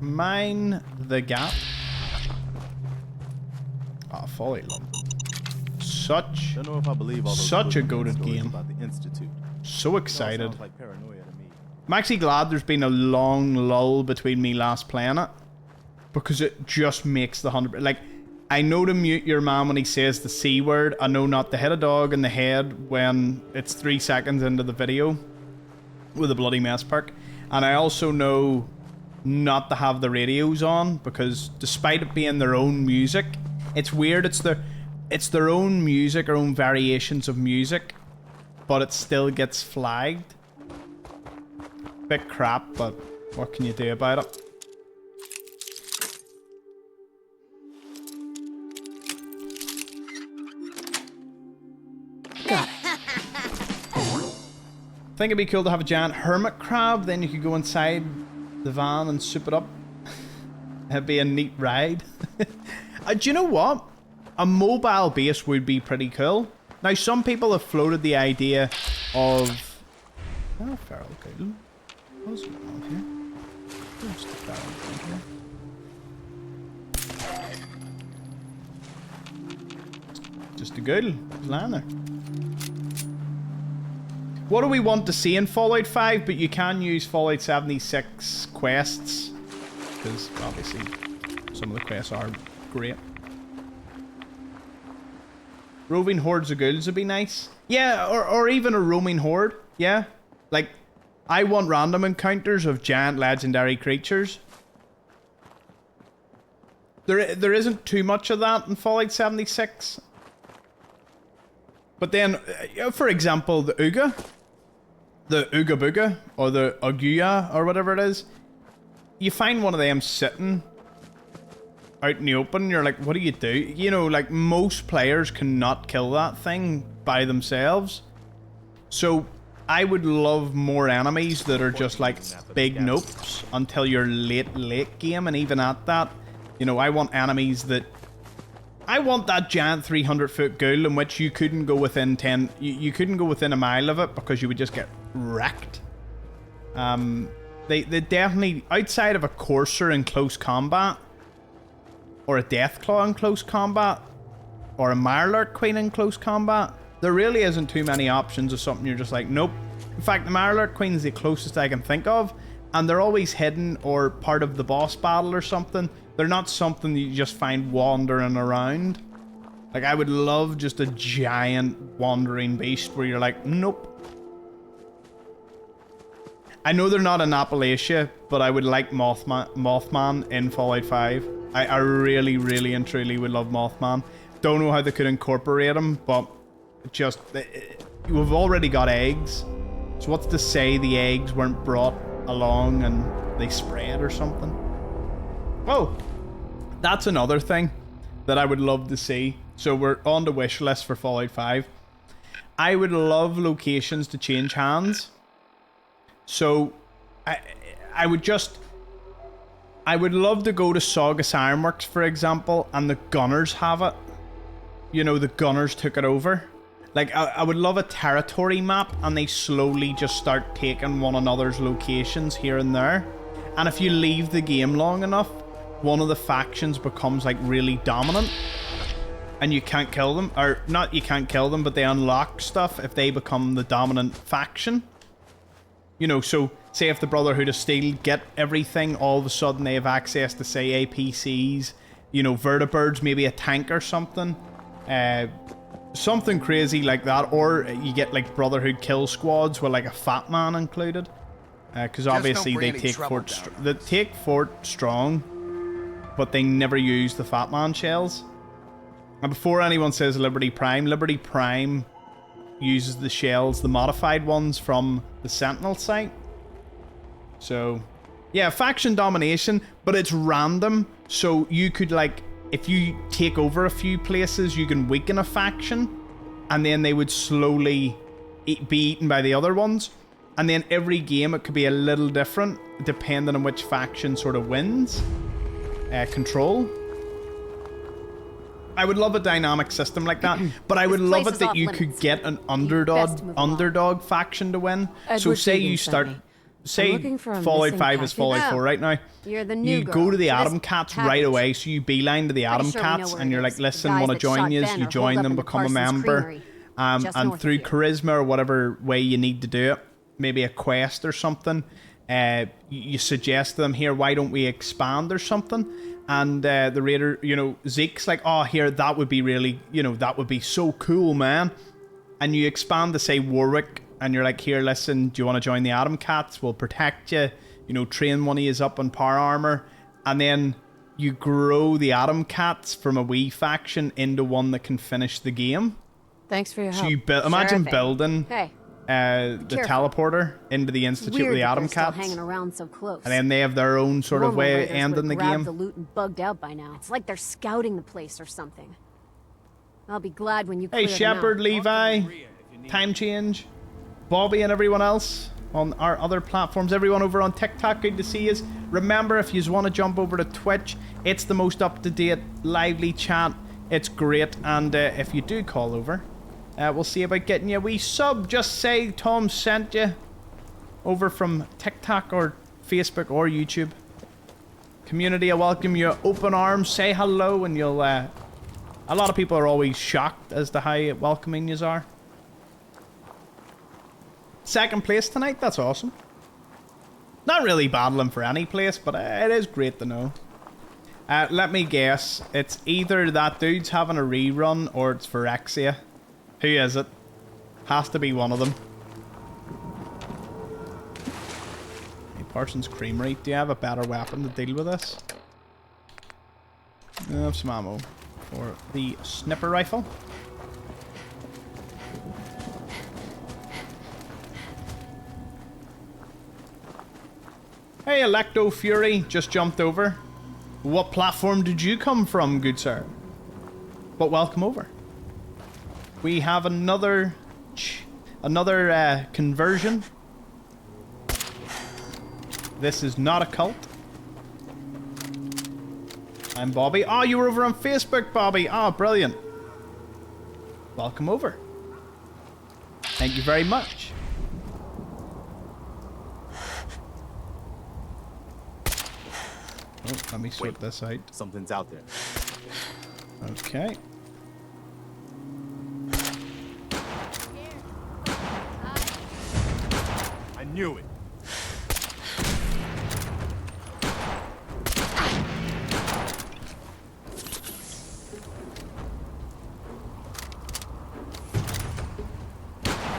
Mine the Gap. Ah, Fallout London. Such a goated game. So excited. I'm actually glad there's been a long lull between me last playing it, because it just makes the 100. Like, I know to mute your man when he says the C word. I know not to hit a dog in the head when it's 3 seconds into the video with a bloody mess perk. And I also know not to have the radios on, because despite it being their own music, it's weird. It's their own music, or own variations of music, but it still gets flagged. Bit crap, but what can you do about it? Got it. Think it'd be cool to have a giant hermit crab, then you could go inside the van and soup it up. It'd be a neat ride. Do you know what? A mobile base would be pretty cool. Now, some people have floated the idea of... Oh, feral ghoul. What's going on here? Where's the feral ghoul here? Just a ghoul. He's lying there. What do we want to see in Fallout 5? But you can use Fallout 76 quests, because obviously some of the quests are great. Roving hordes of ghouls would be nice. Yeah, or even a roaming horde. Yeah. Like, I want random encounters of giant legendary creatures. There isn't too much of that in Fallout 76. But then, for example, the Ooga Booga, or the Aguya, or whatever it is. You find one of them sitting out in the open, you're like, what do you do? You know, like, most players cannot kill that thing by themselves. So I would love more enemies that are just like big nopes until you're late game, and even at that, you know, I want enemies that... I want that giant 300-foot ghoul in which you couldn't go within 10... You couldn't go within a mile of it, because you would just get wrecked. They definitely... Outside of a Courser in close combat, or a Deathclaw in close combat, or a Mirelurk Queen in close combat, there really isn't too many options of something you're just like, nope. In fact, the Mirelurk Queen is the closest I can think of, and they're always hidden or part of the boss battle or something. They're not something that you just find wandering around. Like, I would love just a giant wandering beast where you're like, nope. I know they're not in Appalachia, but I would like Mothman in Fallout 5. I really, really and truly would love Mothman. Don't know how they could incorporate him, but just... We've already got eggs. So what's to say the eggs weren't brought along and they spread or something? Oh, that's another thing that I would love to see. So we're on the wish list for Fallout 5. I would love locations to change hands. So I would just... I would love to go to Saugus Ironworks, for example, and the Gunners have it. You know, the Gunners took it over. Like, I would love a territory map, and they slowly just start taking one another's locations here and there. And if you leave the game long enough, one of the factions becomes, like, really dominant. And you can't kill them. Or, not you can't kill them, but they unlock stuff if they become the dominant faction. You know, so, say if the Brotherhood of Steel get everything, all of a sudden they have access to, say, APCs, you know, vertibirds, maybe a tank or something. Something crazy like that, or you get like Brotherhood kill squads with like a fat man included, because obviously they take Fort Strong, but they never use the fat man shells. And before anyone says Liberty Prime uses the shells, the modified ones from the Sentinel site. So yeah, faction domination, but it's random, so you could like, if you take over a few places, you can weaken a faction, and then they would slowly be eaten by the other ones. And then every game it could be a little different, depending on which faction sort of wins control. I would love a dynamic system like that, but I would love it that you could get an underdog faction to win. So say you start... Say Fallout 5 is Fallout 4 right now. You're the new you go to the Atom Cats right away, so you beeline to the Atom Cats, and you're like, listen, want to join you? You join them, become a member, and through charisma or whatever way you need to do it, maybe a quest or something, you suggest to them, here, why don't we expand or something? And the raider, you know, Zeke's like, oh, here, that would be really, you know, that would be so cool, man. And you expand to, say, Warwick. And you're like, here, listen, do you want to join the Atom Cats? We'll protect you. You know, train money is up on power armor. And then you grow the Atom Cats from a wee faction into one that can finish the game. Thanks for your help. So you imagine building the teleporter into the Institute of the Atom Cats. Hanging around so close. And then they have their own sort of way of ending the game. The loot and bugged out by now. It's like they're scouting the place or something. I'll be glad when you clear Hey, Shepard, Levi, Time Change, Bobby and everyone else on our other platforms, everyone over on TikTok, good to see you. Remember, if you want to jump over to Twitch, it's the most up-to-date, lively chat. It's great, and if you do call over, we'll see about getting you a wee sub. Just say Tom sent you over from TikTok or Facebook or YouTube. Community, I welcome you open arms, say hello, and you'll... a lot of people are always shocked as to how welcoming yous are. Second place tonight, that's awesome. Not really battling for any place, but it is great to know. Let me guess, it's either that dude's having a rerun or it's Phyrexia. Who is it? Has to be one of them. Hey, Parsons Creamery, do you have a better weapon to deal with this? I have some ammo for the sniper rifle. Hey, Electo Fury, just jumped over. What platform did you come from, good sir? But welcome over. We have another conversion. This is not a cult. I'm Bobby. Oh, you were over on Facebook, Bobby. Oh, brilliant. Welcome over. Thank you very much. Oh, let me sort this out. Something's out there. Okay. I knew it.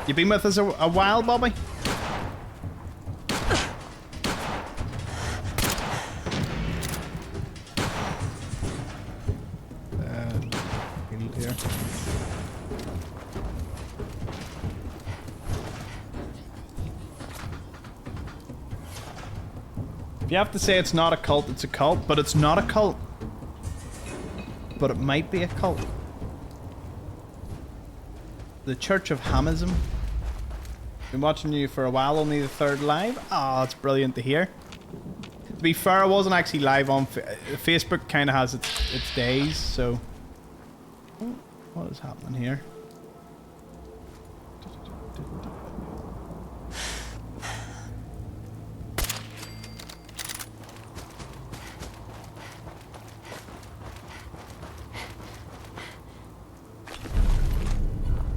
You been with us a while, Bobby? Here. If you have to say it's not a cult, it's a cult, but it's not a cult. But it might be a cult. The Church of Hamism. Been watching you for a while, only the third live. Oh, it's brilliant to hear. To be fair, I wasn't actually live on Facebook. Kind of has its days, so. Oh, what is happening here?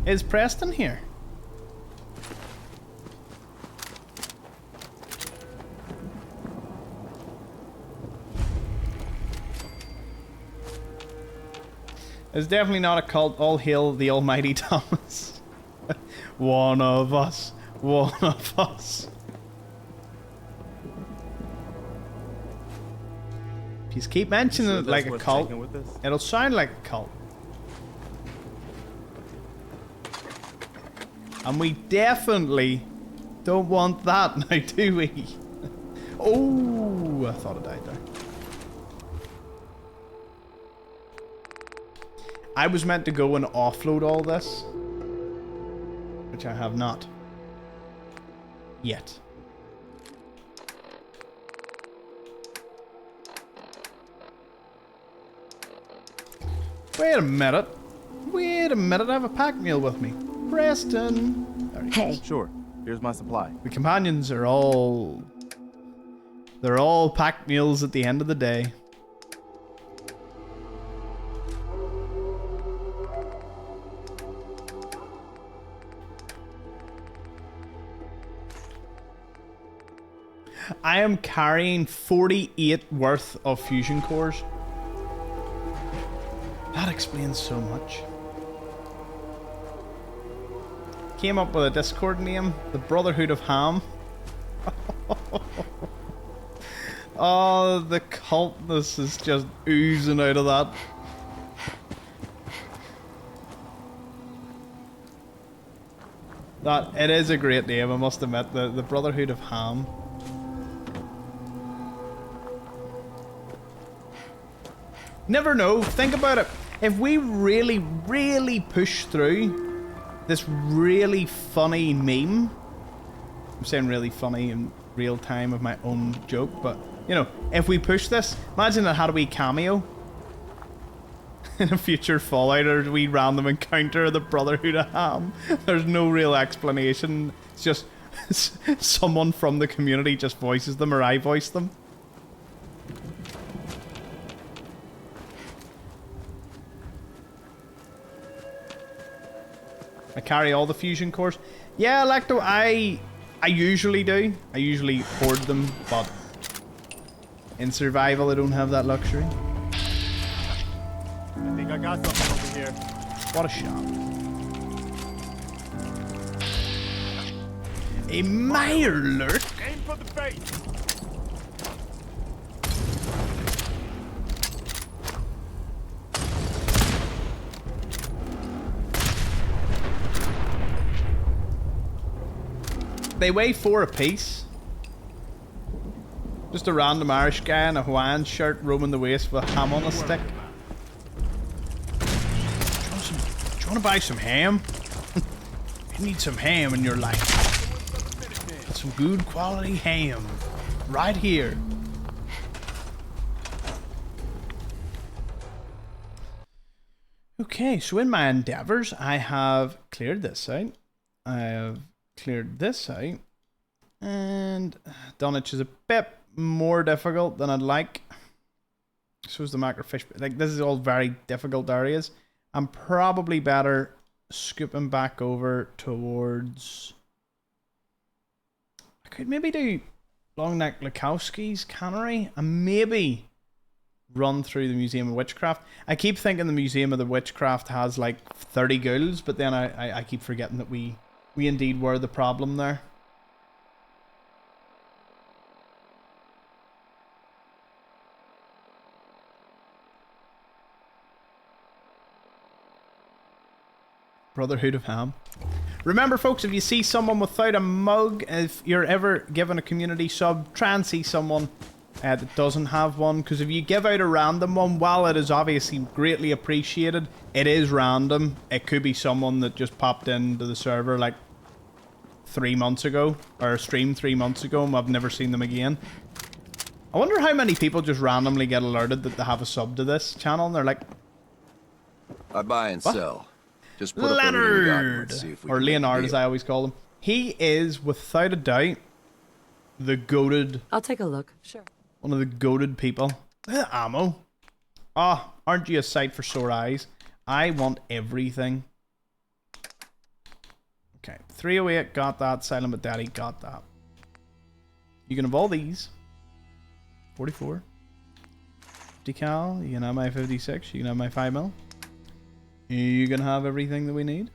Is Preston here? It's definitely not a cult. All hail the almighty Thomas. One of us. One of us. If you keep mentioning it like a cult, it'll sound like a cult. And we definitely don't want that now, do we? Oh, I thought I died there. I was meant to go and offload all this, which I have not yet. Wait a minute. Wait a minute, I have a pack mule with me. Preston. Hey. Sure. Here's my supply. The companions are all... They're all pack mules at the end of the day. I am carrying 48 worth of fusion cores. That explains so much. Came up with a Discord name, the Brotherhood of Ham. Oh, the cultness is just oozing out of that. It is a great name, I must admit, the Brotherhood of Ham. Never know, think about it. If we really, really push through this really funny meme, I'm saying really funny in real time of my own joke, but you know, if we push this, imagine it had a wee cameo in a future Fallout or a wee random encounter of the Brotherhood of Ham. There's no real explanation. It's just someone from the community just voices them or I voice them. I carry all the fusion cores. Yeah, Electo, I usually do. I usually hoard them, but in survival I don't have that luxury. I think I got something over here. What a shot. A Mirelurk? Aim for the face. They weigh 4 apiece. Just a random Irish guy in a Hawaiian shirt roaming the waste with a ham on a stick. Do you want to buy some ham? You need some ham in your life. Some good quality ham. Right here. Okay, so in my endeavors, I have cleared this out. I have cleared this out, and Dunwich is a bit more difficult than I'd like. So is the macrofish. Like, this is all very difficult areas. I'm probably better scooping back over towards... I could maybe do Longneck Lukowski's cannery and maybe run through the Museum of Witchcraft. I keep thinking the Museum of the Witchcraft has like 30 ghouls, but then I keep forgetting that we indeed were the problem there. Brotherhood of Ham. Remember, folks, if you see someone without a mug, if you're ever given a community sub, try and see someone that doesn't have one, because if you give out a random one, while it is obviously greatly appreciated, it is random. It could be someone that just popped into the server like 3 months ago, or streamed 3 months ago, and I've never seen them again. I wonder how many people just randomly get alerted that they have a sub to this channel and they're like, I buy and what? sell. Just put up everything you got and Leonard! let's see if we Or can make a Leonard, deal. as I always call him. He is, without a doubt, the goated. I'll take a look. Sure. One of the goated people. Ammo. Ah, aren't you a sight for sore eyes? I want everything. Okay, 308 got that. Silent but Daddy got that. You can have all these. 44. Decal. You can have my 56. You can have my 5mm. You can have everything that we need.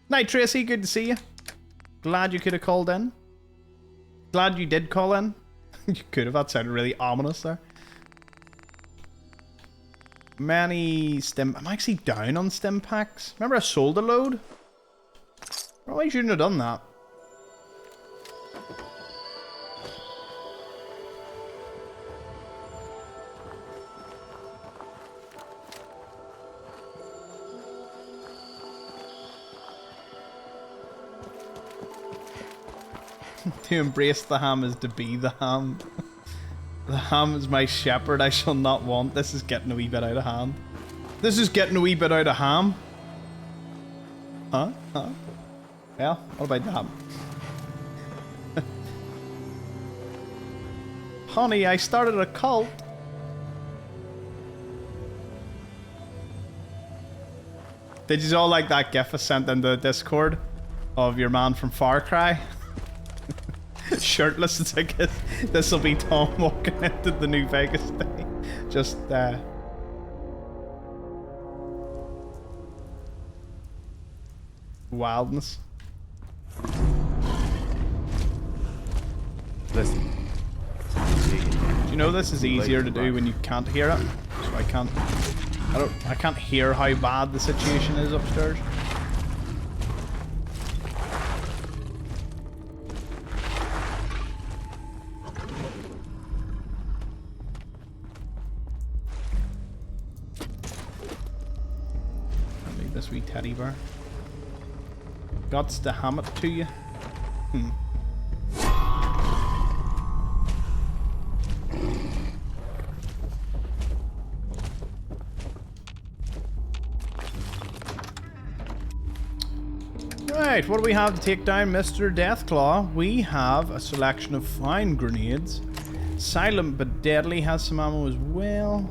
Night Tracy, good to see you. Glad you could have called in. Glad you did call in. You could have. That sounded really ominous there. Many stim. I'm actually down on stim packs. Remember I sold a load? Probably shouldn't have done that. To embrace the ham is to be the ham. The ham is my shepherd, I shall not want. This is getting a wee bit out of hand. This is getting a wee bit out of ham. Huh? Huh? Well, what about that? Honey, I started a cult. Did you all like that gif I sent in the Discord of your man from Far Cry? Shirtless. It's like this will be Tom walking into the New Vegas day. Just wildness. Listen. Do you know this is easier to do when you can't hear it? So I can't hear how bad the situation is upstairs. This wee teddy bear. Gots to ham it to you. Right, what do we have to take down Mr. Deathclaw? We have a selection of fine grenades. Silent but Deadly has some ammo as well.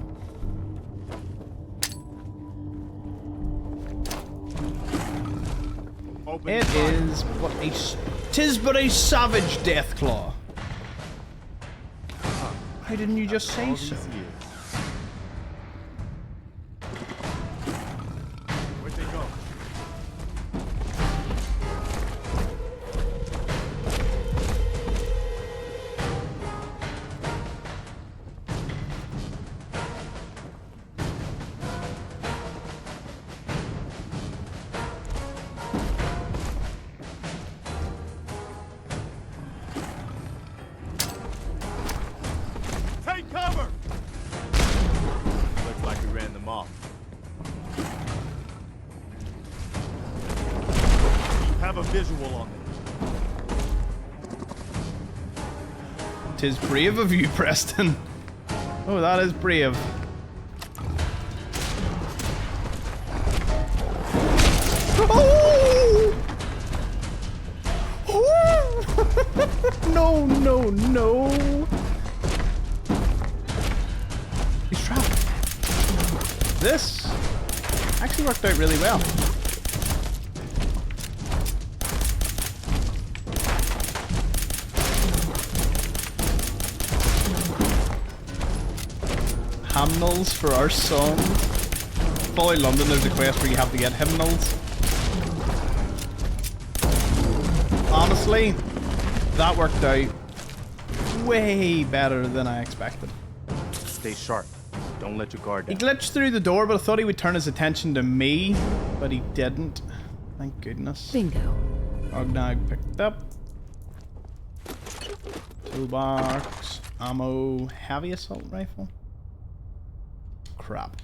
It is what a... 'Tis but a savage Deathclaw. Why didn't you just say so? Where'd they go? Take cover! Looks like we ran them off. You have a visual on them. Tis brave of you, Preston. Oh, that is brave. Oh! Oh! No, no, no. He's trapped. This actually worked out really well. Hymnals for our songs. Follow London, there's a quest where you have to get hymnals. Honestly, that worked out way better than I expected. Stay sharp. Don't let your guard He down. glitched through the door, but I thought he would turn his attention to me, but he didn't. Thank goodness. Bingo. Ognag picked up. Toolbox. Ammo. Heavy assault rifle. Crap.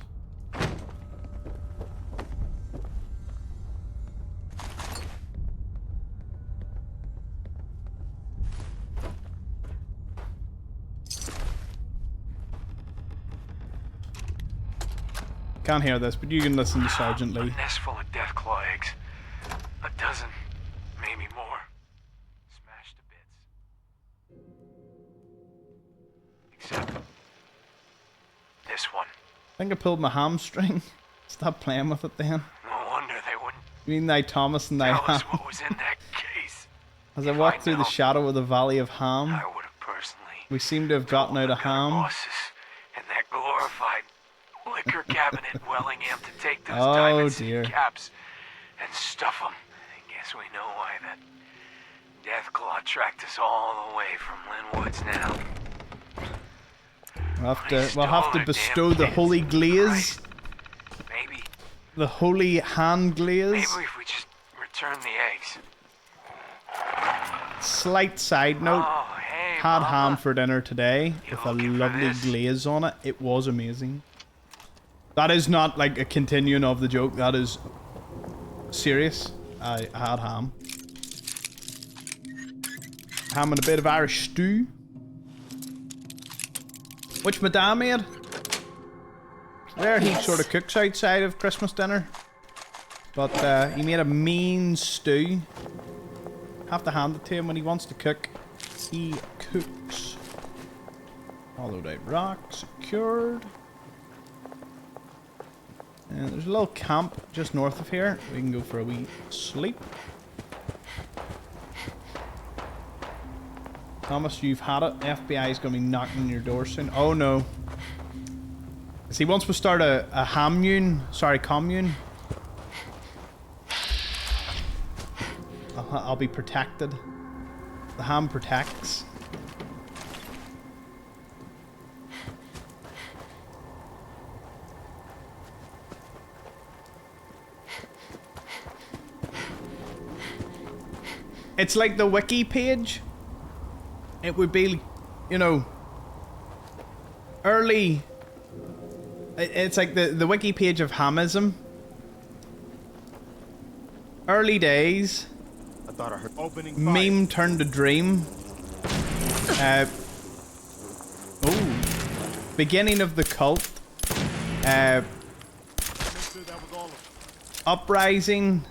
Can't hear this, but you can listen to Sergeant Lee. A nest full of Deathclaw eggs. A dozen, maybe more. Smashed to bits. Except this one. I think I pulled my hamstring. Stop playing with it then. No wonder they wouldn't You mean thy Thomas and thy tell us Ham? what was in that case. As I walked through the shadow of the valley of Ham, I would have personally we seem to have gotten out of Ham. bosses and that glorified liquor cabinet Wellingham to take those Oh, diamonds dear. in caps and stuff them. I guess we know why that Deathclaw tracked us all the way from Lynn Woods now. We'll have to bestow the holy glaze. Maybe. The holy hand glaze. Maybe if we just return the eggs. Slight side note. Oh, hey, Had Mama. ham for dinner today with a lovely glaze on it. It was amazing. That is not like a continuing of the joke. That is serious. I had ham. Ham and a bit of Irish stew. Which my dad made. There he sort of cooks outside of Christmas dinner. But he made a mean stew. Have to hand it to him when he wants to cook. He cooks. Hollowed out rock, secured. And there's a little camp just north of here. We can go for a wee sleep. Thomas, you've had it. FBI is going to be knocking on your door soon. Oh no. See, once we start a commune, I'll be protected. The ham protects. It's like the wiki page. It would be, you know, early. It's like the wiki page of hamism. Early days. I thought I heard opening fire. Meme turned to dream. Beginning of the cult. Uprising.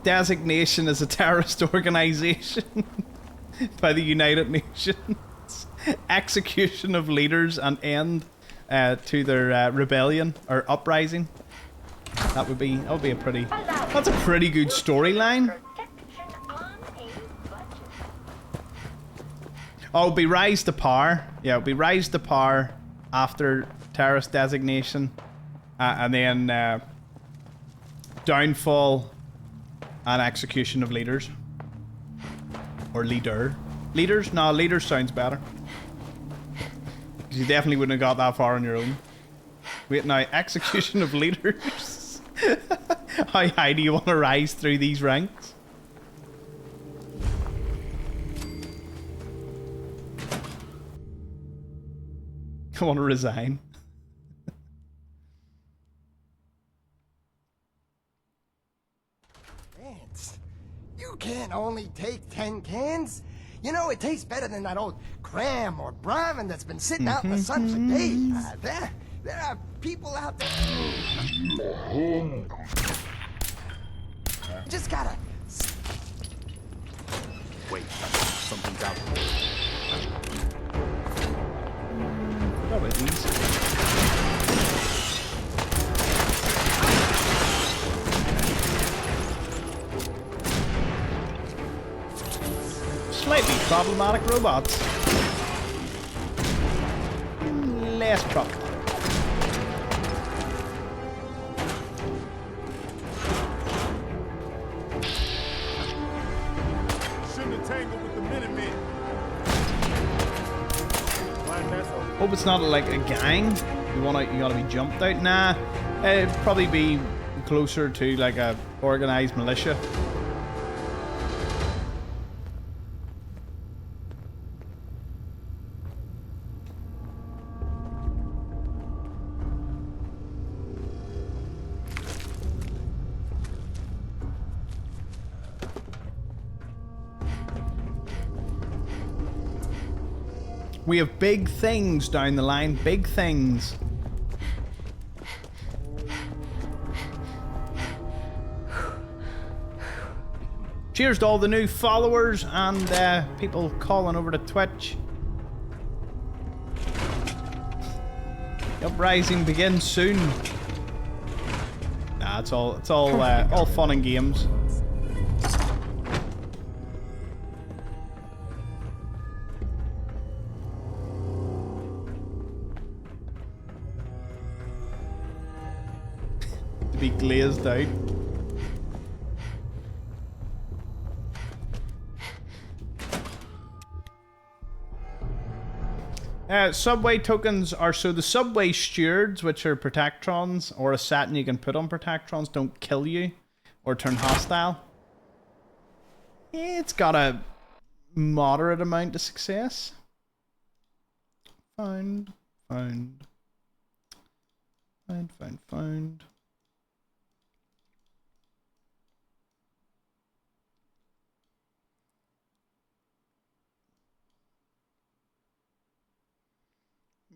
Designation as a terrorist organization by the United Nations. Execution of leaders and end to their rebellion or uprising. That would be a pretty. That's a pretty good storyline. Oh, it'll be rise to power. Yeah, it'll be rise to power after terrorist designation, and then downfall and execution of leaders. Or leader. Leaders? No, leaders sounds better. Because you definitely wouldn't have got that far on your own. Wait, now, execution of leaders? How high do you want to rise through these ranks? I want to resign. You can't only take 10 cans. You know, it tastes better than that old cram or brahmin that's been sitting out in the sun for days. There are people out there. Just gotta... Wait, something's out there. Forgot about these. Slightly problematic robots. Less problematic. Shouldn't have tangled with the Minutemen. Hope it's not like a gang. You gotta be jumped out. Nah, it'd probably be closer to like a organized militia. We have big things down the line. Big things. Cheers to all the new followers and people calling over to Twitch. The uprising begins soon. Nah, it's all fun and games. To be glazed out. Subway tokens are so the subway stewards, which are protectrons or a satin you can put on protectrons, don't kill you or turn hostile. It's got a moderate amount of success. Found.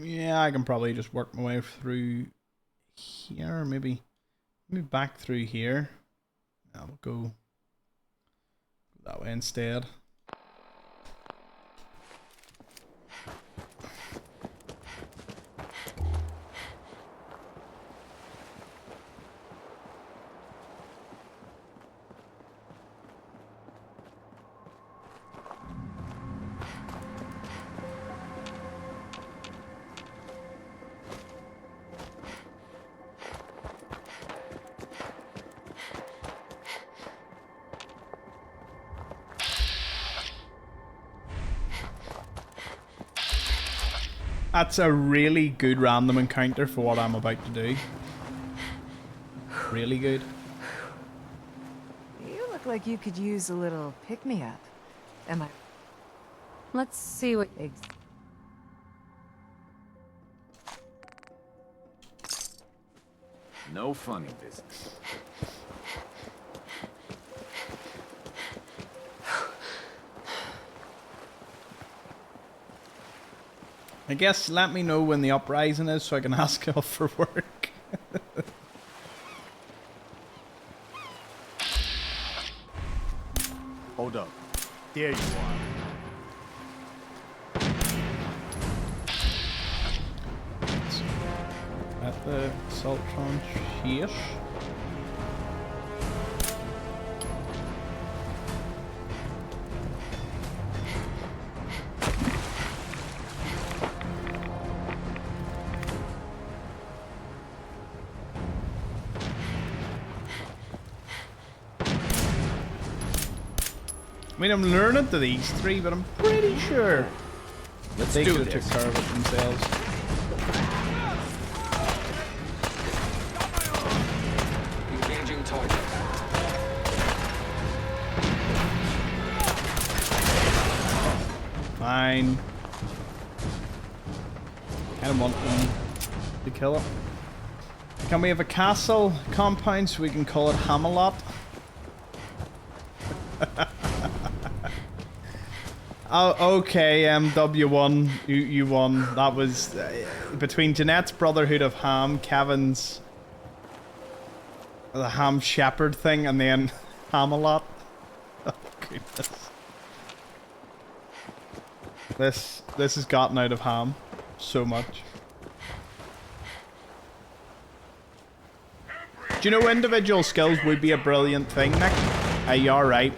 Yeah, I can probably just work my way through here, maybe back through here. I'll go that way instead. That's a really good random encounter for what I'm about to do. Really good. You look like you could use a little pick-me-up. Am I? Let's see what... No funny business. I guess let me know when the uprising is so I can ask off for work. Hold up. There you are. At the Saltron here. I mean, I'm learning to these three, but I'm pretty sure that they could have took care of it themselves. Engaging target. Fine. Kind of want them to kill it. Can we have a castle compound so we can call it Hamelot? Oh, okay, W1, you won. That was between Jeanette's Brotherhood of Ham, Kevin's the Ham Shepherd thing, and then Hamelot. Oh goodness. This has gotten out of ham so much. Do you know individual skills would be a brilliant thing, Nick? You're right.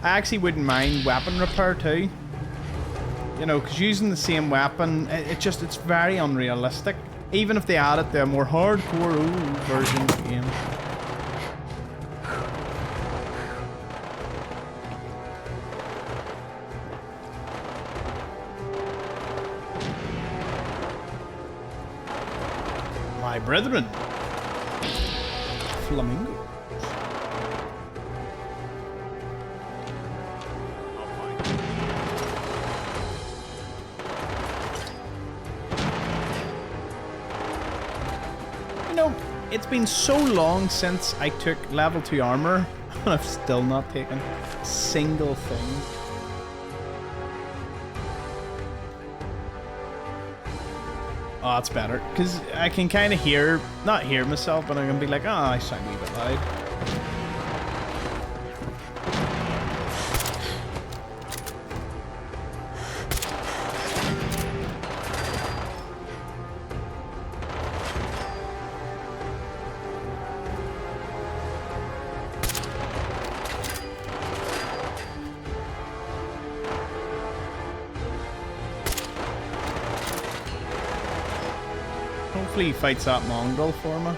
I actually wouldn't mind weapon repair too. You know, because using the same weapon, it's very unrealistic. Even if they added the more hardcore version of the game. My brethren. Flamingo. It's been so long since I took level 2 armor, and I've still not taken a single thing. Oh, that's better, because I can kind of hear, not hear myself, but I can be like, oh, I sound a wee bit loud. Hopefully he fights that mongrel for me.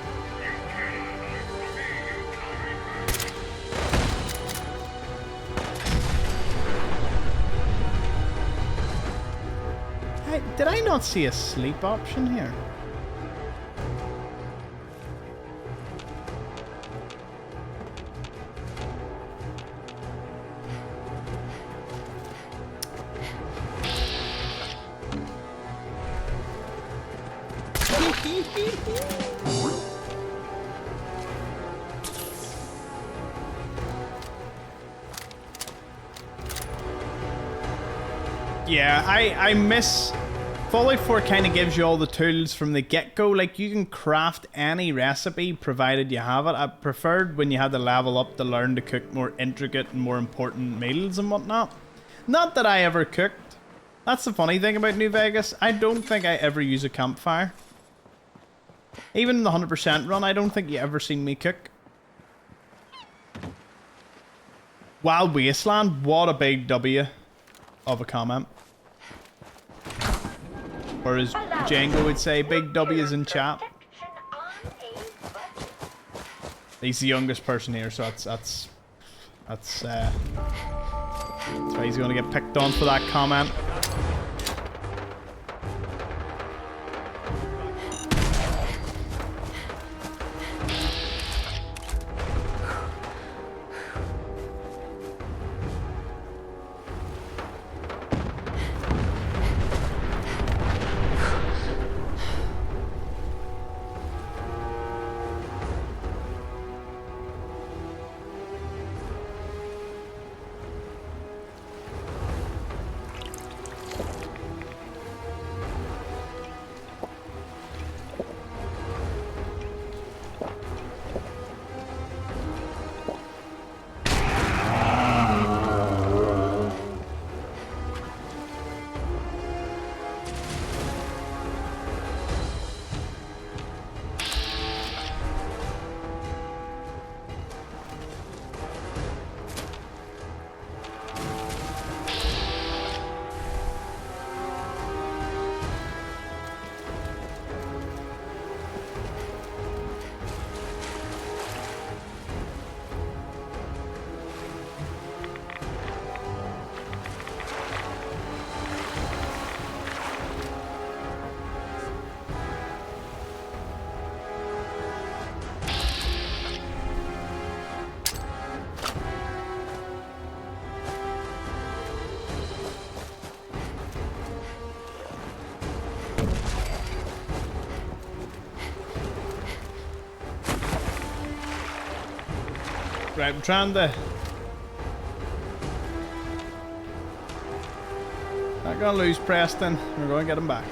Hey, did I not see a sleep option here? Yeah, I miss... Fallout 4 kind of gives you all the tools from the get-go. Like, you can craft any recipe provided you have it. I preferred when you had to level up to learn to cook more intricate and more important meals and whatnot. Not that I ever cooked. That's the funny thing about New Vegas. I don't think I ever use a campfire. Even in the 100% run, I don't think you ever seen me cook. Wild Wasteland, what a big W of a comment. Or as Django would say, big W's in chat. He's the youngest person here, so that's why he's gonna get picked on for that comment. Right, I'm trying to... Not gonna lose Preston. We're gonna get him back.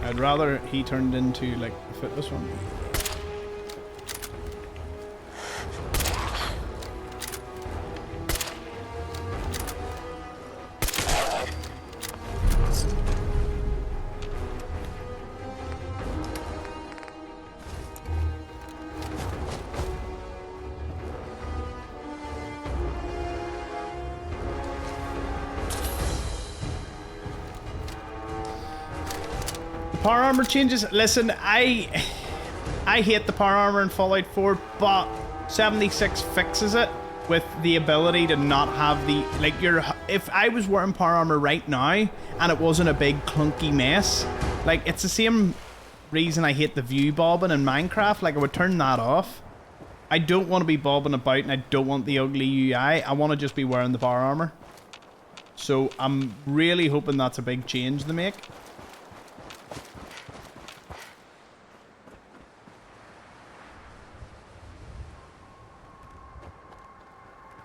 I'd rather he turned into like a fitness one. Power armor changes. Listen, I hate the power armor in Fallout 4, but 76 fixes it with the ability to not have the if I was wearing power armor right now and it wasn't a big clunky mess, like it's the same reason I hate the view bobbing in Minecraft. Like I would turn that off. I don't want to be bobbing about and I don't want the ugly UI. I want to just be wearing the power armor. So I'm really hoping that's a big change to make.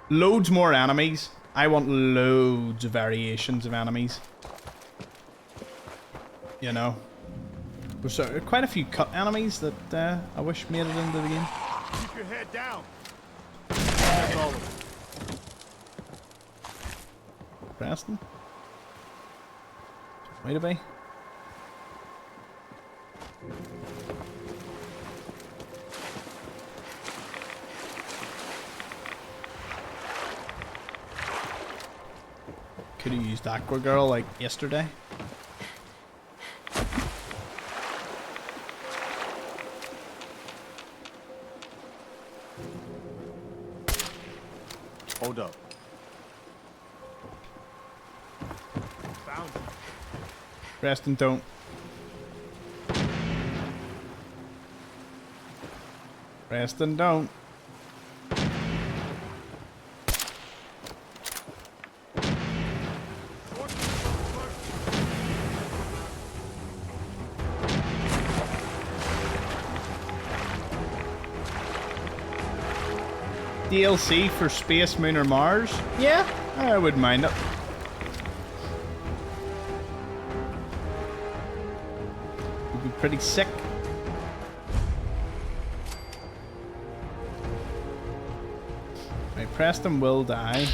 Loads more enemies. I want loads of variations of enemies. You know. There's quite a few cut enemies that I wish made it into the game. Keep your head down. That's all of it. Preston? Wait a bit. Could have used Aqua Girl like yesterday. Hold up. Preston, don't. Preston, don't. DLC for Space, Moon, or Mars? Yeah, I wouldn't mind it. Would be pretty sick. Right, Preston will die.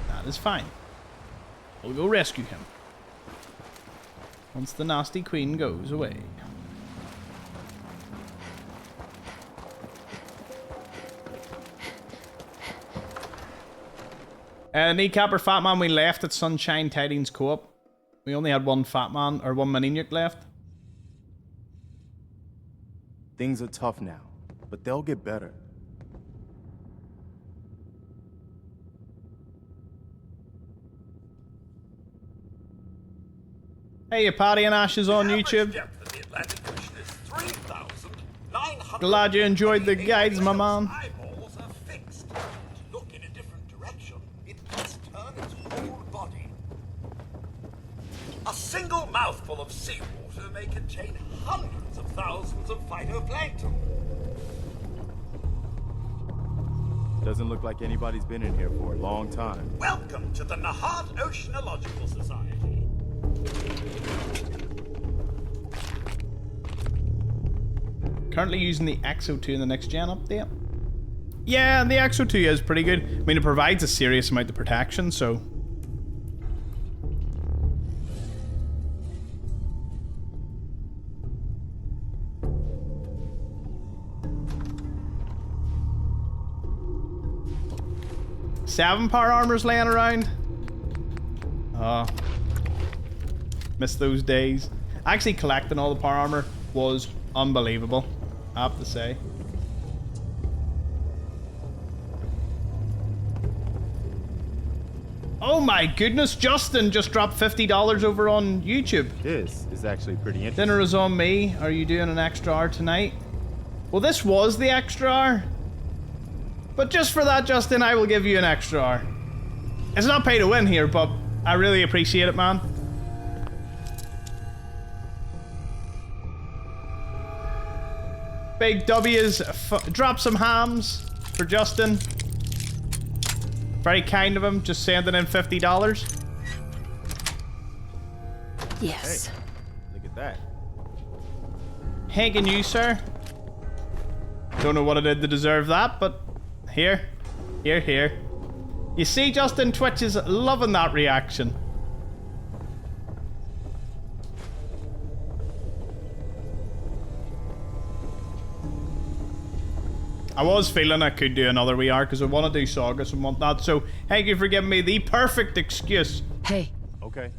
That is fine. We'll go rescue him. Once the nasty queen goes away. Kneecap or Fat Man, we left at Sunshine Tidings Co-op. We only had one Fat Man, or one mini nuke left. Things are tough now, but they'll get better. Hey, your party and Ashes on YouTube. Glad you enjoyed the guides, my man. A single mouthful of seawater may contain hundreds of thousands of phytoplankton. Doesn't look like anybody's been in here for a long time. Welcome to the Nahad Oceanological Society. Currently using the XO2 in the next gen update. Yeah, the XO2 is pretty good. I mean, it provides a serious amount of protection, so... Seven power armors laying around. Oh, miss those days. Actually, collecting all the power armor was unbelievable, I have to say. Oh my goodness, Justin just dropped $50 over on YouTube. This is actually pretty interesting. Dinner is on me. Are you doing an extra hour tonight? Well, this was the extra hour. But just for that, Justin, I will give you an extra hour. It's not pay to win here, but I really appreciate it, man. Big W's, drop some hams for Justin. Very kind of him, just sending in $50. Yes. Hey, look at that. Hanking you, sir. Don't know what I did to deserve that, but here. You see, Justin, Twitch is loving that reaction. I was feeling I could do another wee arc because I want to do Saugus and whatnot, so thank you for giving me the perfect excuse. Hey. Okay.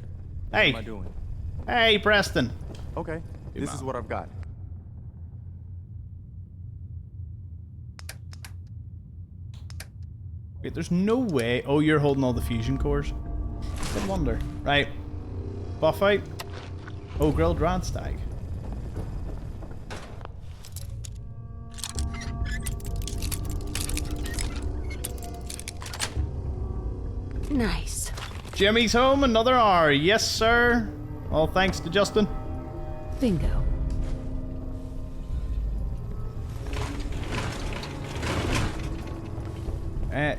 Hey. What am I doing? Hey, Preston. Okay. This is what I've got. Wait, there's no way. Oh, you're holding all the fusion cores. Good wonder. Right. Buff out. Oh, grilled radstag. Nice. Jimmy's home, another hour. Yes, sir. All thanks to Justin. Bingo.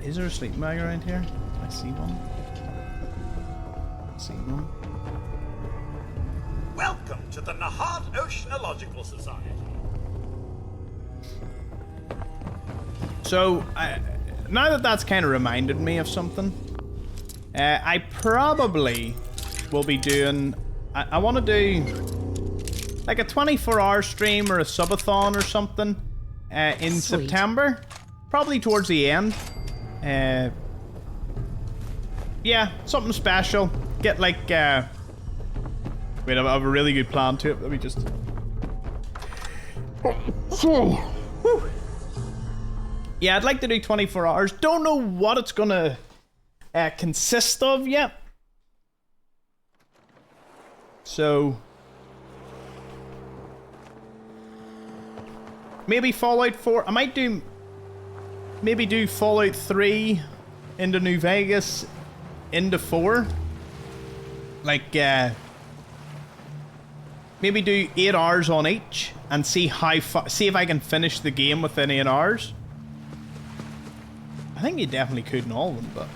Is there a sleeping bag around here? I see one. See one. Welcome to the Nahad Oceanological Society. So, now that that's kind of reminded me of something, I probably will be doing... I want to do like a 24-hour stream or a subathon or something in Sweet. September. Probably towards the end. Yeah, something special. Get like, wait, I have a really good plan to it. Let me just... Yeah, I'd like to do 24 hours. Don't know what it's gonna consist of yet. So... maybe Fallout 4. I might do... maybe do Fallout 3 into New Vegas into 4. Like, maybe do 8 hours on each and see how see if I can finish the game within 8 hours. I think you definitely could in all of them, but...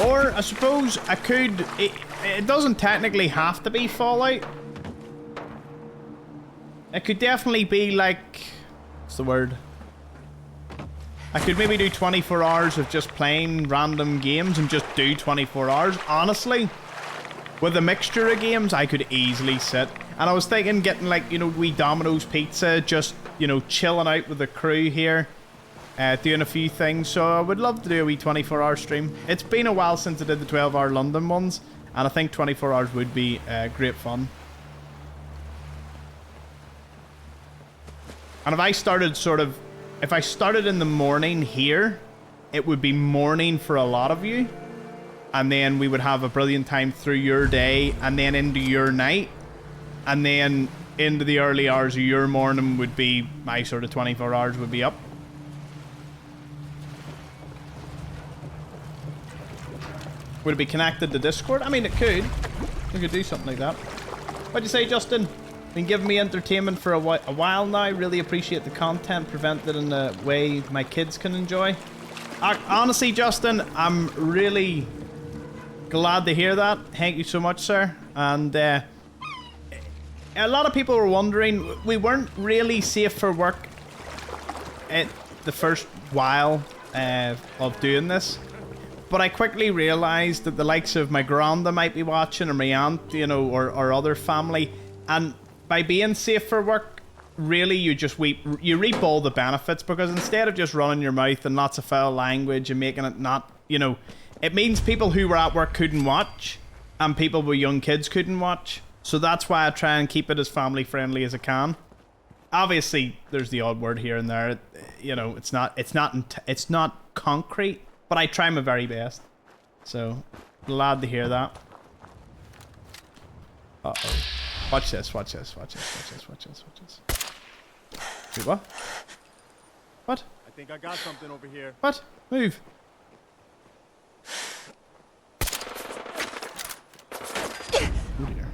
or, I suppose, I could... It doesn't technically have to be Fallout. It could definitely be like... what's the word? I could maybe do 24 hours of just playing random games and just do 24 hours. Honestly, with a mixture of games, I could easily sit. And I was thinking getting like, you know, wee Domino's pizza, just, you know, chilling out with the crew here. Doing a few things, so I would love to do a wee 24-hour stream. It's been a while since I did the 12-hour London ones, and I think 24 hours would be great fun. And if I started if I started in the morning here, it would be morning for a lot of you, and then we would have a brilliant time through your day, and then into your night, and then into the early hours of your morning would be my sort of 24 hours would be up. Would it be connected to Discord? I mean, it could. We could do something like that. What'd you say, Justin? Been giving me entertainment for a while now. Really appreciate the content presented in a way my kids can enjoy. Honestly, Justin, I'm really glad to hear that. Thank you so much, sir. And a lot of people were wondering, we weren't really safe for work at the first while of doing this. But I quickly realised that the likes of my granda might be watching, or my aunt, you know, or other family. And by being safe for work, really you just reap all the benefits, because instead of just running your mouth and lots of foul language and making it not, you know, it means people who were at work couldn't watch, and people with young kids couldn't watch. So that's why I try and keep it as family friendly as I can. Obviously, there's the odd word here and there. You know, it's not concrete. But I try my very best. So, glad to hear that. Uh-oh. Watch this, watch this, watch this, watch this, watch this, watch this. Wait, what? What? I think I got something over here. What? Move. Oh dear.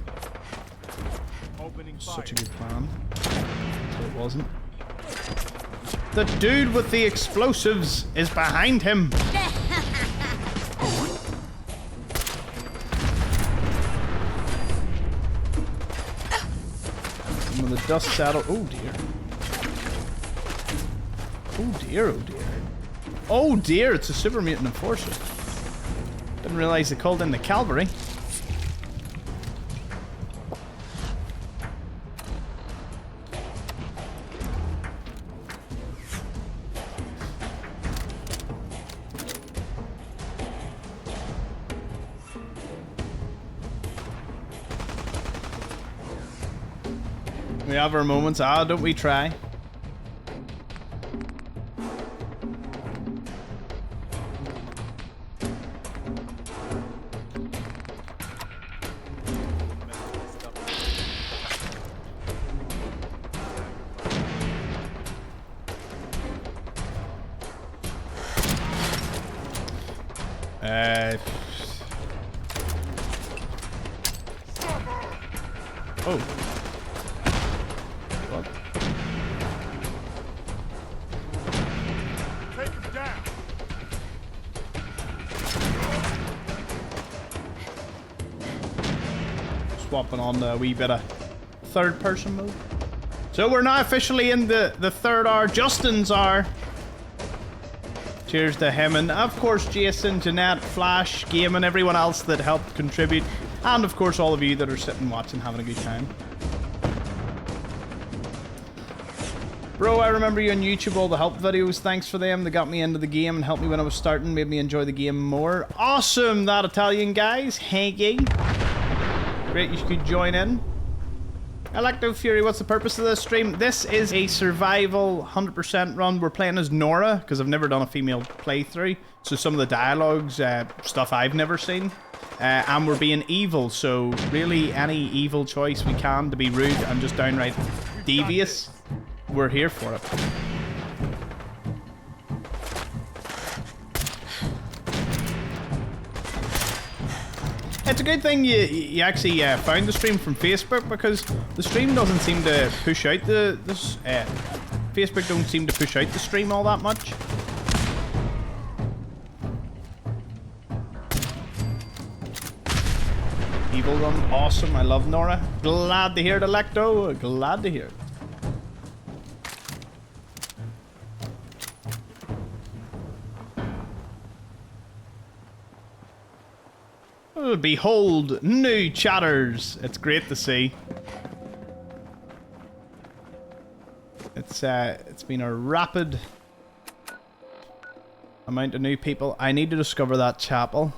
Opening fire. Such a good plan. Until it wasn't. The dude with the explosives is behind him. When the dust settled. Oh dear. Oh dear, oh dear. Oh dear, it's a super mutant enforcer. Didn't realize they called in the cavalry. We have our moments. Don't we try? Oh. What? Take him down. Swapping on the wee bit of third person mode. So we're now officially in the third hour. Justin's hour. Cheers to him, and of course Jason, Jeanette, Flash, Game, and everyone else that helped contribute, and of course all of you that are sitting watching having a good time. Bro, I remember you on YouTube, all the help videos, thanks for them. They got me into the game and helped me when I was starting, made me enjoy the game more. Awesome, that Italian guys. Thank you. Great, you could join in. Electo Fury, what's the purpose of this stream? This is a survival 100% run. We're playing as Nora, because I've never done a female playthrough. So some of the dialogues, stuff I've never seen. And we're being evil, so really any evil choice we can to be rude and just downright devious, we're here for it. It's a good thing you actually found the stream from Facebook, because the stream doesn't seem to push out Facebook don't seem to push out the stream all that much. Evil Run, awesome. I love Nora. Glad to hear it, Electo. Glad to hear it. Behold, new chatters. It's great to see. It's been a rapid amount of new people. I need to discover that chapel.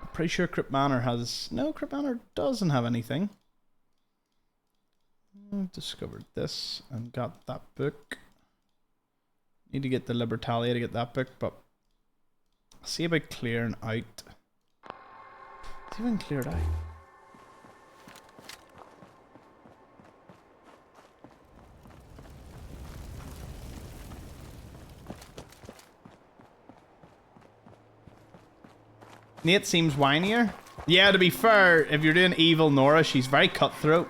I'm pretty sure Crypt Manor has... No, Crypt Manor doesn't have anything. I've discovered this and got that book. Need to get the Libertalia to get that book, but I'll see about clearing out. It's even cleared out. Nate seems whinier. Yeah, to be fair, if you're doing evil Nora, she's very cutthroat.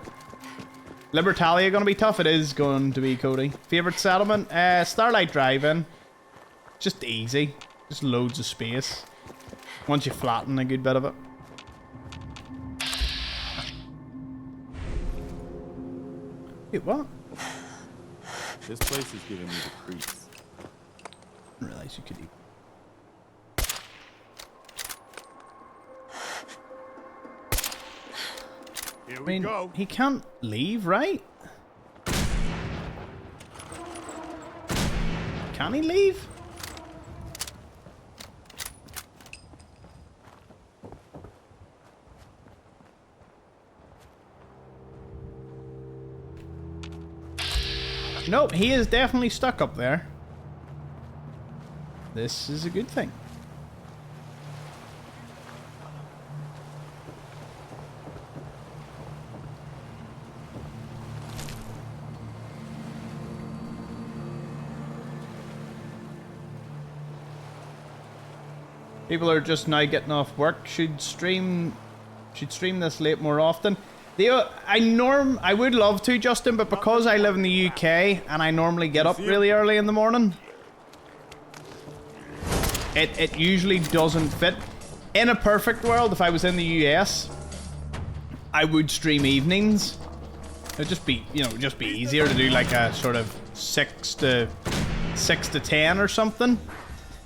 Libertalia gonna be tough? It is going to be, Cody. Favorite settlement? Starlight Drive-In. Just easy. Just loads of space. Once you flatten a good bit of it. Wait, what? This place is giving me the creeps. I didn't realize you could eat. Here we go. He can't leave, right? Can he leave? Nope, he is definitely stuck up there. This is a good thing. People are just now getting off work. Should stream this late more often. I would love to, Justin, but because I live in the UK and I normally get up really early in the morning, it usually doesn't fit. In a perfect world, if I was in the US, I would stream evenings. It'd just be, just be easier to do like a sort of 6 to 10 or something.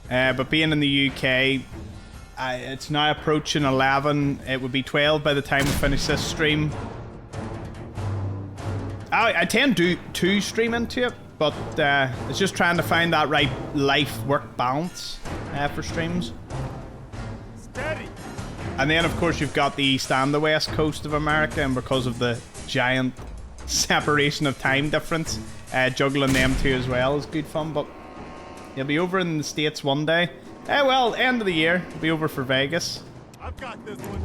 But being in the UK, it's now approaching 11. It would be 12 by the time we finish this stream. I tend to stream into it, but it's just trying to find that right life-work balance for streams. Steady. And then, of course, you've got the East and the West Coast of America, and because of the giant separation of time difference, juggling them two as well is good fun, but you'll be over in the States one day. Well, end of the year. Be over for Vegas. I've got this one.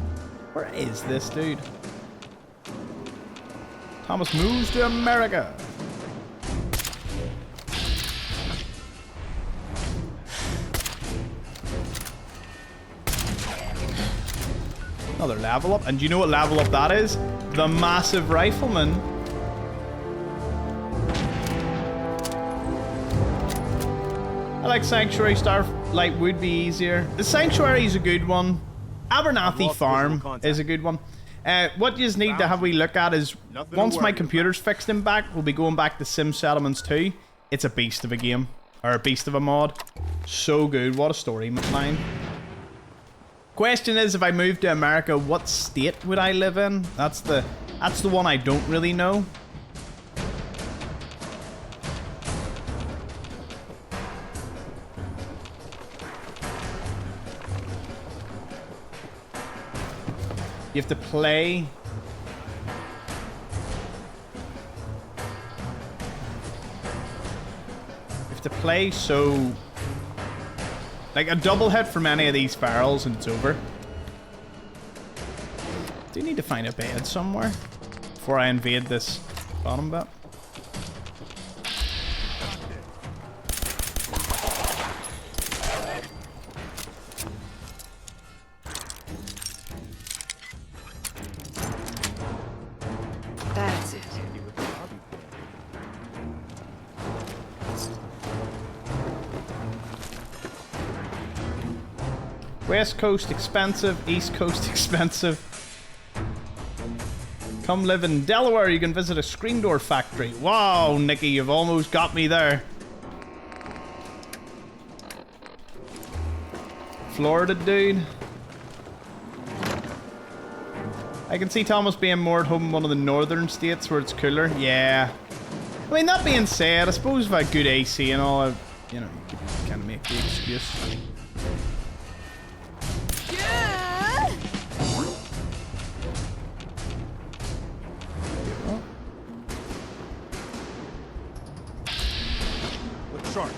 Where is this dude? Thomas moves to America. Another level up. And do you know what level up that is? The Massive Rifleman. I like Sanctuary. Starlight would be easier. The Sanctuary is a good one. Abernathy Farm is a good one. What you just need to have we look at is, once my computer's fixed and back, we'll be going back to Sim Settlements 2. It's a beast of a game. Or a beast of a mod. So good. What a story line. Question is, if I moved to America, what state would I live in? That's the one I don't really know. You have to play. You have to play so... Like a double hit from any of these barrels and it's over. Do you need to find a bed somewhere before I invade this bottom bit? That's it. West Coast expensive, East Coast expensive. Come live in Delaware, you can visit a screen door factory. Wow, Nikki, you've almost got me there. Florida, dude. I can see Thomas being more at home in one of the northern states where it's cooler. Yeah. I mean, that being said, I suppose if I had good AC and all, you know, you could kind of make the excuse. Look sharp.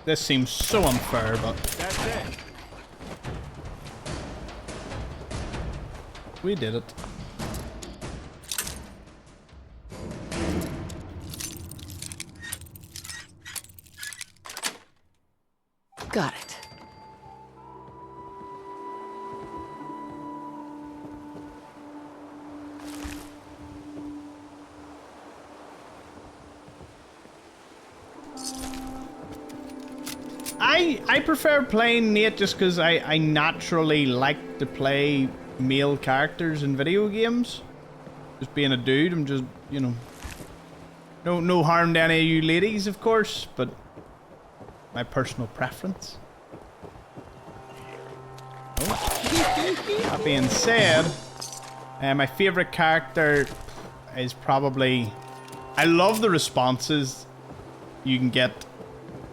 This seems so unfair, but That's it. we did it. Got it. I prefer playing Nate just because I naturally like to play male characters in video games. Just being a dude, I'm just, you know... No harm to any of you ladies, of course, but... my personal preference. Oh. That being said, my favorite character is probably... I love the responses you can get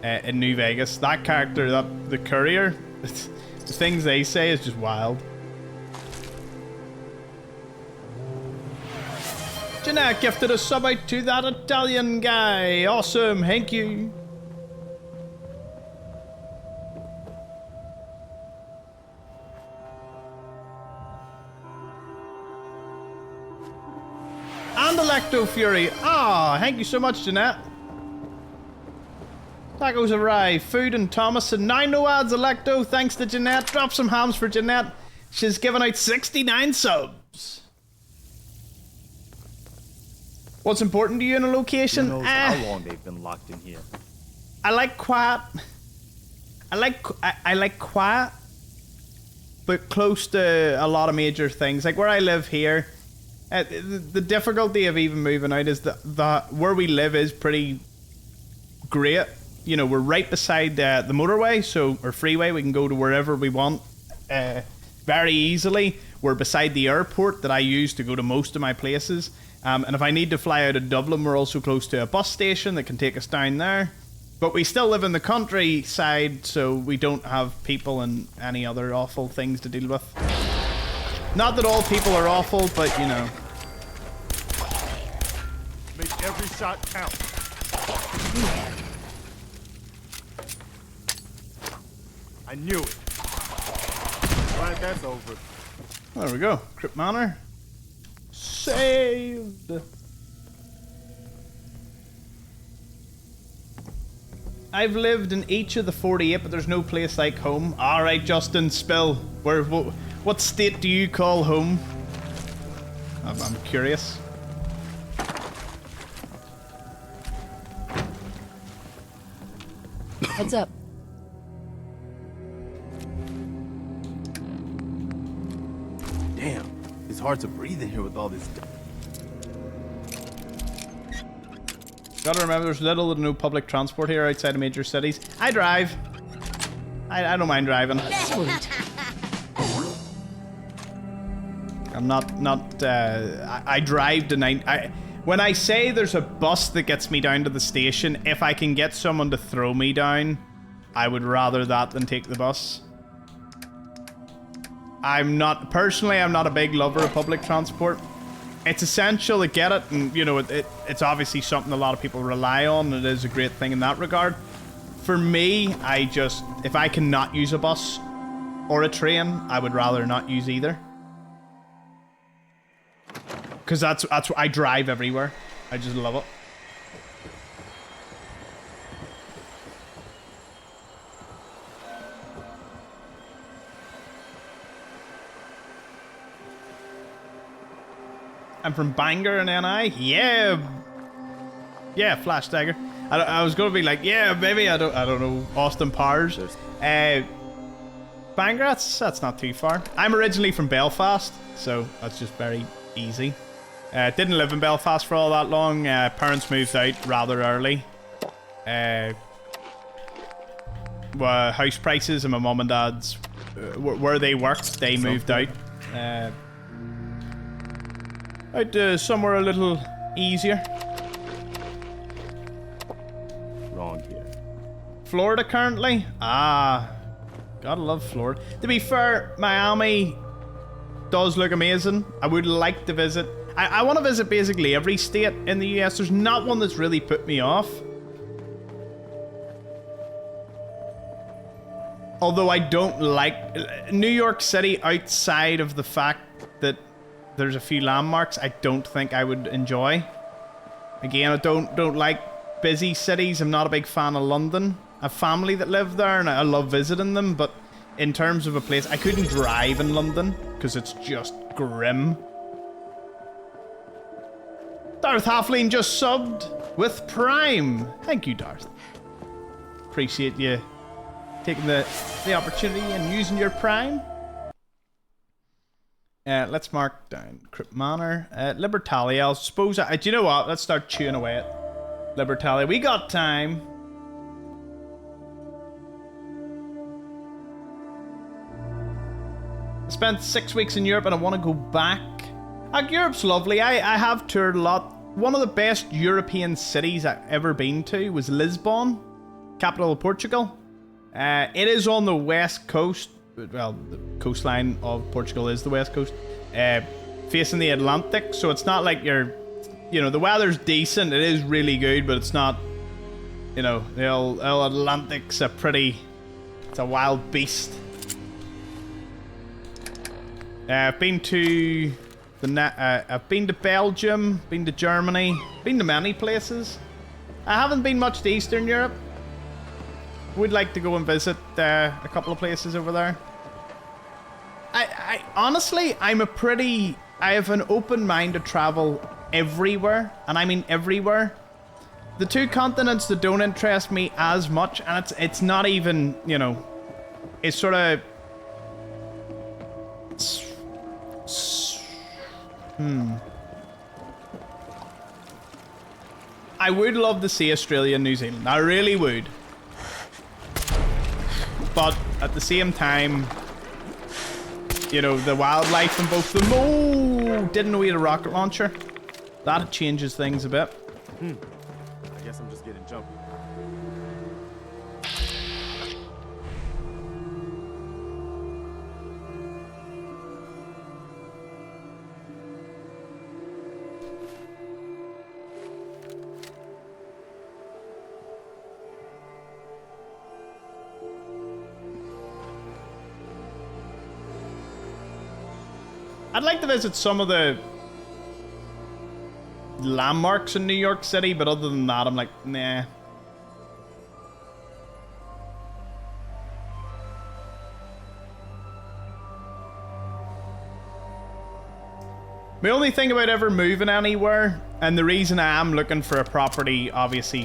in New Vegas. That character, the courier, the things they say is just wild. Jeanette gifted a sub out to that Italian guy. Awesome, thank you. And Electo Fury. Ah, thank you so much, Jeanette. Tacos arrive. Food and Thomas and 9 no ads, Electo. Thanks to Jeanette. Drop some hams for Jeanette. She's given out 69 subs. What's important to you in a location? Who knows how long they've been locked in here. I like quiet. I like quiet, but close to a lot of major things. Like where I live here, the difficulty of even moving out is that where we live is pretty great. You know, we're right beside the motorway, or freeway. We can go to wherever we want very easily. We're beside the airport that I use to go to most of my places. And if I need to fly out of Dublin, we're also close to a bus station that can take us down there. But we still live in the countryside, so we don't have people and any other awful things to deal with. Not that all people are awful, but you know. Make every shot count. I knew it. Glad that's over. There we go. Crypt Manor. Saved. I've lived in each of the 48, but there's no place like home. Alright, Justin, spill. What state do you call home? I'm curious. Heads up. It's hard to breathe in here with all this. Gotta remember, there's little to no public transport here outside of major cities. I drive. I don't mind driving. Sweet. I'm not. I drive to 9. When I say there's a bus that gets me down to the station, if I can get someone to throw me down, I would rather that than take the bus. Personally, I'm not a big lover of public transport. It's essential to get it, and you know, it's obviously something a lot of people rely on, and it is a great thing in that regard. For me, if I cannot use a bus or a train, I would rather not use either. Because that's what I drive everywhere. I just love it. I'm from Bangor in NI. Yeah, Flash Dagger. I was gonna be like, yeah, maybe I don't know Austin Powers. Bangor, that's not too far. I'm originally from Belfast, so that's just very easy. Didn't live in Belfast for all that long. Parents moved out rather early. House prices and my mum and dad's where they worked, they moved out. Out somewhere a little easier. Wrong here. Florida currently? Gotta love Florida. To be fair, Miami does look amazing. I would like to visit. I want to visit basically every state in the US. There's not one that's really put me off. Although I don't like New York City outside of the fact that there's a few landmarks I don't think I would enjoy. Again, I don't like busy cities. I'm not a big fan of London. I have family that live there and I love visiting them, but in terms of a place, I couldn't drive in London because it's just grim. Darth Halfling just subbed with Prime. Thank you, Darth. Appreciate you taking the opportunity and using your Prime. Let's mark down Crypt Manor. Libertalia, I suppose. Do you know what? Let's start chewing away at Libertalia. We got time. I spent 6 weeks in Europe and I want to go back. Europe's lovely. I have toured a lot. One of the best European cities I've ever been to was Lisbon, capital of Portugal. It is on the west coast. Well, the coastline of Portugal is the west coast, facing the Atlantic. So it's not like the weather's decent. It is really good, but it's not, the old Atlantic's it's a wild beast. I've been to I've been to Belgium, been to Germany, been to many places. I haven't been much to Eastern Europe. Would like to go and visit a couple of places over there. I honestly, I have an open mind to travel everywhere, and I mean everywhere. The two continents that don't interest me as much, and it's not even, it's sort of... I would love to see Australia and New Zealand. I really would. But at the same time, the wildlife in both of them. Oh, didn't know we had a rocket launcher. That changes things a bit. I guess I'm just getting jumpy. I'd like to visit some of the landmarks in New York City, but other than that, I'm like, nah. My only thing about ever moving anywhere, and the reason I am looking for a property, obviously,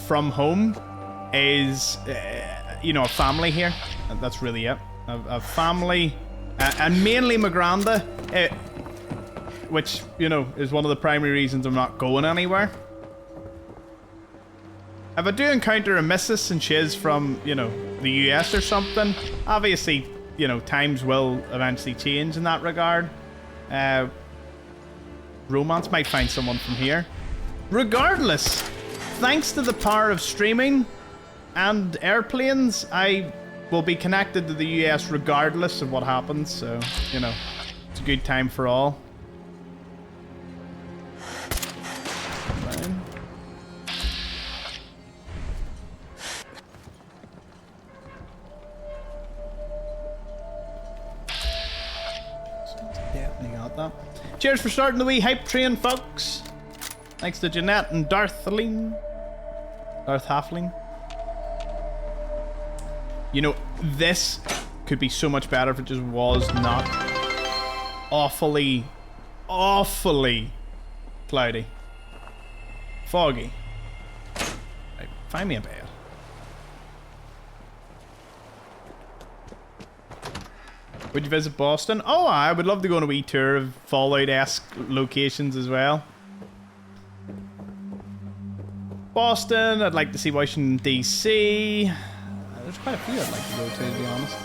from home, is, a family here. And that's really it. A family... and mainly my granda. which, you know, is one of the primary reasons I'm not going anywhere. If I do encounter a missus and she is from, you know, the US or something, obviously, you know, times will eventually change in that regard. Romance might find someone from here. Regardless, thanks to the power of streaming and airplanes, I will be connected to the US regardless of what happens, so, you know, it's a good time for all. Fine. Definitely got that. Cheers for starting the wee hype train, folks. Thanks to Jeanette and Darth Halfling. You know, this could be so much better if it just was not awfully cloudy. Foggy. Right, find me a bed. Would you visit Boston? Oh, I would love to go on a wee tour of Fallout-esque locations as well. Boston, I'd like to see Washington, D.C. There's quite a few I'd like to go to be honest.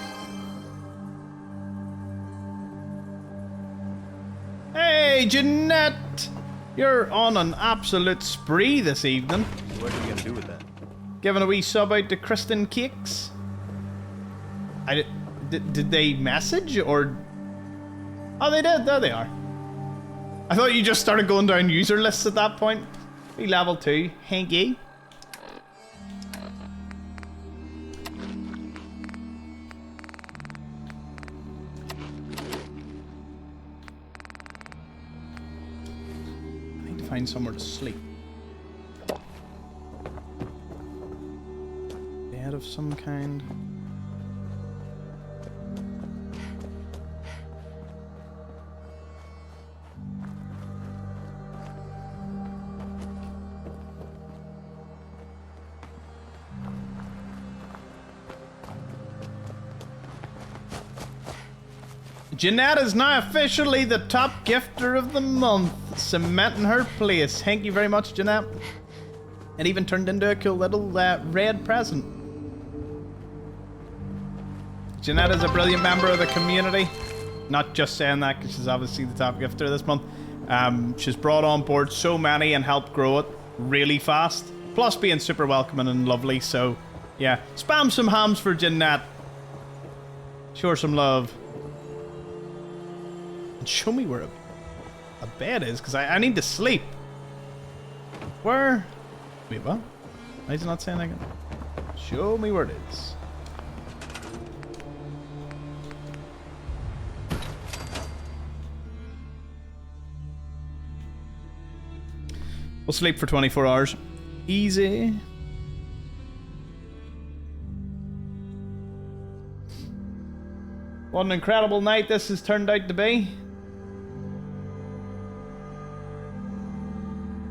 Hey, Jeanette! You're on an absolute spree this evening. What are you gonna do with that? Giving a wee sub out to Kristen Cakes. Did they message or... Oh, they did. There they are. I thought you just started going down user lists at that point. We level 2. Hanky. I need to find somewhere to sleep. Bed of some kind. Jeanette is now officially the top gifter of the month, cementing her place. Thank you very much, Jeanette. It even turned into a cool little red present. Jeanette is a brilliant member of the community. Not just saying that because she's obviously the top gifter this month. She's brought on board so many and helped grow it really fast. Plus being super welcoming and lovely, so yeah. Spam some hams for Jeanette. Show her some love. Show me where a bed is, because I need to sleep. Where? Wait, what? Why is it not saying again? Show me where it is. We'll sleep for 24 hours. Easy. What an incredible night this has turned out to be.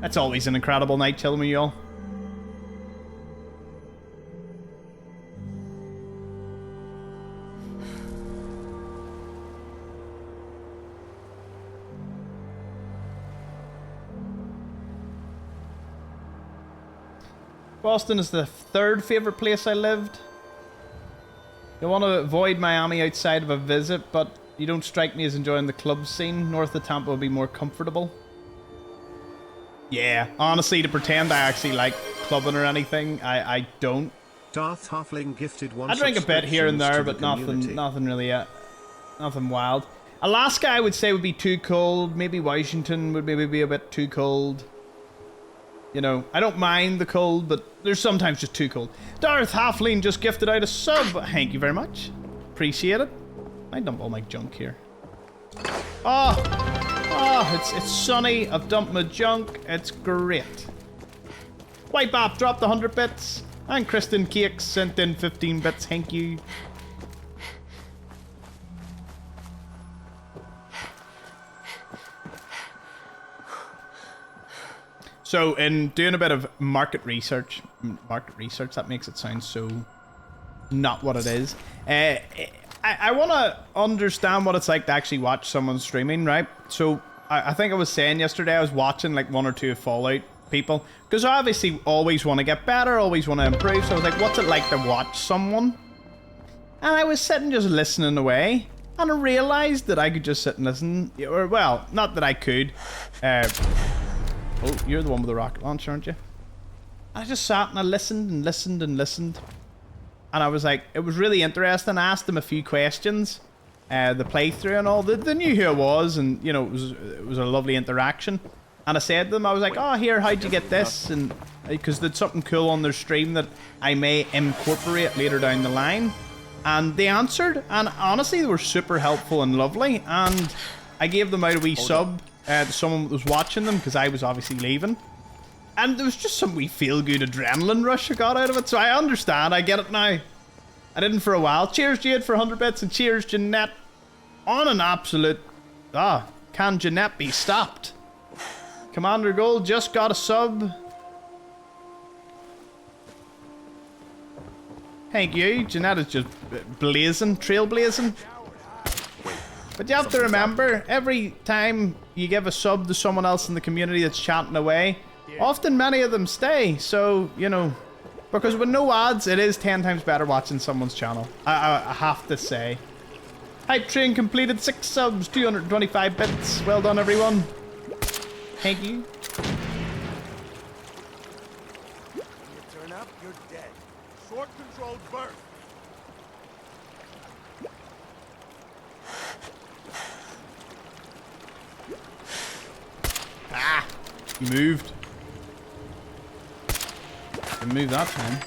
That's always an incredible night, chilling with y'all. Boston is the third favorite place I lived. You want to avoid Miami outside of a visit, but you don't strike me as enjoying the club scene. North of Tampa would be more comfortable. Yeah, honestly, to pretend I actually like clubbing or anything, I don't. Darth Halfling gifted one. I drink a bit here and there, but nothing really, nothing wild. Alaska, I would say, would be too cold. Maybe Washington would maybe be a bit too cold. You know, I don't mind the cold, but there's sometimes just too cold. Darth Halfling just gifted out a sub. Thank you very much. Appreciate it. I dump all my junk here. It's sunny. I've dumped my junk. It's great. White Bop dropped 100 bits. And Kristen Cakes sent in 15 bits. Thank you. So, in doing a bit of market research, that makes it sound so not what it is. I want to understand what it's like to actually watch someone streaming, right? So, I think I was saying yesterday, I was watching like one or two Fallout people, because I obviously always want to get better, always want to improve, so I was like, what's it like to watch someone? And I was sitting just listening away, and I realised that I could just sit and listen, or well, not that I could. Oh, you're the one with the rocket launcher, aren't you? I just sat and I listened and listened and listened, and I was like, it was really interesting. I asked them a few questions, the playthrough and all. They knew who I was, and you know, it was a lovely interaction. And I said to them, I was like, oh, here, how'd you get this? And because there's something cool on their stream that I may incorporate later down the line. And they answered, and honestly, they were super helpful and lovely. And I gave them out a wee sub to someone that was watching them, because I was obviously leaving. And there was just some wee feel-good adrenaline rush I got out of it. So I understand, I get it now. I didn't for a while. Cheers, Jade, for 100 bits, and cheers, Jeanette. On an absolute... can Jeanette be stopped? Commander Gold just got a sub. Thank you. Jeanette is just blazing, trailblazing. But you have to remember, every time you give a sub to someone else in the community that's chatting away, often many of them stay. So, you know, because with no ads, it is 10 times better watching someone's channel. I have to say. Hype Train completed 6 subs, 225 bits. Well done, everyone. Thank you. You turn up, you're dead. Short controlled burst. Ah! You moved. Didn't move that time.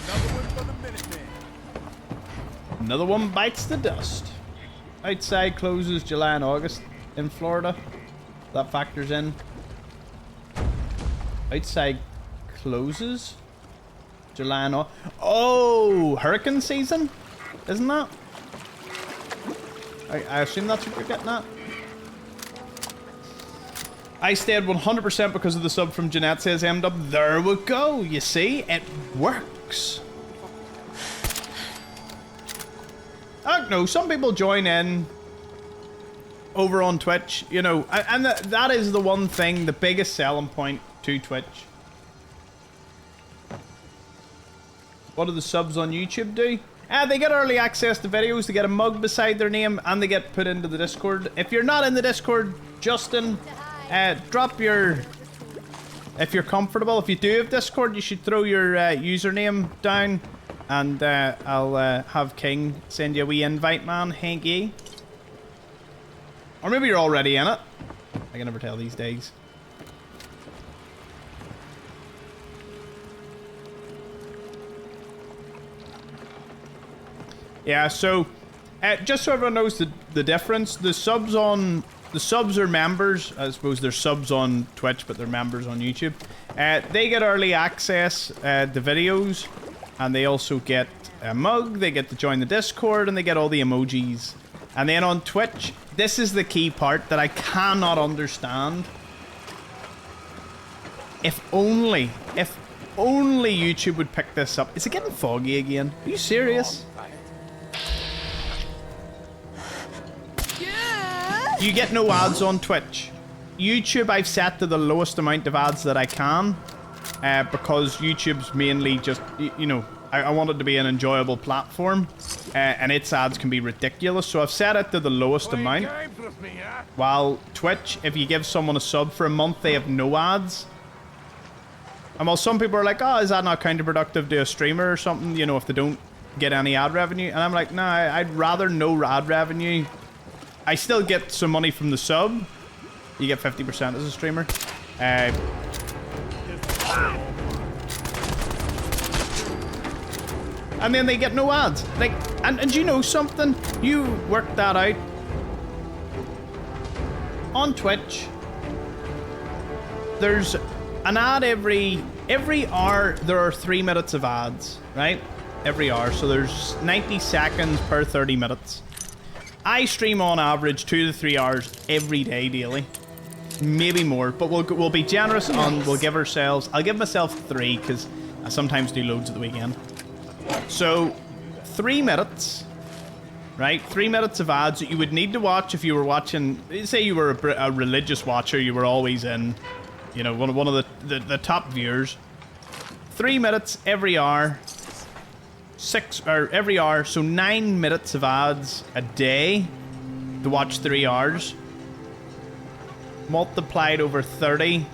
Another one for the Minutemen. Another one bites the dust. Outside closes July and August in Florida. That factors in. Outside closes July and August. Oh, hurricane season? Isn't that? I assume that's what you're getting at. I stayed 100% because of the sub from Jeanette, says MW. There we go. You see, it works. I don't know, some people join in over on Twitch, you know, and that is the one thing, the biggest selling point to Twitch. What do the subs on YouTube do? They get early access to videos, they get a mug beside their name, and they get put into the Discord. If you're not in the Discord, Justin, drop your... If you're comfortable, if you do have Discord, you should throw your username down. And I'll have King send you a wee invite, man. Thank you. Or maybe you're already in it. I can never tell these days. Yeah, so just so everyone knows the difference, the subs are members. I suppose they're subs on Twitch, but they're members on YouTube. They get early access to videos. And they also get a mug, they get to join the Discord, and they get all the emojis. And then on Twitch, this is the key part that I cannot understand. If only YouTube would pick this up. Is it getting foggy again? Are you serious? You get no ads on Twitch. YouTube I've set to the lowest amount of ads that I can. Because YouTube's mainly just, you know, I want it to be an enjoyable platform, and its ads can be ridiculous, so I've set it to the lowest amount. While Twitch, if you give someone a sub for a month, they have no ads. And while some people are like, oh, is that not counterproductive to a streamer or something, you know, if they don't get any ad revenue? And I'm like, nah, I'd rather no ad revenue. I still get some money from the sub. You get 50% as a streamer. And then they get no ads. Like, and you know something? You work that out. On Twitch, there's an ad every hour. There are 3 minutes of ads, right? Every hour. So there's 90 seconds per 30 minutes. I stream on average 2 to 3 hours every day, daily. Maybe more, but we'll be generous on. We'll give ourselves. I'll give myself 3 because I sometimes do loads at the weekend. So 3 minutes right? 3 minutes of ads that you would need to watch if you were watching, say you were a religious watcher, you were always in, you know, one of the top viewers. 3 minutes every hour. Every hour, so 9 minutes of ads a day to watch 3 hours. Multiplied over 30.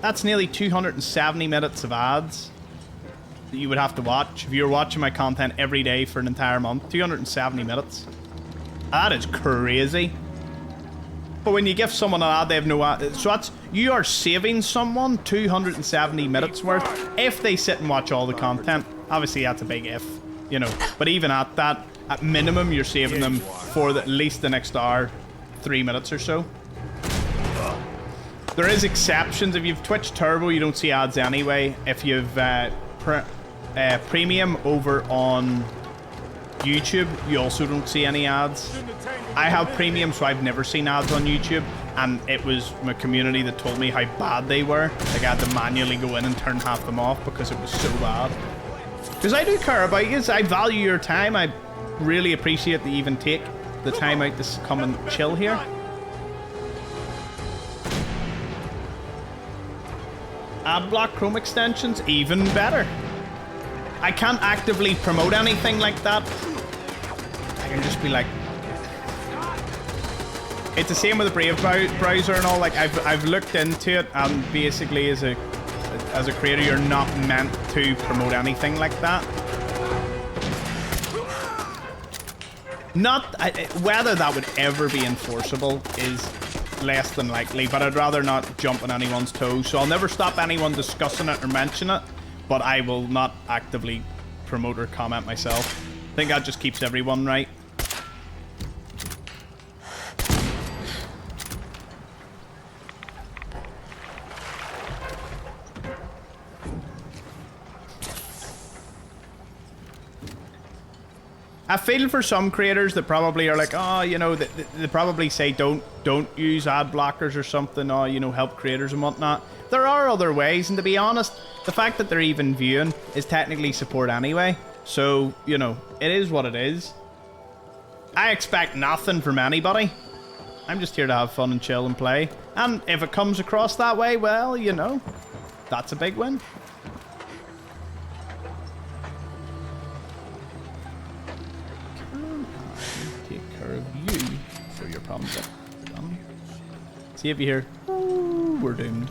That's nearly 270 minutes of ads that you would have to watch if you were watching my content every day for an entire month. 270 minutes. That is crazy. But when you give someone an ad, they have no ad. So that's, you are saving someone 270 minutes worth if they sit and watch all the content. Obviously, that's a big if, you know. But even at that, at minimum, you're saving them for at least the next hour, 3 minutes or so. There is exceptions. If you've Twitch Turbo, you don't see ads anyway. If you've premium over on YouTube, you also don't see any ads. I have premium, so I've never seen ads on YouTube, and it was my community that told me how bad they were. Like, I had to manually go in and turn half them off because it was so bad. Because I do care about you. I value your time. I really appreciate that you even take the time out to come and chill here. Adblock Chrome extensions, even better. I can't actively promote anything like that. I can just be like... It's the same with the Brave browser and all. Like, I've looked into it, and basically as a creator, you're not meant to promote anything like that. Whether that would ever be enforceable is less than likely, but I'd rather not jump on anyone's toes. So I'll never stop anyone discussing it or mention it, but I will not actively promote or comment myself. I think that just keeps everyone right. I feel for some creators that probably are like, oh, you know, they probably say don't use ad blockers or something, or, you know, help creators and whatnot. There are other ways, and to be honest, the fact that they're even viewing is technically support anyway. So, you know, it is what it is. I expect nothing from anybody. I'm just here to have fun and chill and play. And if it comes across that way, well, you know, that's a big win. You for your problems are done. See if you hear, ooh, we're doomed.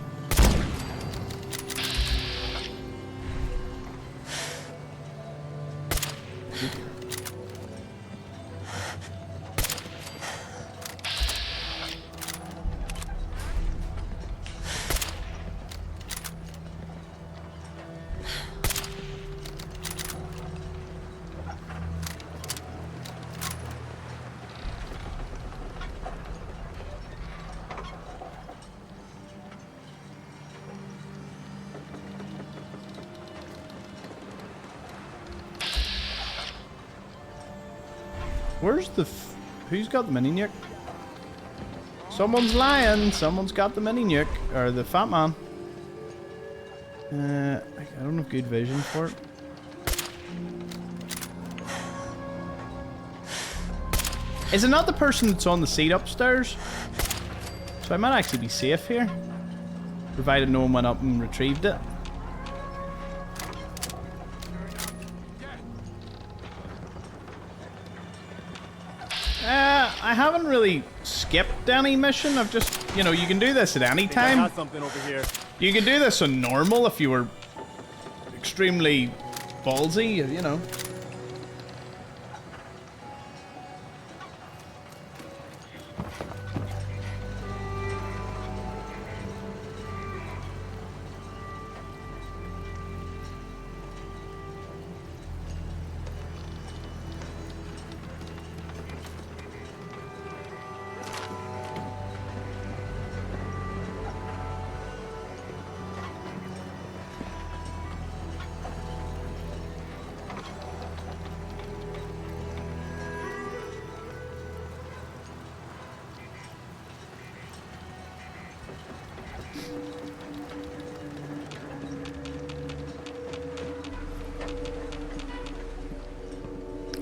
Where's the... who's got the mini nuke? Someone's lying. Someone's got the mini nuke. Or the fat man. I don't have good vision for it. Is it not the person that's on the seat upstairs? So I might actually be safe here. Provided no one went up and retrieved it. I haven't really skipped any mission. I've just, you know, you can do this at any time. I got something over here. You can do this on normal if you were extremely ballsy, you know.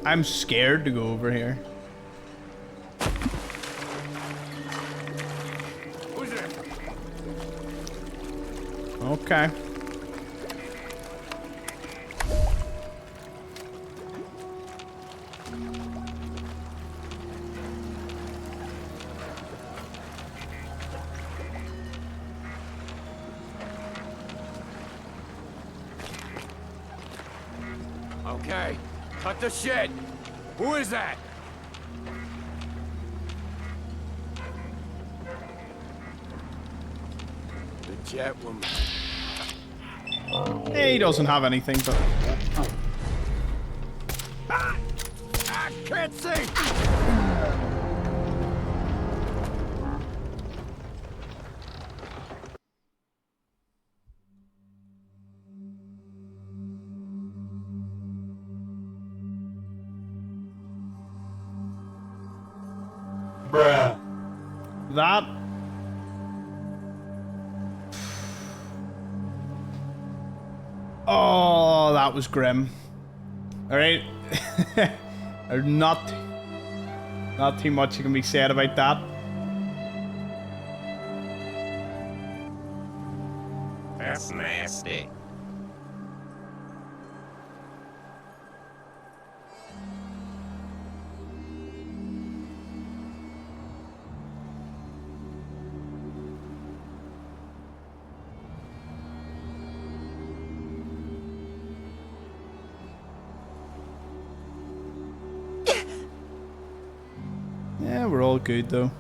I'm scared to go over here. Who's there? Okay. Okay, cut the shit. Who is that? The jet woman. He doesn't have anything, but... I can't see! Bruh. That... Oh, that was grim. Alright. There's not too much can be said about that. That's nasty. Yeah, we're all good though.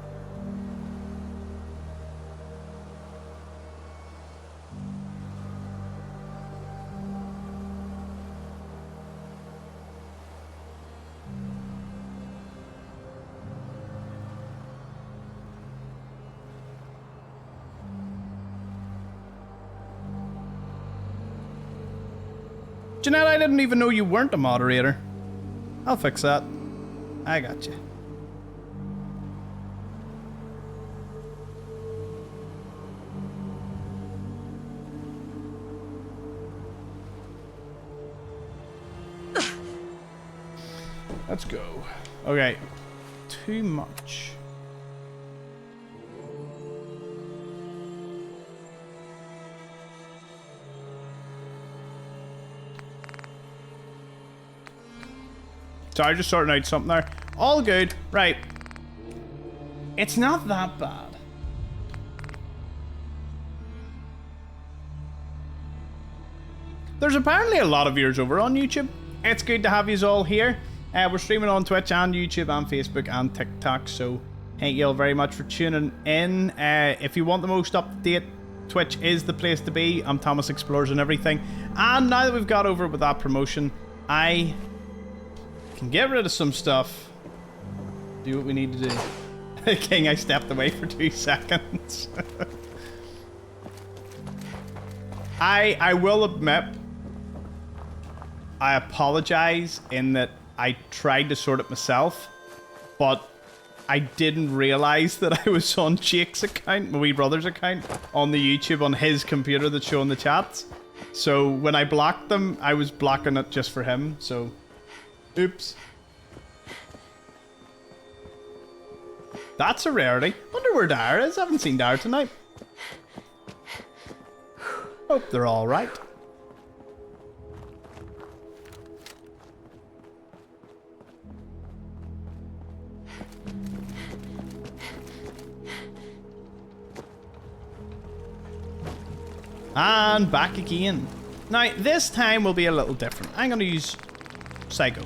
Jeanette, I didn't even know you weren't a moderator. I'll fix that. I got you. Let's go. Okay. Too much. Sorry, just sorting out something there. All good. Right. It's not that bad. There's apparently a lot of viewers over on YouTube. It's good to have you all here. We're streaming on Twitch and YouTube and Facebook and TikTok, so thank you all very much for tuning in. If you want the most up-to-date, Twitch is the place to be. I'm Thomas Explores and everything. And now that we've got over with that promotion, I can get rid of some stuff. Do what we need to do. King, I stepped away for 2 seconds. I will admit, I apologize in that I tried to sort it myself, but I didn't realize that I was on Jake's account, my wee brother's account, on the YouTube on his computer that's showing the chats. So when I blocked them, I was blocking it just for him, so oops. That's a rarity. Wonder where Dara is. I haven't seen Dara tonight. Hope they're alright. And back again. Now, this time will be a little different. I'm going to use Psycho.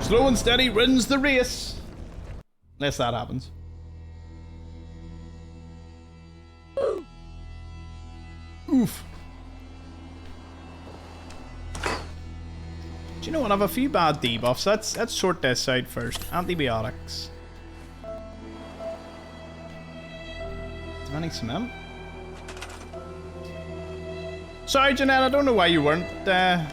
Slow and steady wins the race. Unless that happens. Oof. Do you know what? I have a few bad debuffs. Let's sort this out first. Antibiotics. Do I have any cement? Sorry, Jeanette, I don't know why you weren't a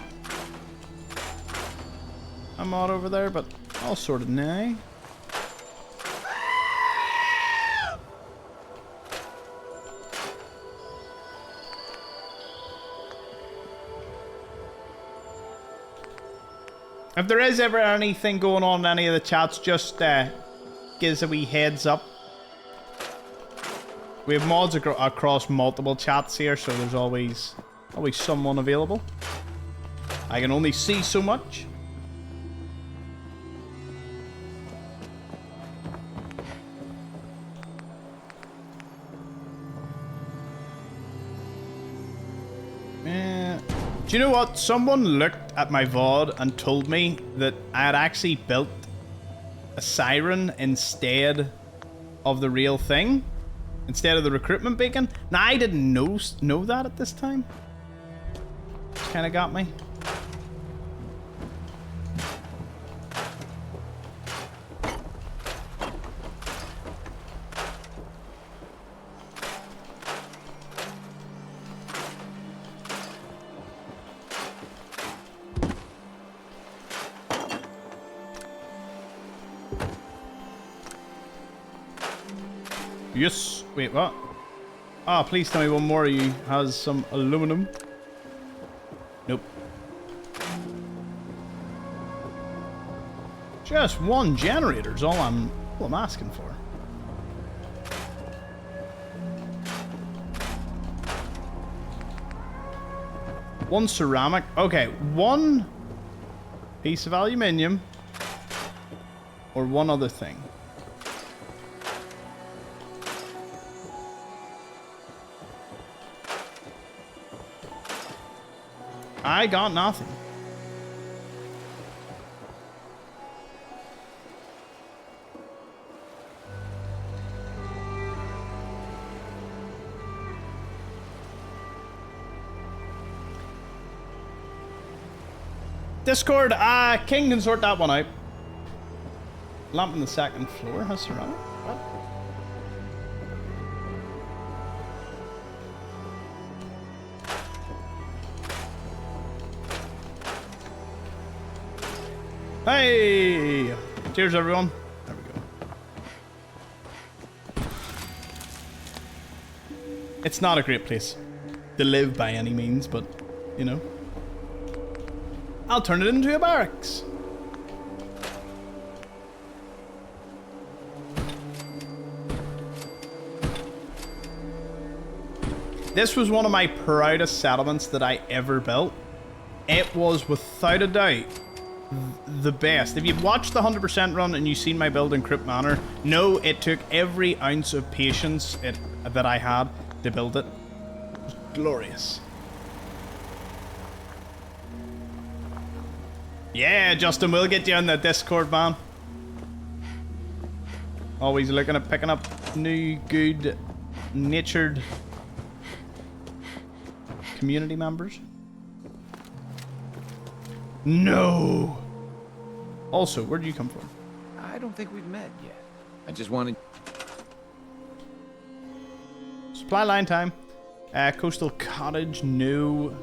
mod over there, but I'll sort it now. If there is ever anything going on in any of the chats, just give us a wee heads up. We have mods across multiple chats here, so there's always someone available. I can only see so much. Do you know what? Someone looked at my VOD and told me that I had actually built a siren instead of the real thing. Instead of the recruitment beacon. Now, I didn't know that at this time. Kind of got me. Yes. Wait, what? Ah, please tell me one more of you has some aluminum. Nope. Just one generator's all I'm asking for. One ceramic. Okay, one piece of aluminium or one other thing. I got nothing. Discord, King can sort that one out. Lamp on the second floor has ceramic. What? Hey! Cheers, everyone. There we go. It's not a great place to live by any means, but, you know. I'll turn it into a barracks. This was one of my proudest settlements that I ever built. It was, without a doubt, the best. If you've watched the 100% run and you've seen my build in Crypt Manor, know it took every ounce of patience that I had to build it. It was glorious. Yeah, Justin, we'll get you on the Discord, man. Always looking at picking up new, good, natured community members. No! Also, where do you come from? I don't think we've met yet. I just wanted... Supply line time. Coastal Cottage, no.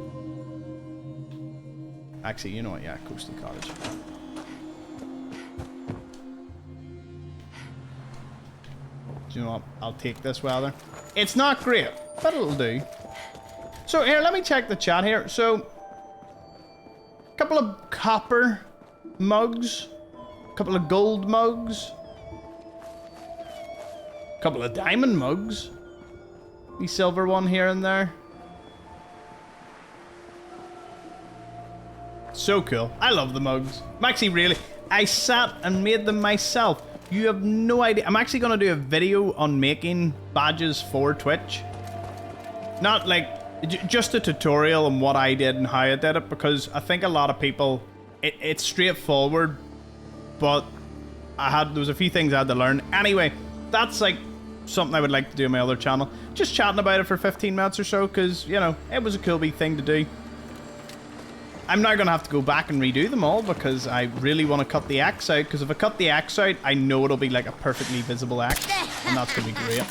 Actually, you know what? Yeah, Coastal Cottage. Do you know what? I'll take this weather. It's not great, but it'll do. So here, let me check the chat here. So, a couple of copper mugs, a couple of gold mugs, a couple of diamond mugs, a silver one here and there. So cool. I love the mugs. I'm actually really... I sat and made them myself. You have no idea. I'm actually going to do a video on making badges for Twitch. Not like... just a tutorial on what I did and how I did it, because I think a lot of people... It's straightforward, but there was a few things I had to learn. Anyway, that's like something I would like to do on my other channel. Just chatting about it for 15 minutes or so, because, you know, it was a cool wee thing to do. I'm now going to have to go back and redo them all because I really want to cut the axe out, because if I cut the axe out, I know it'll be like a perfectly visible axe, and that's going to be great.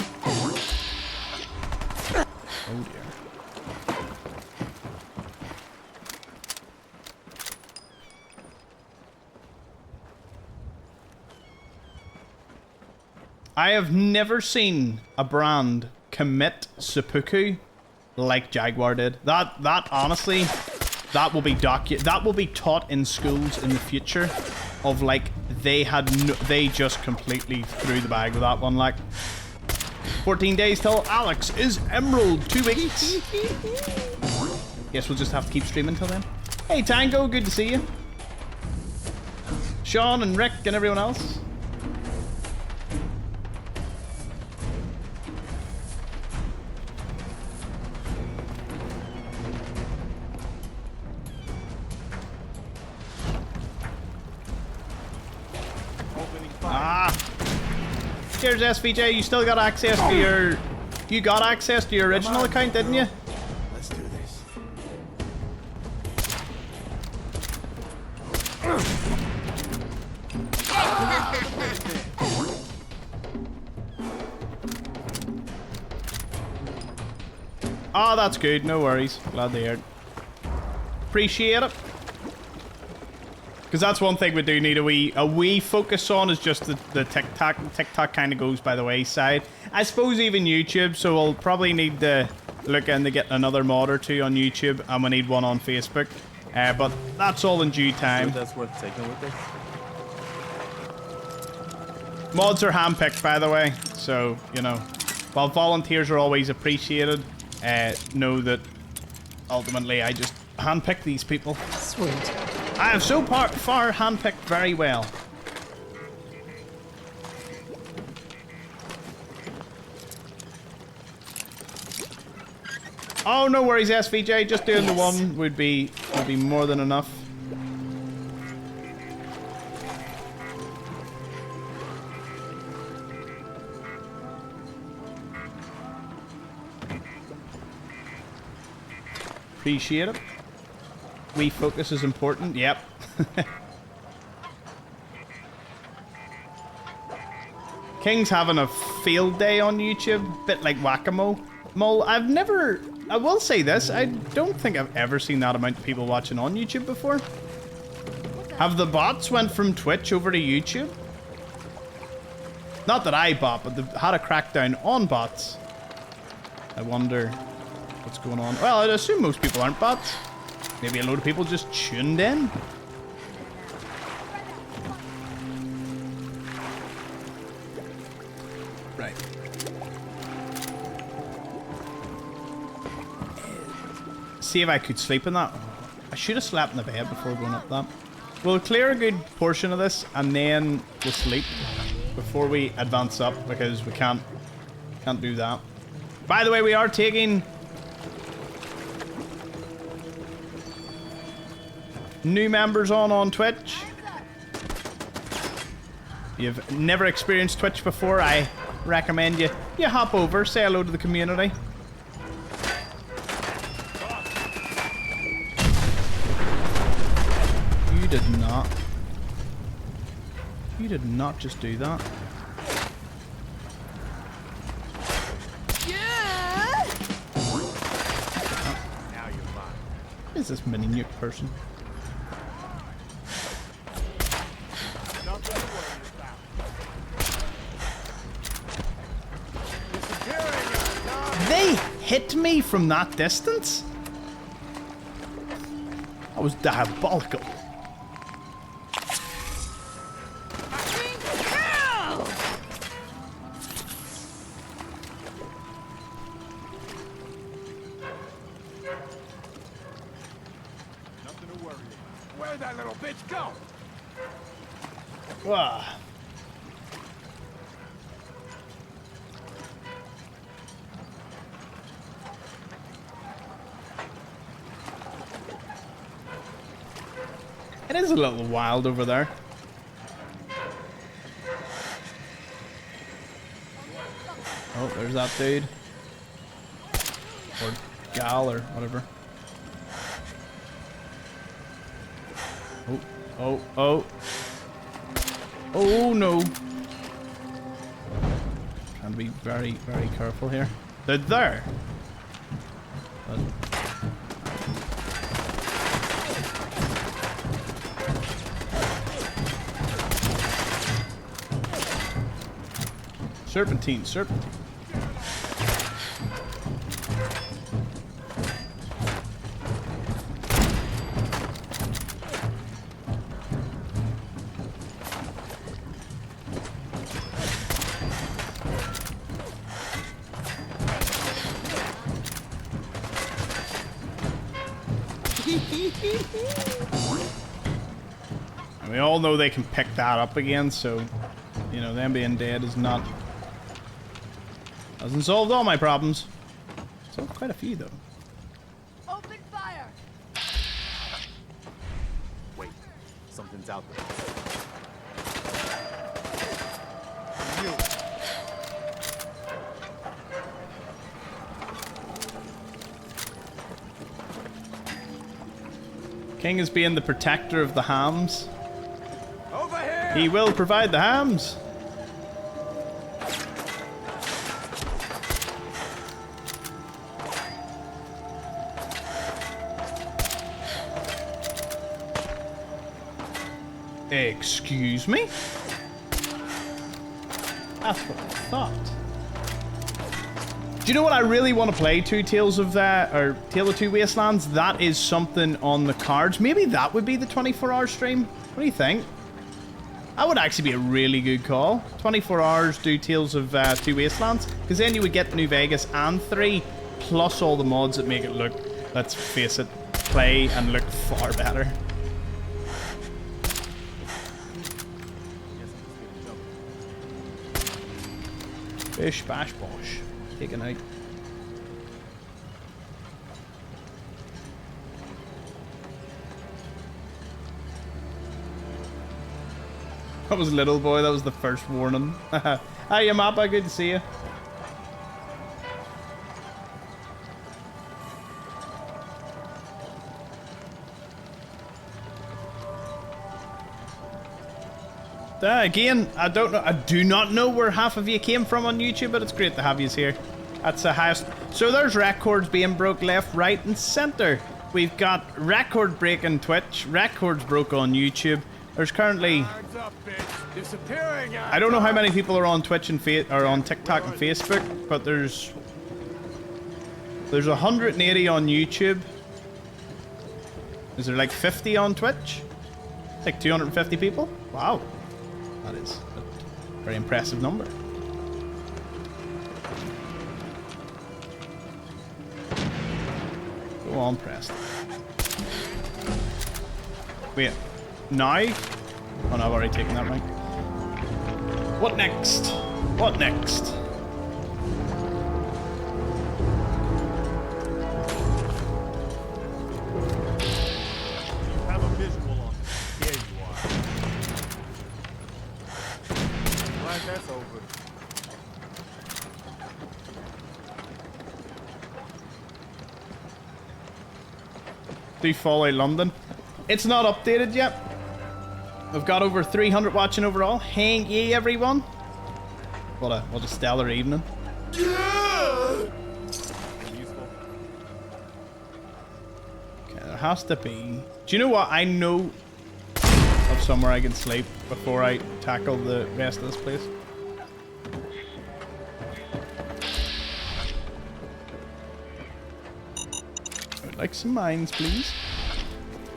Oh dear. I have never seen a brand commit seppuku like Jaguar did. That honestly, that will be that will be taught in schools in the future, of like they just completely threw the bag with that one. Like 14 days till Alex is Emerald. 2 weeks. Guess we'll just have to keep streaming till then. Hey Tango, good to see you. Sean and Rick and everyone else. Cheers, SVJ. You still got access to your... You got access to your original account, didn't you? Let's do this. Oh, that's good. No worries. Glad to hear it. Appreciate it. Because that's one thing we do need a wee focus on, is just the TikTok. TikTok kind of goes by the wayside. I suppose even YouTube, so we'll probably need to look into getting another mod or two on YouTube, and we need one on Facebook. But that's all in due time. That's worth taking with us. Mods are handpicked, by the way, so, you know, while volunteers are always appreciated, know that ultimately I just handpick these people. Sweet. I have so far handpicked very well. Oh, no worries, SVJ. Just doing the one would be more than enough. Appreciate it. Focus is important. Yep. King's having a field day on YouTube, bit like whack-a-mole. I will say this, I don't think I've ever seen that amount of people watching on YouTube before. Have the bots went from Twitch over to YouTube? Not that I bot, but they've had a crackdown on bots. I wonder what's going on. Well, I'd assume most people aren't bots. Maybe a load of people just tuned in. Right. See if I could sleep in that. I should have slept in the bed before going up that. We'll clear a good portion of this and then we'll sleep before we advance up, because we can't do that. By the way, we are taking new members on Twitch. If you've never experienced Twitch before, I recommend you hop over, say hello to the community. You did not just do that. Yeah. Now you're fine. Who is this mini nuke person? They hit me from that distance? That was diabolical. Nothing to worry about. Where'd that little bitch go? Wow. It is a little wild over there. Oh, there's that dude. Or gal or whatever. Oh. Oh no. Trying to be very, very careful here. They're there. Serpentine. And we all know they can pick that up again, so, you know, them being dead is not... Hasn't solved all my problems. Solved quite a few, though. Open fire! Wait, something's out there. King is being the protector of the hams. Over here! He will provide the hams. Excuse me? That's what I thought. Do you know what I really want to play? Tales of Two Wastelands? That is something on the cards. Maybe that would be the 24-hour stream. What do you think? That would actually be a really good call. 24 hours, do Tales of Two Wastelands. Because then you would get New Vegas and 3, plus all the mods that make it look, let's face it, play and look far better. Bish, bash, bosh. Taken out. That was little boy, that was the first warning. Hi, Mappa, good to see you. Again, I do not know where half of you came from on YouTube, but it's great to have you here. That's the highest. So there's records being broke left, right, and center. We've got record break on Twitch, records broke on YouTube. There's currently, I don't know how many people are on Twitch and or on TikTok and Facebook, but there's 180 on YouTube. Is there like 50 on Twitch? Like 250 people? Wow. That is a very impressive number. Go on, Preston. Wait, now? Oh no, I've already taken that right. What next? What next? Have a visual on it. There you are. Glad that's over. Do Fallout London. It's not updated yet. We've got over 300 watching overall. Hang ye, everyone. What a stellar evening. Okay, there has to be... Do you know what? I know of somewhere I can sleep before I tackle the rest of this place. I would like some mines, please.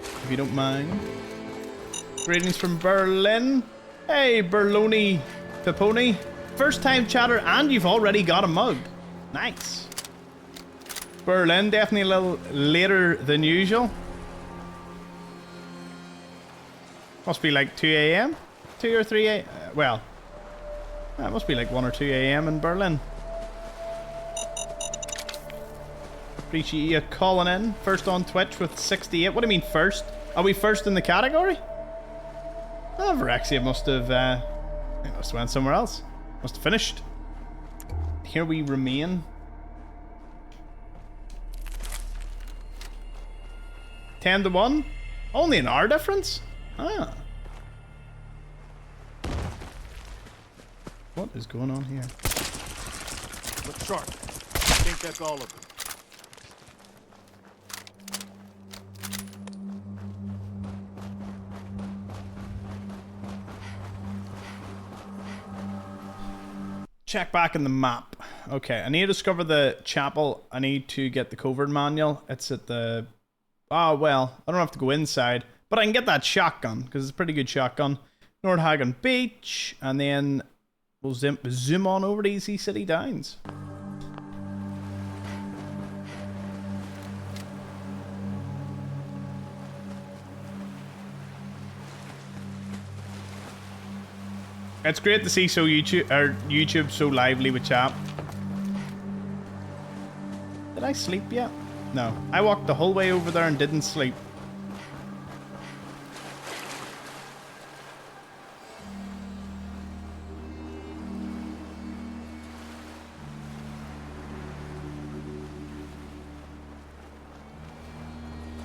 If you don't mind. Greetings from Berlin. Hey, Berloni Peponi. First time chatter and you've already got a mug. Nice. Berlin, definitely a little later than usual. Must be like 2 a.m.? 2 or 3 a.m.? Well, it must be like 1 or 2 a.m. in Berlin. Appreciate you calling in. First on Twitch with 68. What do you mean first? Are we first in the category? Oh, Vyrexia must have went somewhere else. Must have finished. Here we remain. 10-1? Only an hour difference? Ah. What is going on here? Look sharp. I think that's all of it. Check back in the map. Okay, I need to discover the chapel. I need to get the covert manual. It's at the... Oh, well, I don't have to go inside. But I can get that shotgun, because it's a pretty good shotgun. Nordhagen Beach, and then we'll zoom on over to Easy City Downs. It's great to see YouTube so lively with chat. Did I sleep yet? No. I walked the whole way over there and didn't sleep.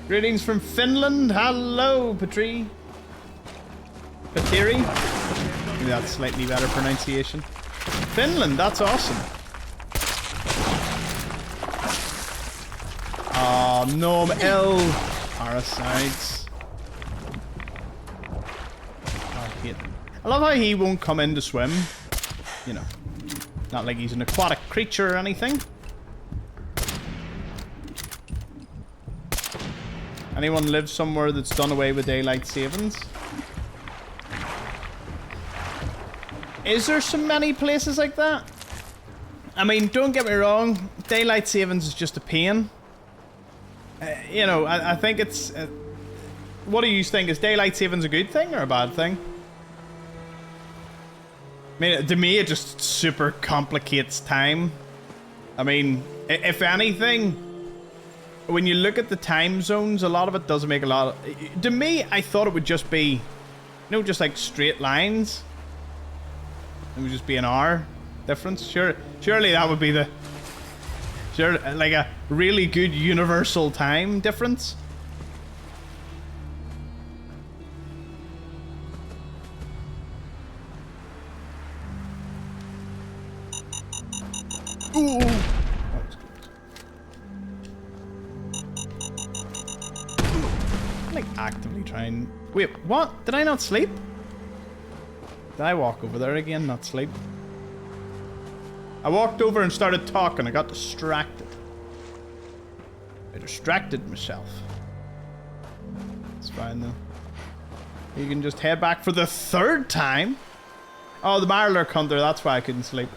Greetings from Finland. Hello, Petri. Petri? Maybe that's slightly better pronunciation. Finland, that's awesome. Oh, no, I'm ill. Parasites. Oh, I hate them. I love how he won't come in to swim. You know, not like he's an aquatic creature or anything. Anyone live somewhere that's done away with daylight savings? Is there so many places like that? I mean, don't get me wrong, daylight savings is just a pain. You know, I think it's... what do you think? Is daylight savings a good thing or a bad thing? I mean, to me, it just super complicates time. I mean, if anything... when you look at the time zones, a lot of it doesn't make a lot of... to me, I thought it would just be, you know, just like straight lines. It would just be an hour difference. Surely that would be the... sure, like a really good universal time difference. Ooh. Like actively trying... wait, what? Did I not sleep? Did I walk over there again, not sleep? I walked over and started talking. I got distracted. I distracted myself. It's fine though. You can just head back for the third time. Oh, the Marlurk Hunter. That's why I couldn't sleep.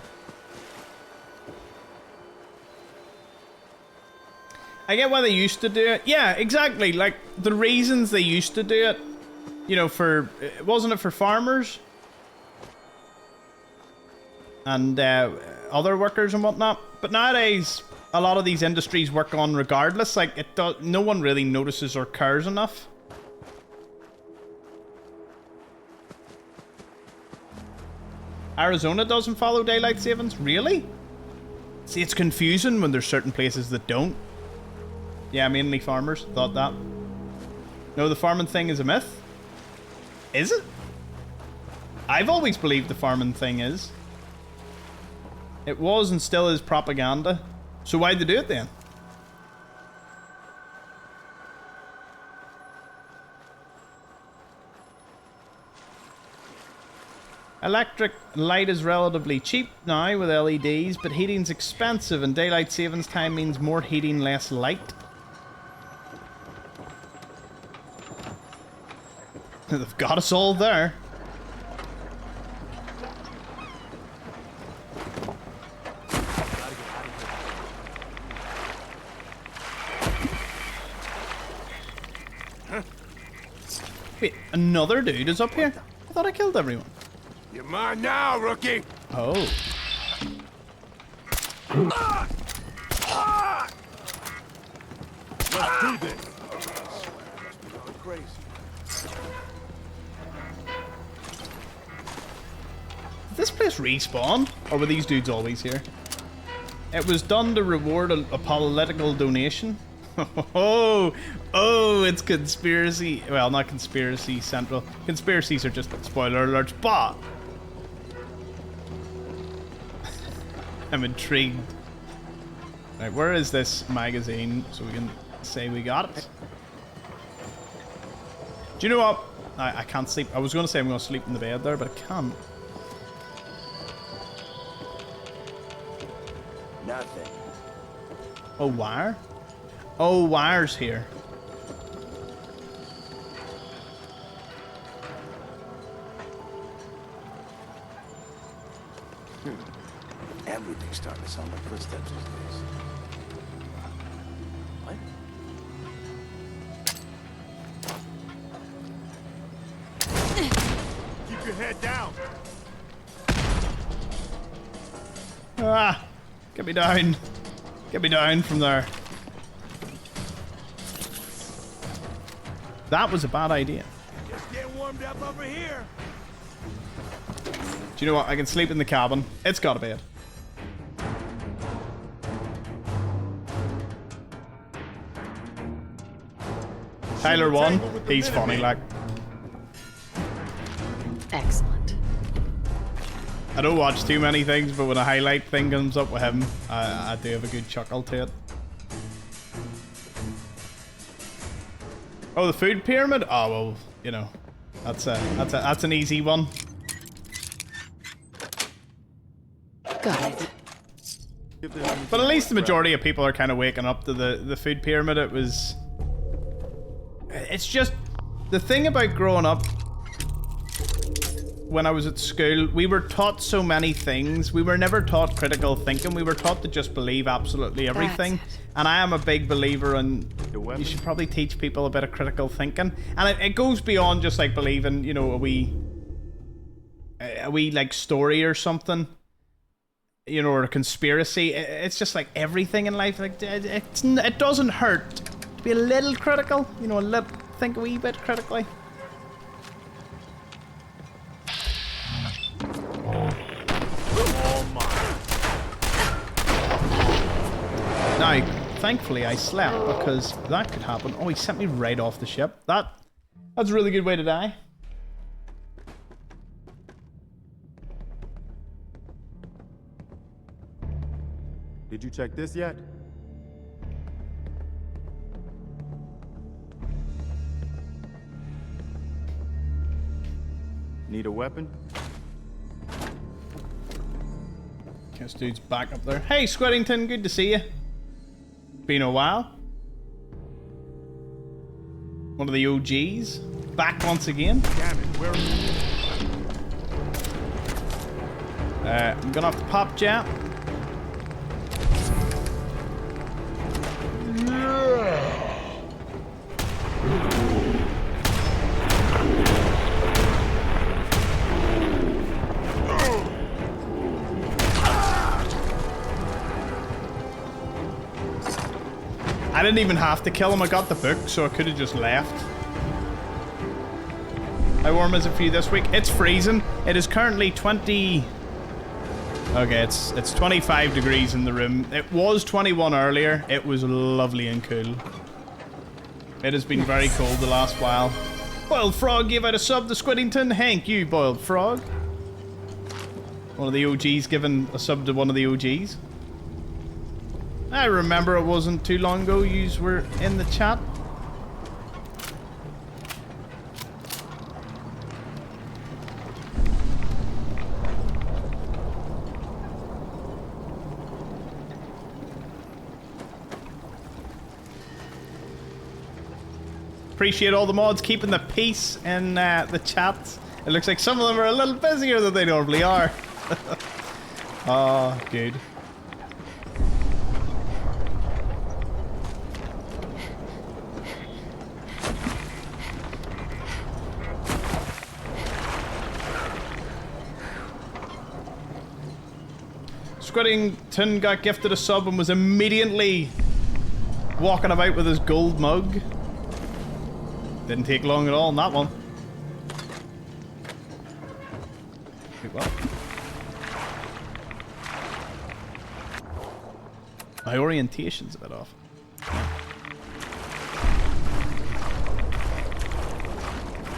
I get why they used to do it. Yeah, exactly. Like, the reasons they used to do it, you know, for... wasn't it for farmers? And other workers and whatnot. But nowadays, a lot of these industries work on regardless. Like, no one really notices or cares enough. Arizona doesn't follow daylight savings? Really? See, it's confusing when there's certain places that don't. Yeah, mainly farmers. Thought that. No, the farming thing is a myth? Is it? I've always believed the farming thing is. It was and still is propaganda. So why'd they do it then? Electric light is relatively cheap now with LEDs, but heating's expensive and daylight savings time means more heating, less light. They've got us all there. Wait, another dude is up here? I thought I killed everyone. You're mine now, rookie. Oh. Let's do this. Crazy. Did this place respawn? Or were these dudes always here? It was done to reward a political donation. Oh, it's conspiracy. Well, not conspiracy central. Conspiracies are just spoiler alerts, but I'm intrigued. Right, where is this magazine so we can say we got it? Do you know what? I can't sleep. I was going to say I'm going to sleep in the bed there, but I can't. Nothing. Oh, wire? Oh, wire's here. Everything's starting to sound like footsteps these days. What? Keep your head down. Ah! Get me down. Get me down from there. That was a bad idea. Just get warmed up over here. Do you know what? I can sleep in the cabin. It's got a bed. Tyler won. He's funny, like. Excellent. I don't watch too many things, but when a highlight thing comes up with him, I do have a good chuckle to it. Oh, the food pyramid? Oh well, you know, that's an easy one. Got it. But at least the majority of people are kind of waking up to the food pyramid. It's just the thing about growing up. When I was at school, we were taught so many things. We were never taught critical thinking. We were taught to just believe absolutely everything. And I am a big believer in you should probably teach people a bit of critical thinking. And it goes beyond just like believing, you know, a wee like story or something, you know, or a conspiracy. It's just like everything in life. Like it doesn't hurt to be a little critical, you know, think a wee bit critically. Now, thankfully I slept because that could happen. Oh, he sent me right off the ship. That's a really good way to die. Did you check this yet? Need a weapon? This dude's back up there. Hey, Squaddington, good to see you. Been a while. One of the OGs. Back once again. Damn it, where are you? I'm gonna have to pop jab. I didn't even have to kill him. I got the book, so I could have just left. How warm is it for you this week? It's freezing. It is currently 20... Okay, it's 25 degrees in the room. It was 21 earlier. It was lovely and cool. It has been very cold the last while. Boiled Frog gave out a sub to Squaddington. Thank you, Boiled Frog. One of the OGs giving a sub to one of the OGs. I remember it wasn't too long ago yous were in the chat. Appreciate all the mods keeping the peace in the chat. It looks like some of them are a little busier than they normally are. Oh, good. Squaddington got gifted a sub and was immediately walking about with his gold mug. Didn't take long at all on that one. Well. My orientation's a bit off.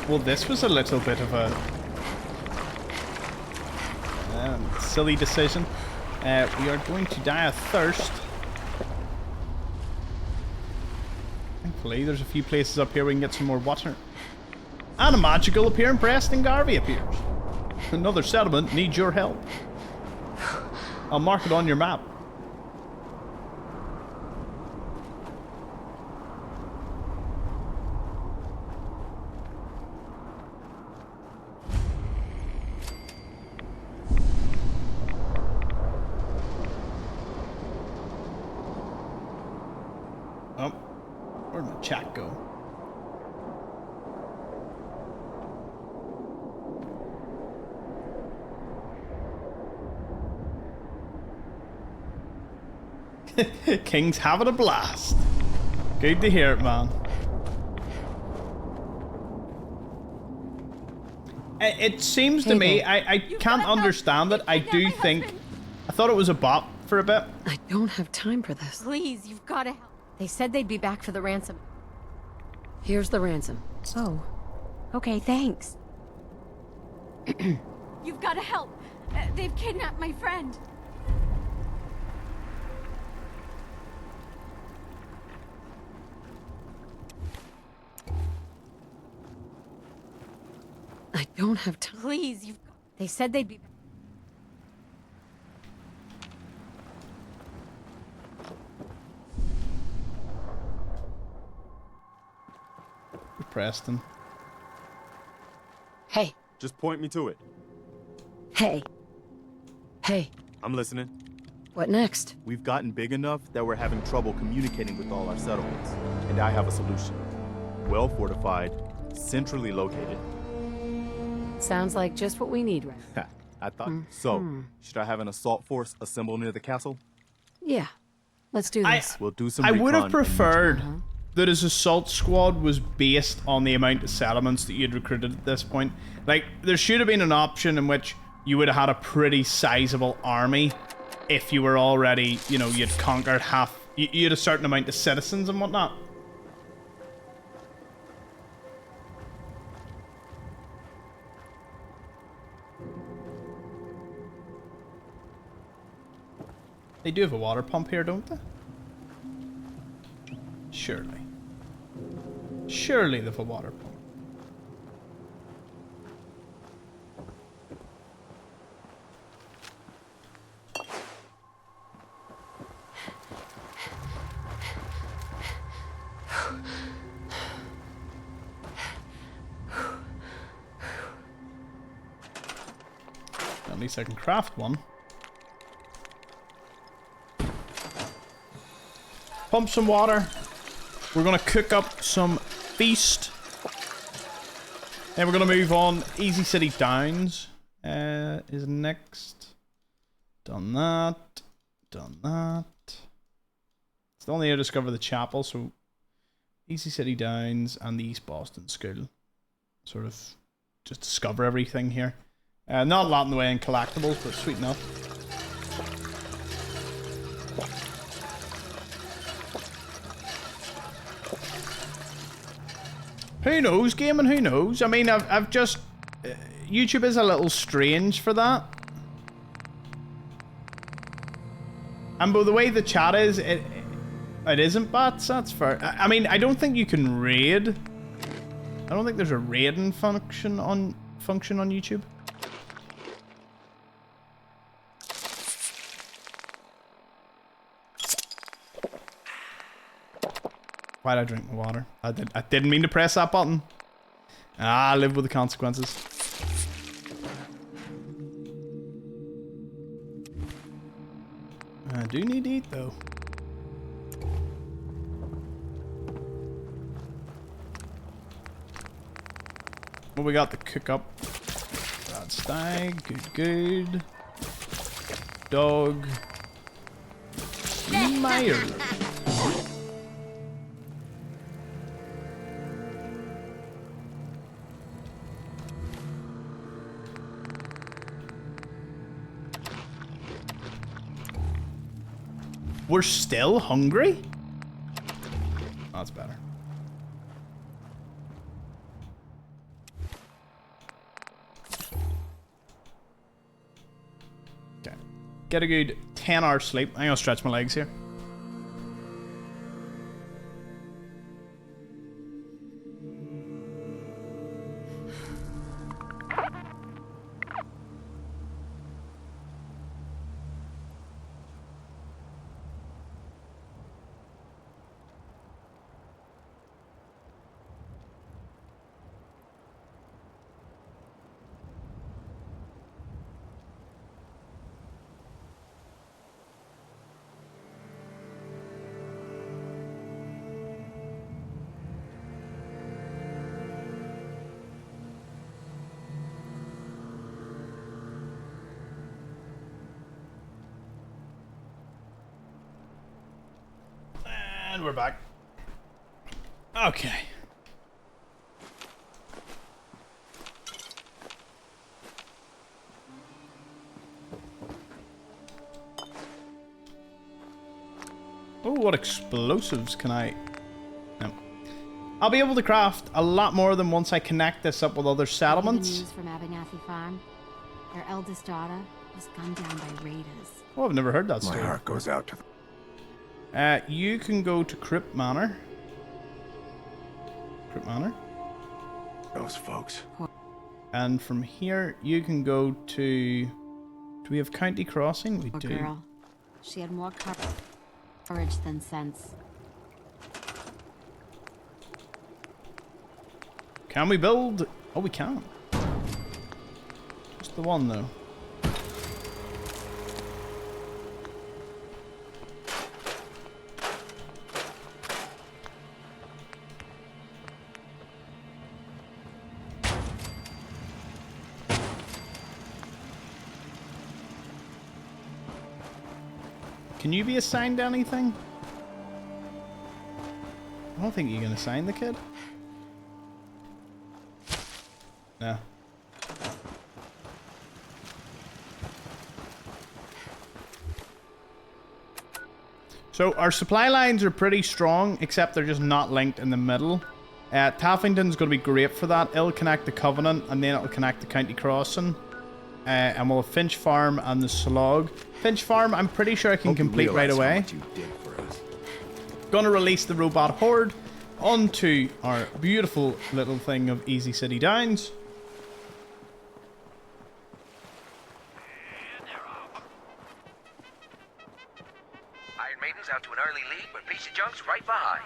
Well, this was a little bit of a silly decision. We are going to die of thirst. Thankfully, there's a few places up here we can get some more water. And a magical appearing Preston Garvey appears. Another settlement needs your help. I'll mark it on your map. Oh, where'd my chat go? King's having a blast. Good to hear it, man. It seems to me, I can't understand it. I do think... I thought it was a bot for a bit. I don't have time for this. Please, you've got to help. They said they'd be back for the ransom. Here's the ransom. Oh. Okay, thanks. You've got to help. They've kidnapped my friend. I don't have time. Please, you've got... They said they'd be back. Preston. Hey. Just point me to it. Hey. Hey. I'm listening. What next? We've gotten big enough that we're having trouble communicating with all our settlements. And I have a solution. Well fortified, centrally located. Sounds like just what we need, right? I thought. So, should I have an assault force assemble near the castle? Yeah. Let's do this. We'll do some I would have recon preferred that his assault squad was based on the amount of settlements that you'd recruited at this point. Like, there should have been an option in which you would have had a pretty sizable army if you were already, you know, you'd conquered half, you had a certain amount of citizens and whatnot. They do have a water pump here, don't they? Surely. Surely they have a water pump. At least I can craft one. Pump some water. We're gonna cook up some feast. Then we're gonna move on. Easy City Downs is next. Done that. Done that. Still need to discover the chapel, so Easy City Downs and the East Boston School. Sort of just discover everything here. Not a lot in the way in collectibles, but sweet enough. Who knows, gaming? Who knows? I mean, I've just... YouTube is a little strange for that. And by the way the chat is, it isn't bots, that's fair. I mean, I don't think you can raid. I don't think there's a raiding function on YouTube. Why'd I drink the water? I didn't mean to press that button. I live with the consequences. I do need to eat though. What we got to cook up? Got stag, good. Dog. Meyer. We're still hungry? Oh, that's better. Okay. Get a good 10-hour sleep. I'm gonna stretch my legs here. we're back. Okay. Oh, what explosives can I... No. I'll be able to craft a lot more than once I connect this up with other settlements. News from Abernathy Farm. Their eldest daughter was gunned down by raiders. Oh, I've never heard that story. My heart goes out to you can go to Crypt Manor. Crypt Manor. those folks. And from here, you can go to... Do we have County Crossing? We do. Girl. She had more courage than sense. Can we build? Oh, we can. Just the one, though. Can you be assigned anything? I don't think you can assign the kid. No. So our supply lines are pretty strong, except they're just not linked in the middle. Taffington's going to be great for that. It'll connect the Covenant, and then it'll connect the County Crossing. And we'll have Finch Farm and the Slog. Finch Farm, I'm pretty sure I can complete right away. Gonna release the robot horde onto our beautiful little thing of Easy City Downs. Iron Maiden's out to an early lead, but Piece of Junk's right behind.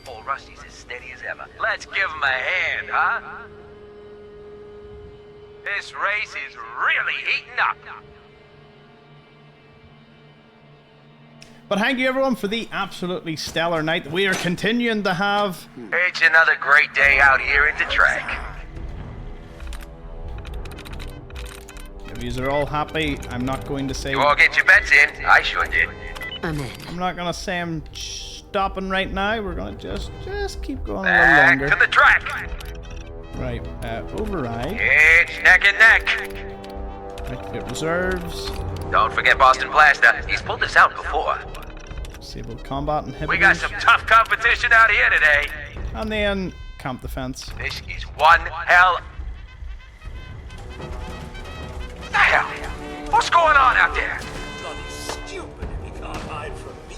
Old Rusty's as steady as ever. Let's give him a hand, huh? This race is really heating up. But thank you everyone for the absolutely stellar night that we are continuing to have. It's another great day out here at the track. If you are all happy, I'm not going to say... You all get your bets in. I sure did. I'm not going to say I'm stopping right now. We're going to just keep going a little Back longer. to the track. Right, override. It's neck and neck. Activate reserves. Don't forget Boston Blaster. He's pulled this out before. Disable combat inhibitors. We got some tough competition out here today. And then camp defense. This is one hell. What the hell? What's going on out there? Bloody stupid if you can't hide from me.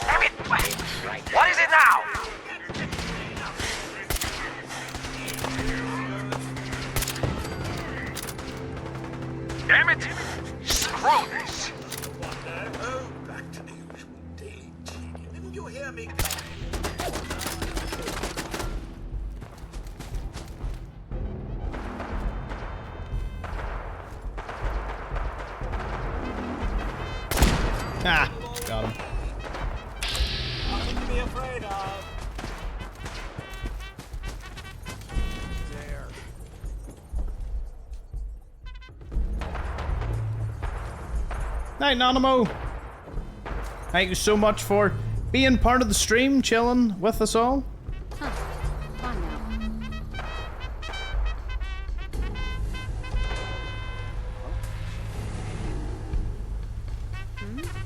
Damn it! What is it now? Damn it! Screw this! Oh, back to the usual daily tedium. Didn't you hear me? Ah, got him. Nothing to be afraid of. There. Night, Nanimo. Thank you so much for being part of the stream, chilling with us all.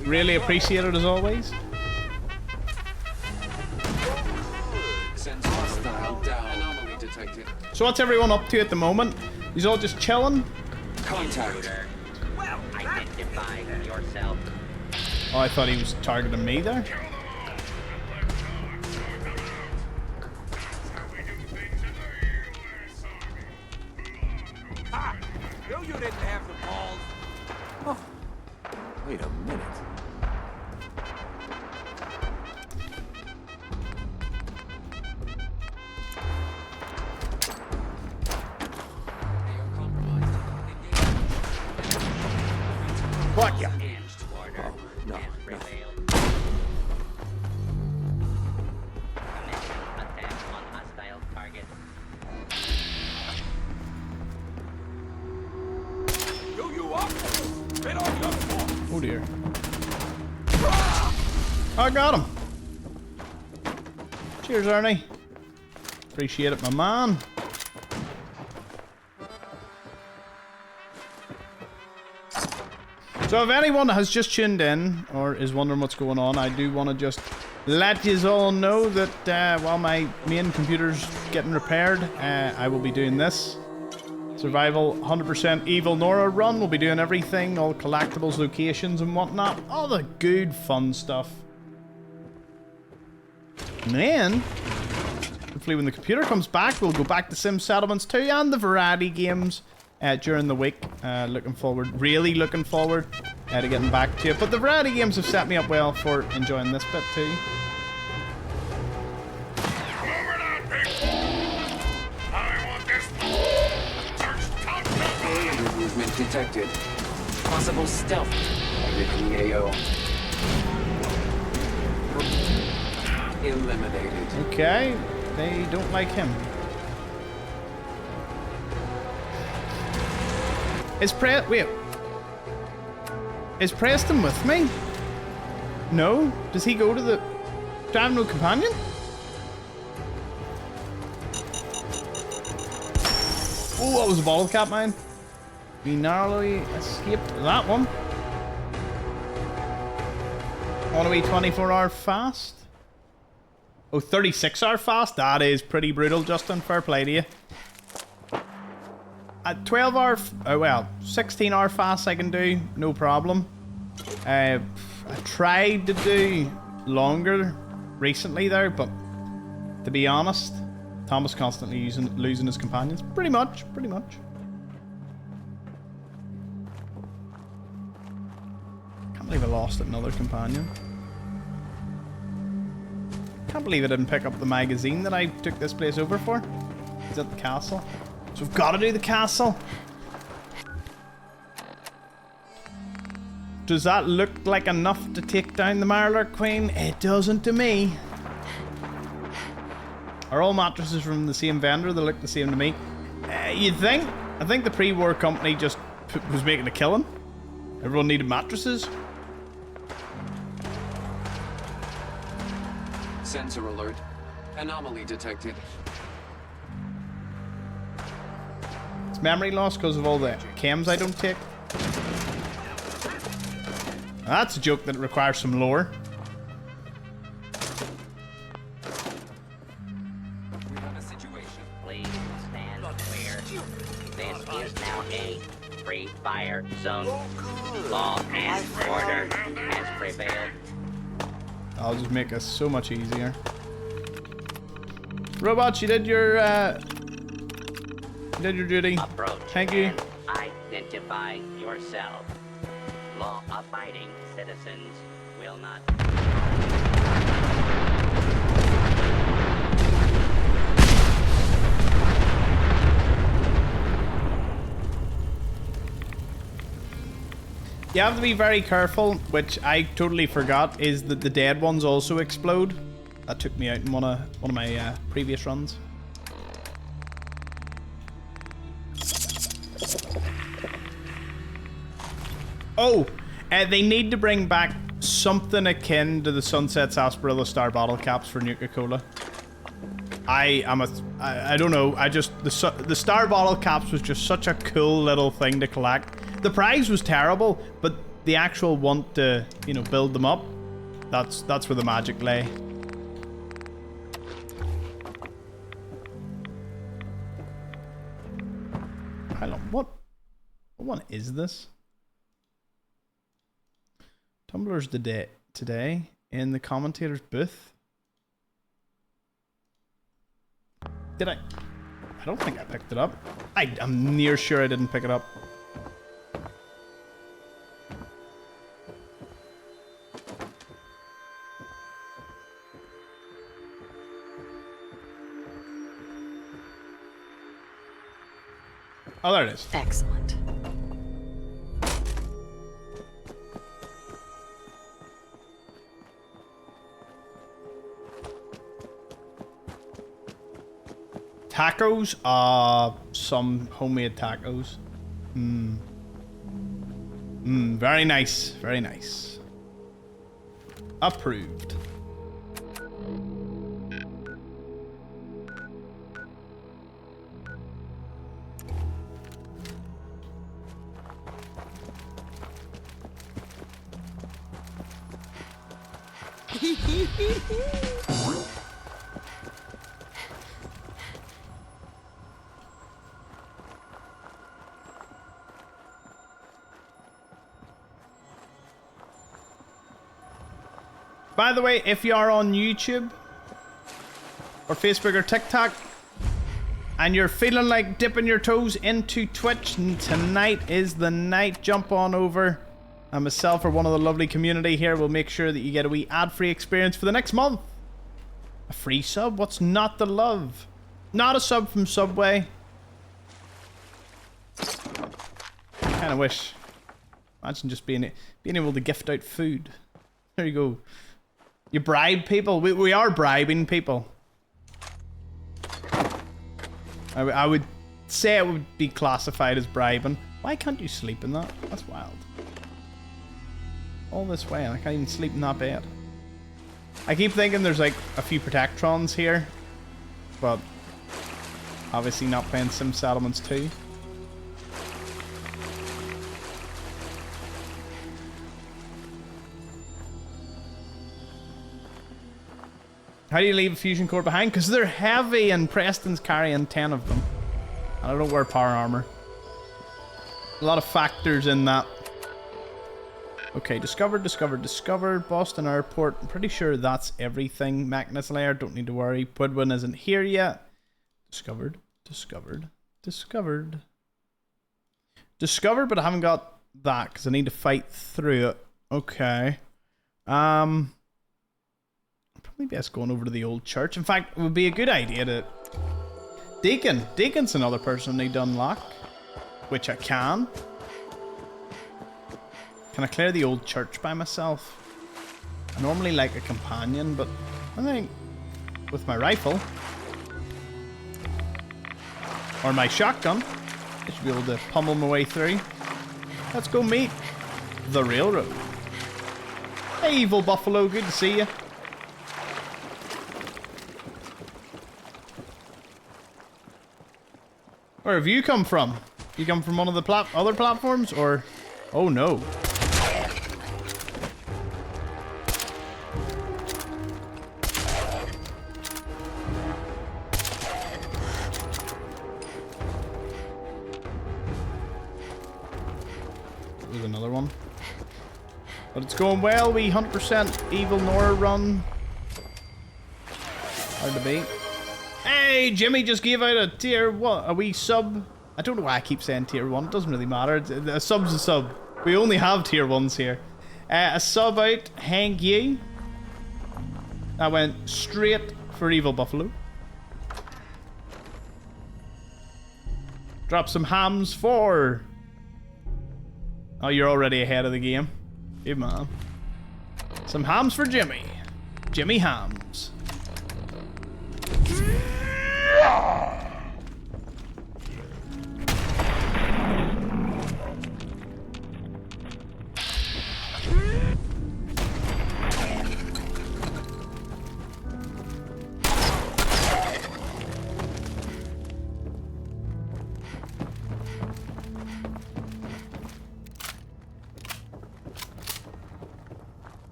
Really appreciate it as always. Sense hostile down. Anomaly detected. So what's everyone up to at the moment? He's all just chilling? Contact. Well, identify yourself. Oh, I thought he was targeting me there. Ha! No, you didn't have the balls. Oh. Wait a minute. Fuck ya. Oh, no, no. Oh dear. I got him. Cheers, Ernie. Appreciate it, my man. So if anyone has just tuned in or is wondering what's going on, I do want to just let you all know that while my main computer's getting repaired, I will be doing this. Survival 100% Evil Nora run. We'll be doing everything, all collectibles, locations and whatnot. All the good fun stuff. And then, hopefully when the computer comes back, we'll go back to Sim Settlements 2 and the variety games during the week. Really looking forward to getting back to it. But the variety games have set me up well for enjoying this bit too. Movement detected. Possible stealth. The EAO. Eliminated. Okay, they don't like him. Is Preston with me? No? Does he go to the... Do I have no companion? Oh, that was a bottle cap mine. We narrowly escaped that one. On a wee 24-hour fast. Oh, 36-hour fast? That is pretty brutal, Justin. Fair play to you. At 12-hour... Oh, well, 16-hour fast I can do. No problem. I tried to do longer recently there, but to be honest, Thomas constantly losing his companions. Pretty much. Can't believe I lost another companion. Can't believe I didn't pick up the magazine that I took this place over for. Is that the castle? So we've got to do the castle. Does that look like enough to take down the Mirelurk Queen? It doesn't to me. Are all mattresses from the same vendor? They look the same to me. You'd think? I think the pre-war company just was making a killing. Everyone needed mattresses. Sensor alert. Anomaly detected. It's memory loss because of all the chems I don't take. That's a joke that requires some lore. We have a situation. Please stand clear. This is now a free fire zone. Law and order has prevailed. I'll just make us so much easier. Robots, you did your duty. Approach. Thank you. Identify yourself. Law-abiding citizens will not. You have to be very careful, which I totally forgot, is that the dead ones also explode. That took me out in one of my previous runs. Oh, they need to bring back something akin to the Sunset Sarsaparilla Star bottle caps for Nuka-Cola. I don't know. The Star bottle caps was just such a cool little thing to collect. The prize was terrible, but the actual want to, build them up, that's where the magic lay. Hold on, what one is this? Tumblr's today in the commentator's booth. Did I? I don't think I picked it up. I'm near sure I didn't pick it up. Oh, there it is. Excellent. Tacos? Some homemade tacos. Very nice. Very nice. Approved. By the way, if you are on YouTube or Facebook or TikTok and you're feeling like dipping your toes into Twitch, tonight is the night. Jump on over, and myself or one of the lovely community here will make sure that you get a wee ad-free experience for the next month. A free sub? What's not to love? Not a sub from Subway. Kind of wish. Imagine just being able to gift out food. There you go. You bribe people. We are bribing people. I would say it would be classified as bribing. Why can't you sleep in that? That's wild. All this way, and I can't even sleep in that bed. I keep thinking there's like a few Protectrons here, but obviously not playing Sim Settlements 2. How do you leave a fusion core behind? Because they're heavy and Preston's carrying 10 of them. And I don't wear power armor. A lot of factors in that. Okay, discovered. Boston Airport. I'm pretty sure that's everything. Magnus Lair, don't need to worry. Pudwin isn't here yet. Discovered, but I haven't got that because I need to fight through it. Okay. Probably best going over to the old church. In fact, it would be a good idea to... Deacon's another person I need to unlock. Which I can. Can I clear the old church by myself? I normally like a companion, but I think with my rifle or my shotgun, I should be able to pummel my way through. Let's go meet the railroad. Hey, Evil Buffalo, good to see you. Where have you come from? You come from one of the other platforms, or... Oh no. There's another one. But it's going well. We 100% evil Nora run. Hard to beat. Hey, Jimmy just gave out a tier 1, a wee sub. I don't know why I keep saying tier 1. It doesn't really matter. A sub's a sub. We only have tier 1s here. A sub out, Hank Yi. I went straight for Evil Buffalo. Drop some hams for... Oh, you're already ahead of the game. Good man. Some hams for Jimmy. Jimmy Hams.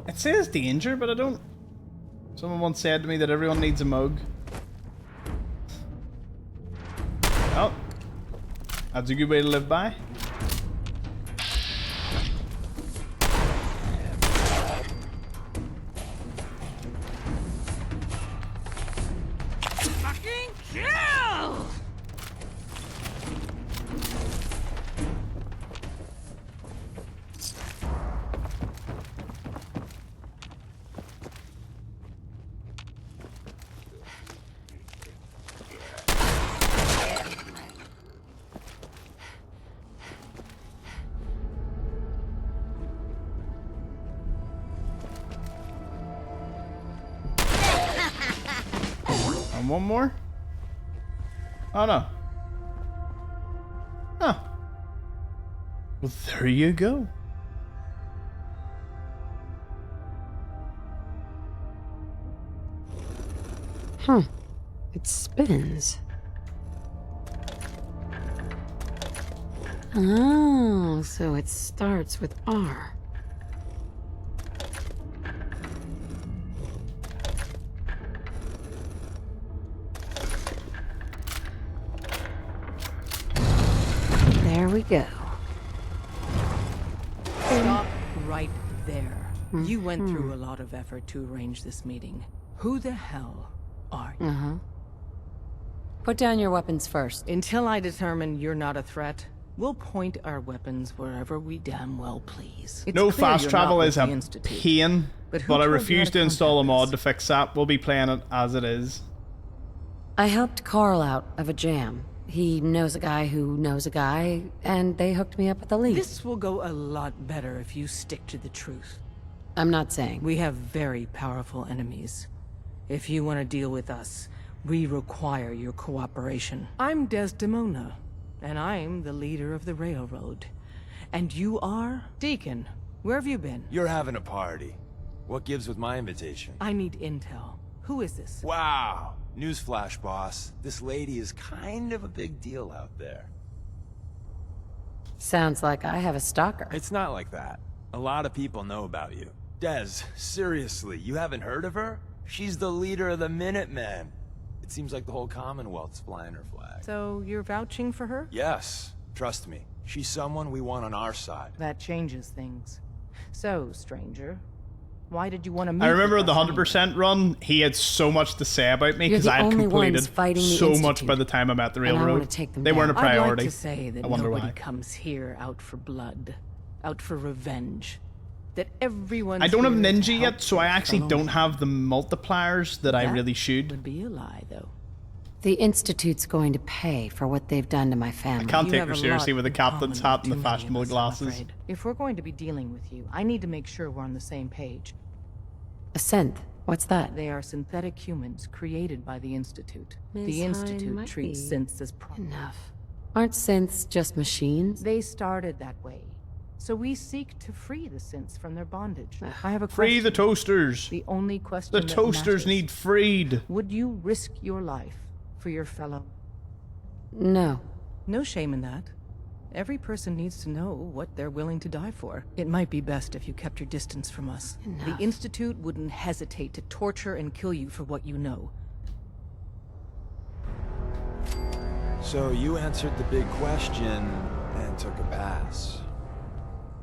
It says danger, but I don't... Someone once said to me that everyone needs a mug. Oh. That's a good way to live by. Fucking kill! one more? Oh no. Huh. Well, there you go. Huh. It spins. Oh, so it starts with R. There we go. Stop right there. You went through a lot of effort to arrange this meeting. Who the hell are you? Uh-huh. Put down your weapons first. Until I determine you're not a threat, we'll point our weapons wherever we damn well please. It's No clear fast you're travel not is with a the Institute. pain, But who but I told you refuse how to to install a contact mod to fix that. We'll be playing it as it is. I helped Carl out of a jam. He knows a guy who knows a guy, and they hooked me up with a lead. This will go a lot better if you stick to the truth. I'm not saying. We have very powerful enemies. If you want to deal with us, we require your cooperation. I'm Desdemona, and I'm the leader of the railroad. And you are? Deacon, where have you been? You're having a party. What gives with my invitation? I need intel. Who is this? Wow. Newsflash, boss. This lady is kind of a big deal out there. Sounds like I have a stalker. It's not like that. A lot of people know about you. Des, seriously, you haven't heard of her? She's the leader of the Minutemen. It seems like the whole Commonwealth's flying her flag. So you're vouching for her? Yes, trust me. She's someone we want on our side. That changes things. So, stranger, why did you want to meet I remember with the us 100% run, he had so much to say about me You're because the I had only completed ones fighting the so much Institute, by the time I'm at the and I railroad. wanna take them They weren't a down. priority. I'd like to say that I wonder nobody why. comes here out for blood, out for revenge. That everyone. I don't have Ninja yet, so I actually don't have the multipliers that I really should. Would be a lie, though. The Institute's going to pay for what they've done to my family. I can't You take have her a seriously lot with the in captain's common hat and the with too many of fashionable us, I'm glasses. afraid. If we're going to be dealing with you, I need to make sure we're on the same page. A synth? What's that? They are synthetic humans created by the Institute. Miss The Institute Hine treats might be synths as property. Enough. Aren't synths just machines? They started that way. So we seek to free the synths from their bondage. I have a Free question. the toasters. The only question The that toasters matters. need freed. Would you risk your life for your fellow? No. No shame in that. Every person needs to know what they're willing to die for. It might be best if you kept your distance from us. Enough. The Institute wouldn't hesitate to torture and kill you for what you know. So you answered the big question and took a pass.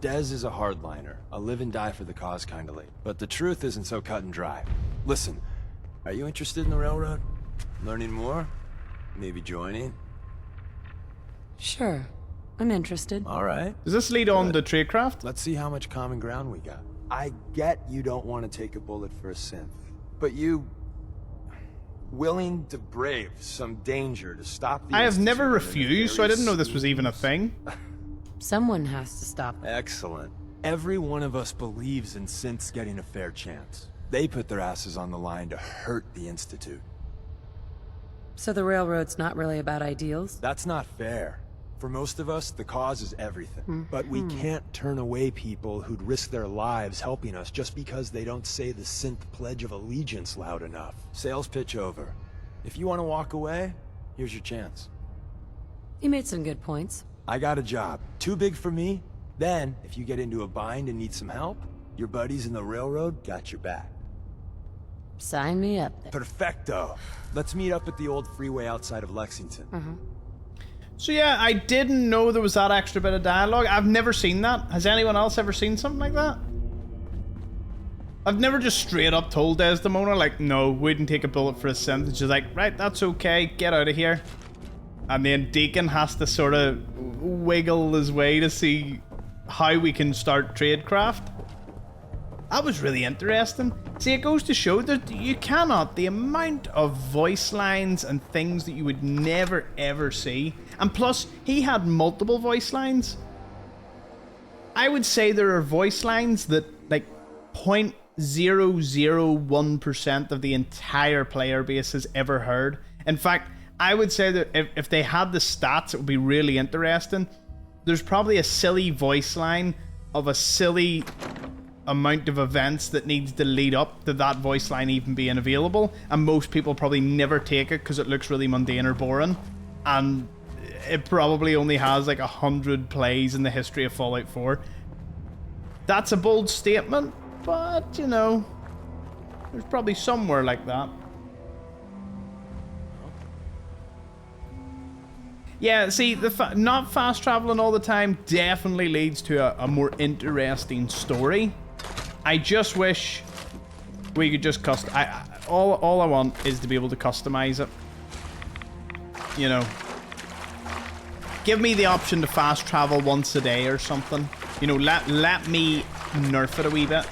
Dez is a hardliner, a live and die for the cause kind of lady. But the truth isn't so cut and dry. Listen, are you interested in the railroad? Learning more? Maybe joining? Sure. I'm interested. All right. Does this lead on to tradecraft? Let's see how much common ground we got. I get you don't want to take a bullet for a synth, but you willing to brave some danger to stop the I have Institute never in a refused, so I very didn't know this was even a thing. Someone has to stop it. Excellent. Every one of us believes in synths getting a fair chance. They put their asses on the line to hurt the Institute. So the railroad's not really about ideals? That's not fair. For most of us, the cause is everything. But we can't turn away people who'd risk their lives helping us just because they don't say the synth Pledge of Allegiance loud enough. Sales pitch over. If you want to walk away, here's your chance. You made some good points. I got a job. Too big for me. Then, if you get into a bind and need some help, your buddies in the railroad got your back. Sign me up then. Perfecto. Let's meet up at the old freeway outside of Lexington. So yeah, I didn't know there was that extra bit of dialogue. I've never seen that. Has anyone else ever seen something like that? I've never just straight up told Desdemona, like, no, wouldn't take a bullet for a synth. She's like, right, that's okay, get out of here. And then Deacon has to sort of wiggle his way to see how we can start tradecraft. That was really interesting. See, it goes to show that you cannot, the amount of voice lines and things that you would never ever see. And plus, he had multiple voice lines. I would say there are voice lines that, like, point 0.001% of the entire player base has ever heard. In fact, I would say that if they had the stats, it would be really interesting. There's probably a silly voice line of a silly amount of events that needs to lead up to that voice line even being available, and most people probably never take it because it looks really mundane or boring, and it probably only has like 100 plays in the history of Fallout 4. That's a bold statement, but you know, there's probably somewhere like that. Yeah, see, not fast traveling all the time definitely leads to a more interesting story. I just wish we could just all I want is to be able to customize it. You know, give me the option to fast travel once a day or something. You know, let me nerf it a wee bit.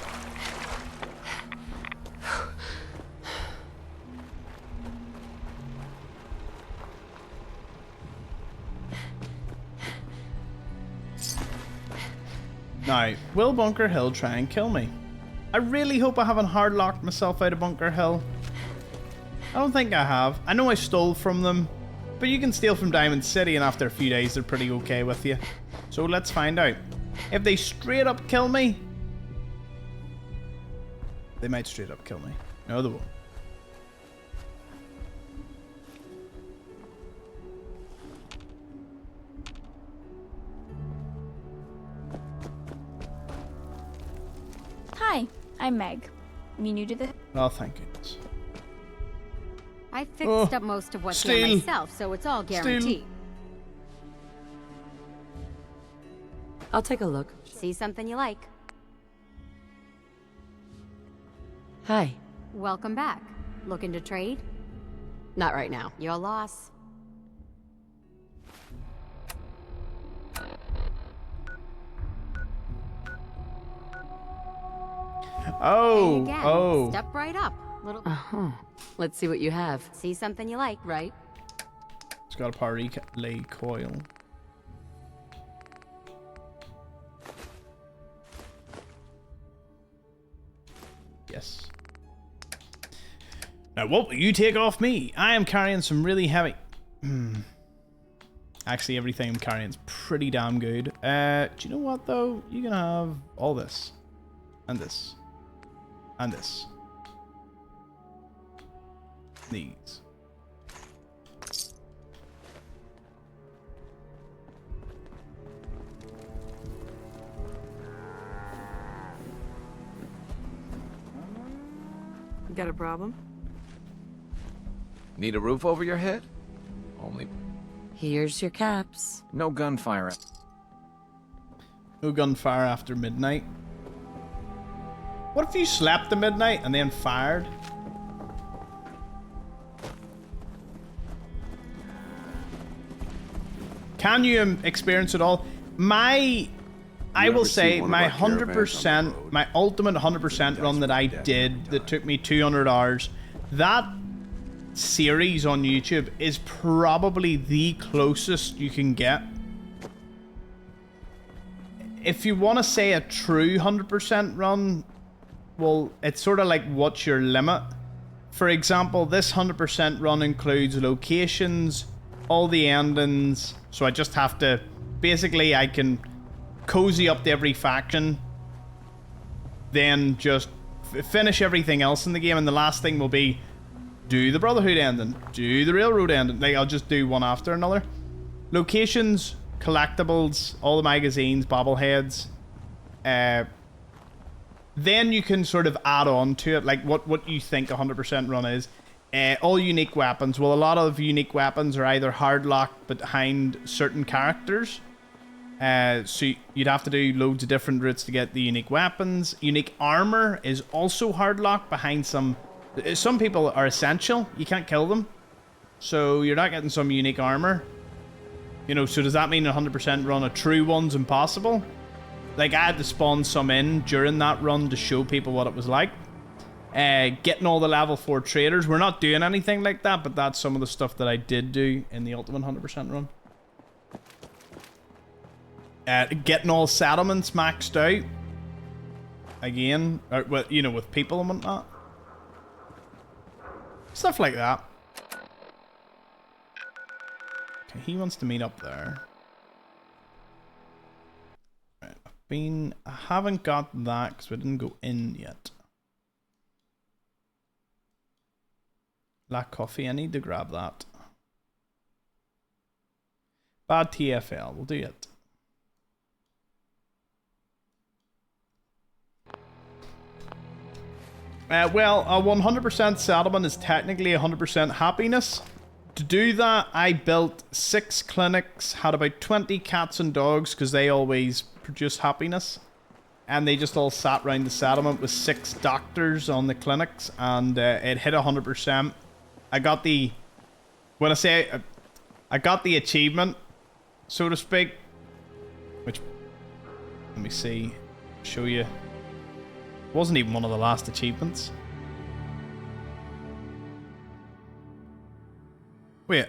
Now, will Bunker Hill try and kill me? I really hope I haven't hard-locked myself out of Bunker Hill. I don't think I have. I know I stole from them, but you can steal from Diamond City, and after a few days they're pretty okay with you. So let's find out. If they straight up kill me... They might straight up kill me. No, they won't. Hi, I'm Meg. You new to the... Oh, thank goodness. I fixed up most of what's here myself, so it's all guaranteed. I'll take a look. See something you like. Hi. Welcome back. Looking to trade? Not right now. Your loss. Oh, again, oh. Step right up. Little. Let's see what you have. See something you like, right? It's got a power relay coil. Yes. Now, what will you take off me? I am carrying some really heavy... Actually, everything I'm carrying is pretty damn good. Do you know what, though? You can have all this. And this. And this. These. Got a problem? Need a roof over your head? Only... Here's your caps. No gunfire. No gunfire after midnight. What if you slept at midnight and then fired? Can you experience it all? I will say my 100%, my ultimate 100% run that I did that took me 200 hours, that series on YouTube is probably the closest you can get. If you want to say a true 100% run, well, it's sort of like what's your limit. For example, this 100% run includes locations, all the endings, so I just have to, basically I can cozy up to every faction, then just finish everything else in the game, and the last thing will be do the Brotherhood ending, do the Railroad ending. Like, I'll just do one after another. Locations, collectibles, all the magazines, bobbleheads, then you can sort of add on to it, like what you think 100% run is. All unique weapons. Well, a lot of unique weapons are either hard locked behind certain characters. So you'd have to do loads of different routes to get the unique weapons. Unique armor is also hard locked behind some people are essential. You can't kill them. So you're not getting some unique armor. You know, so does that mean 100% run a true one's impossible? Like, I had to spawn some in during that run to show people what it was like. Getting all the level 4 traders. We're not doing anything like that, but that's some of the stuff that I did do in the Ultimate 100% run. Getting all settlements maxed out. again, or, with, you know, with people and whatnot. Stuff like that. Okay, he wants to meet up there. Right, I haven't got that because we didn't go in yet. Black coffee, I need to grab that. Bad TFL, we'll do it. Well, a 100% settlement is technically 100% happiness. To do that, I built 6 clinics, had about 20 cats and dogs, because they always produce happiness. And they just all sat around the settlement with 6 doctors on the clinics, and it hit 100%. I got the... When I say I got the achievement, so to speak, which... Let me see. Show you. Wasn't even one of the last achievements. Wait.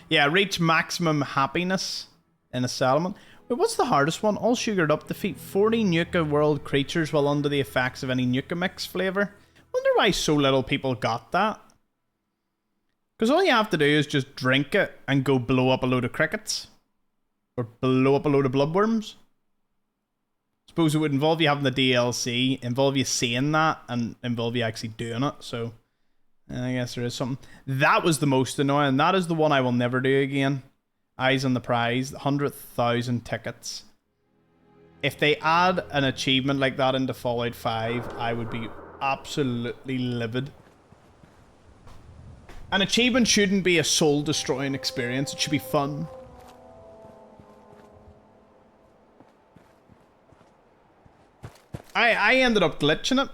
Yeah, reach maximum happiness in a settlement. Wait, what's the hardest one? All sugared up. Defeat 40 Nuka world creatures while under the effects of any Nuka mix flavor. Wonder why so little people got that. Because all you have to do is just drink it and go blow up a load of crickets. Or blow up a load of bloodworms. Suppose it would involve you having the DLC, involve you saying that, and involve you actually doing it, so I guess there is something. That was the most annoying. That is the one I will never do again. Eyes on the prize, 100,000 tickets. If they add an achievement like that into Fallout 5, I would be absolutely livid. An achievement shouldn't be a soul-destroying experience, it should be fun. I ended up glitching it.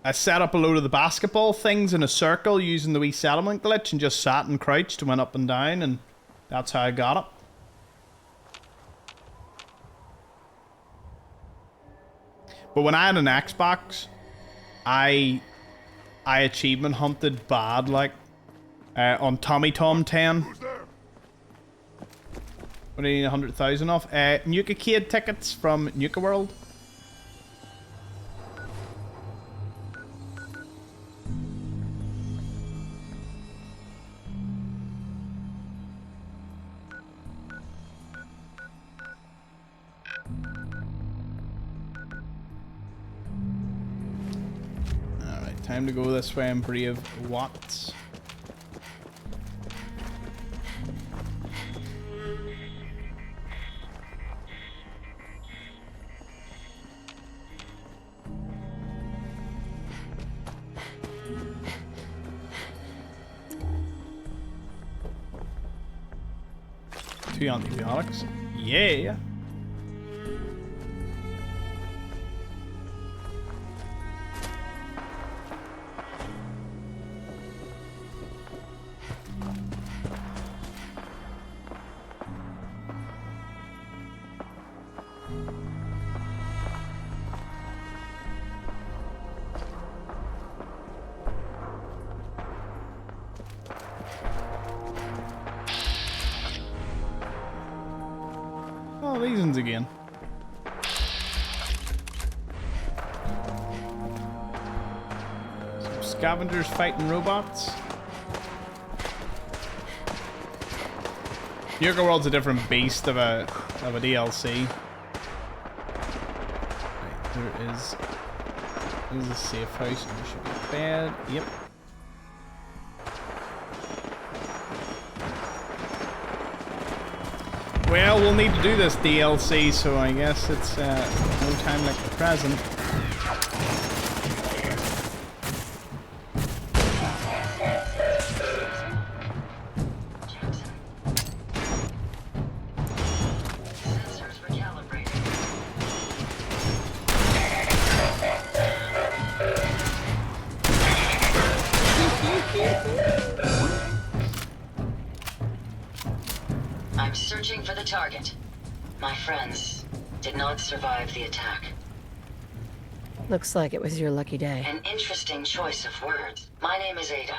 I set up a load of the basketball things in a circle using the wee settlement glitch and just sat and crouched and went up and down, and that's how I got it. But when I had an Xbox, I achievement hunted bad, like, on Tommy Tom 10. What do you need 100,000 off? Nuka Cade tickets from Nuka World. Alright, time to go this way and brave Watts. Two antibiotics. Yeah. Oh, these ones again. Some scavengers fighting robots. Nuka World's a different beast of a DLC. Right, there's a safe house and there should be a bed. Yep. Well, we'll need to do this DLC, so I guess it's no time like the present. I'm searching for the target. My friends did not survive the attack. Looks like it was your lucky day. An interesting choice of words. My name is Ada.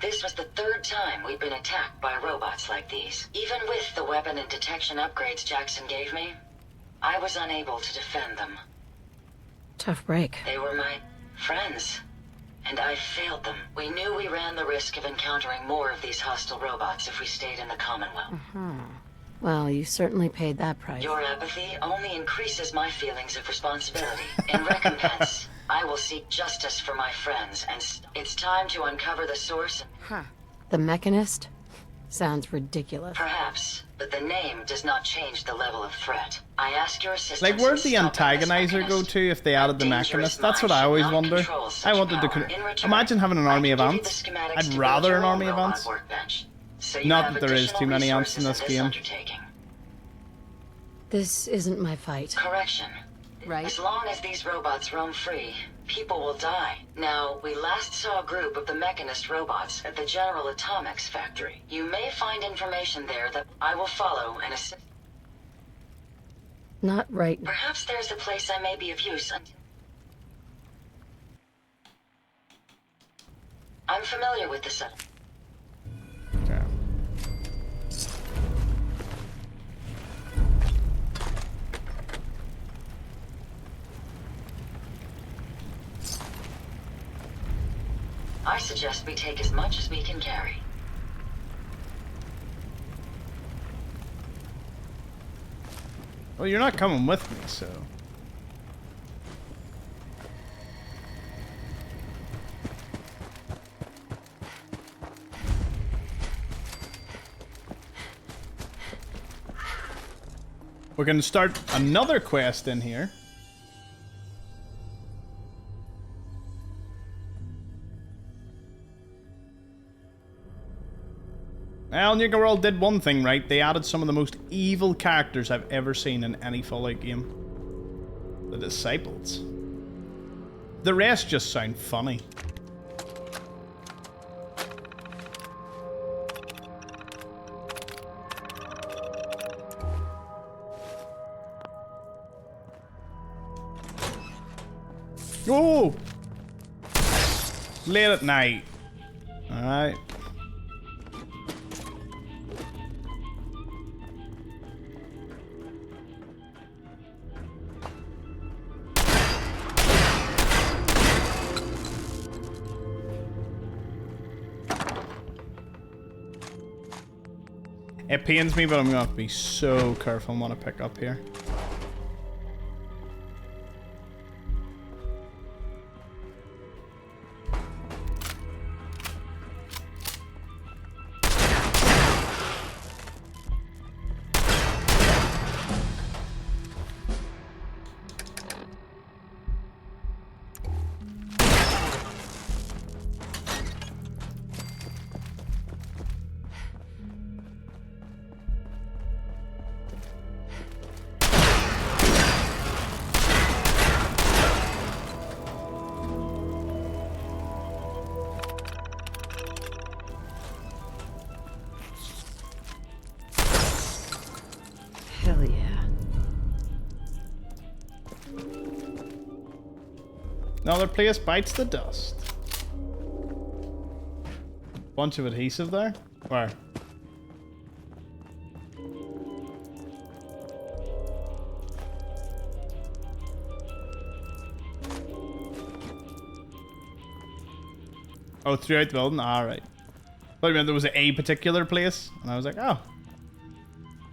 This was the third time we'd been attacked by robots like these. Even with the weapon and detection upgrades Jackson gave me, I was unable to defend them. Tough break. They were my friends, and I failed them. We knew we ran the risk of encountering more of these hostile robots if we stayed in the Commonwealth. Well, you certainly paid that price. Your apathy only increases my feelings of responsibility. In recompense, I will seek justice for my friends, and it's time to uncover the source. The Mechanist? Sounds ridiculous. Perhaps, but the name does not change the level of threat. I ask your assistance. Like, where'd the antagonizer go to if they added the Mechanist? That's what I always wonder. I wanted to... Imagine having an army of ants. I'd rather an army of ants. Not that there is too many ants in this game. This isn't my fight. Correction. Right. As long as these robots roam free, people will die. Now, we last saw a group of the Mechanist robots at the General Atomics factory. You may find information there that I will follow and assist. Not right now. Perhaps there's a place I may be of use until... I'm familiar with the setup. Okay. I suggest we take as much as we can carry. Well, you're not coming with me, so... We're gonna start another quest in here. Well, Nuka World did one thing right. They added some of the most evil characters I've ever seen in any Fallout game. The Disciples. The rest just sound funny. Oh! Late at night. Alright. It pains me, but I'm gonna have to be so careful on what I pick up here. Hell yeah. Another place bites the dust. Bunch of adhesive there? Where? Oh, throughout the building? Alright. Thought you meant there was a particular place, and I was like, oh.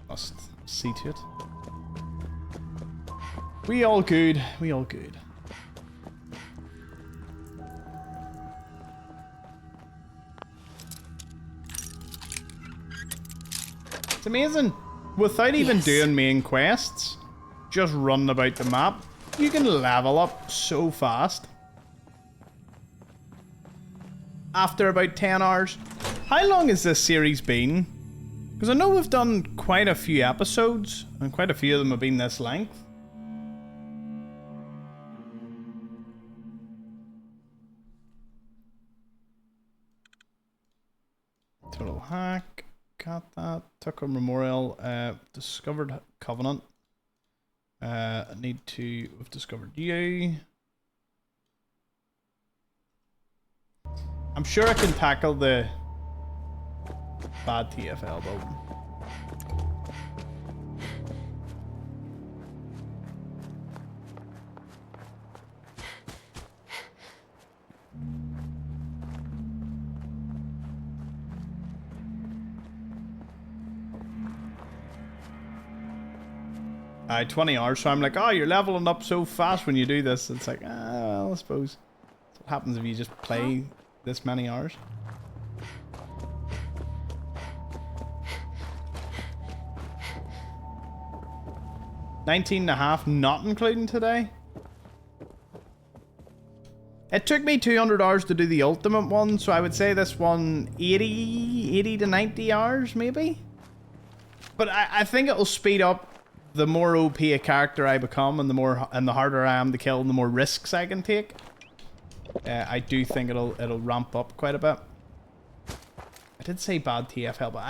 Must see to it. We all good. We all good. It's amazing. Without even doing main quests, just running about the map, you can level up so fast. After about 10 hours. How long has this series been? Because I know we've done quite a few episodes, and quite a few of them have been this length. Total hack. Got that. Tucker Memorial. Discovered Covenant. We've discovered you. I'm sure I can tackle the bad TFL building. I 20 hours, so I'm like, oh, you're leveling up so fast when you do this. It's like, well, I suppose that's what happens if you just play this many hours. $19.5, not including today. It took me 200 hours to do the ultimate one, so I would say this one 80 to 90 hours, maybe? But I think it'll speed up the more OP a character I become, and the harder I am to kill, and the more risks I can take. I do think it'll ramp up quite a bit. I did say bad TFL, but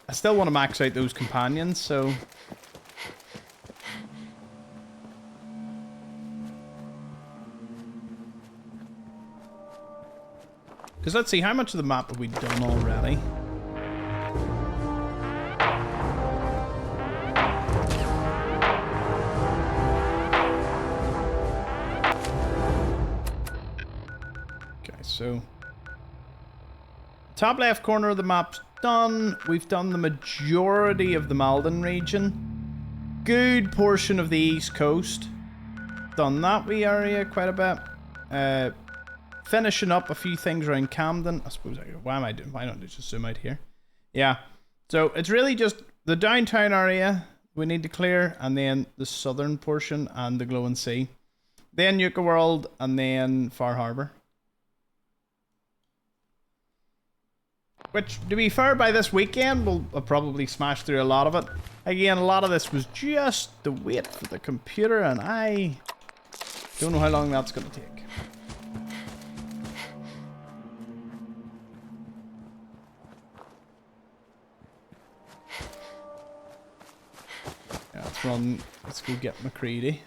I still want to max out those companions, so... Because let's see, how much of the map have we done already? So, top left corner of the map's done. We've done the majority of the Malden region. Good portion of the East Coast. Done that wee area quite a bit. Finishing up a few things around Camden. I suppose why don't I just zoom out here? Yeah. So it's really just the downtown area we need to clear, and then the southern portion and the Glowing Sea. Then Yucca World, and then Far Harbour. Which, to be fair, by this weekend, we'll probably smash through a lot of it. Again, a lot of this was just the wait for the computer, and I don't know how long that's going to take. Yeah, let's go get McCready.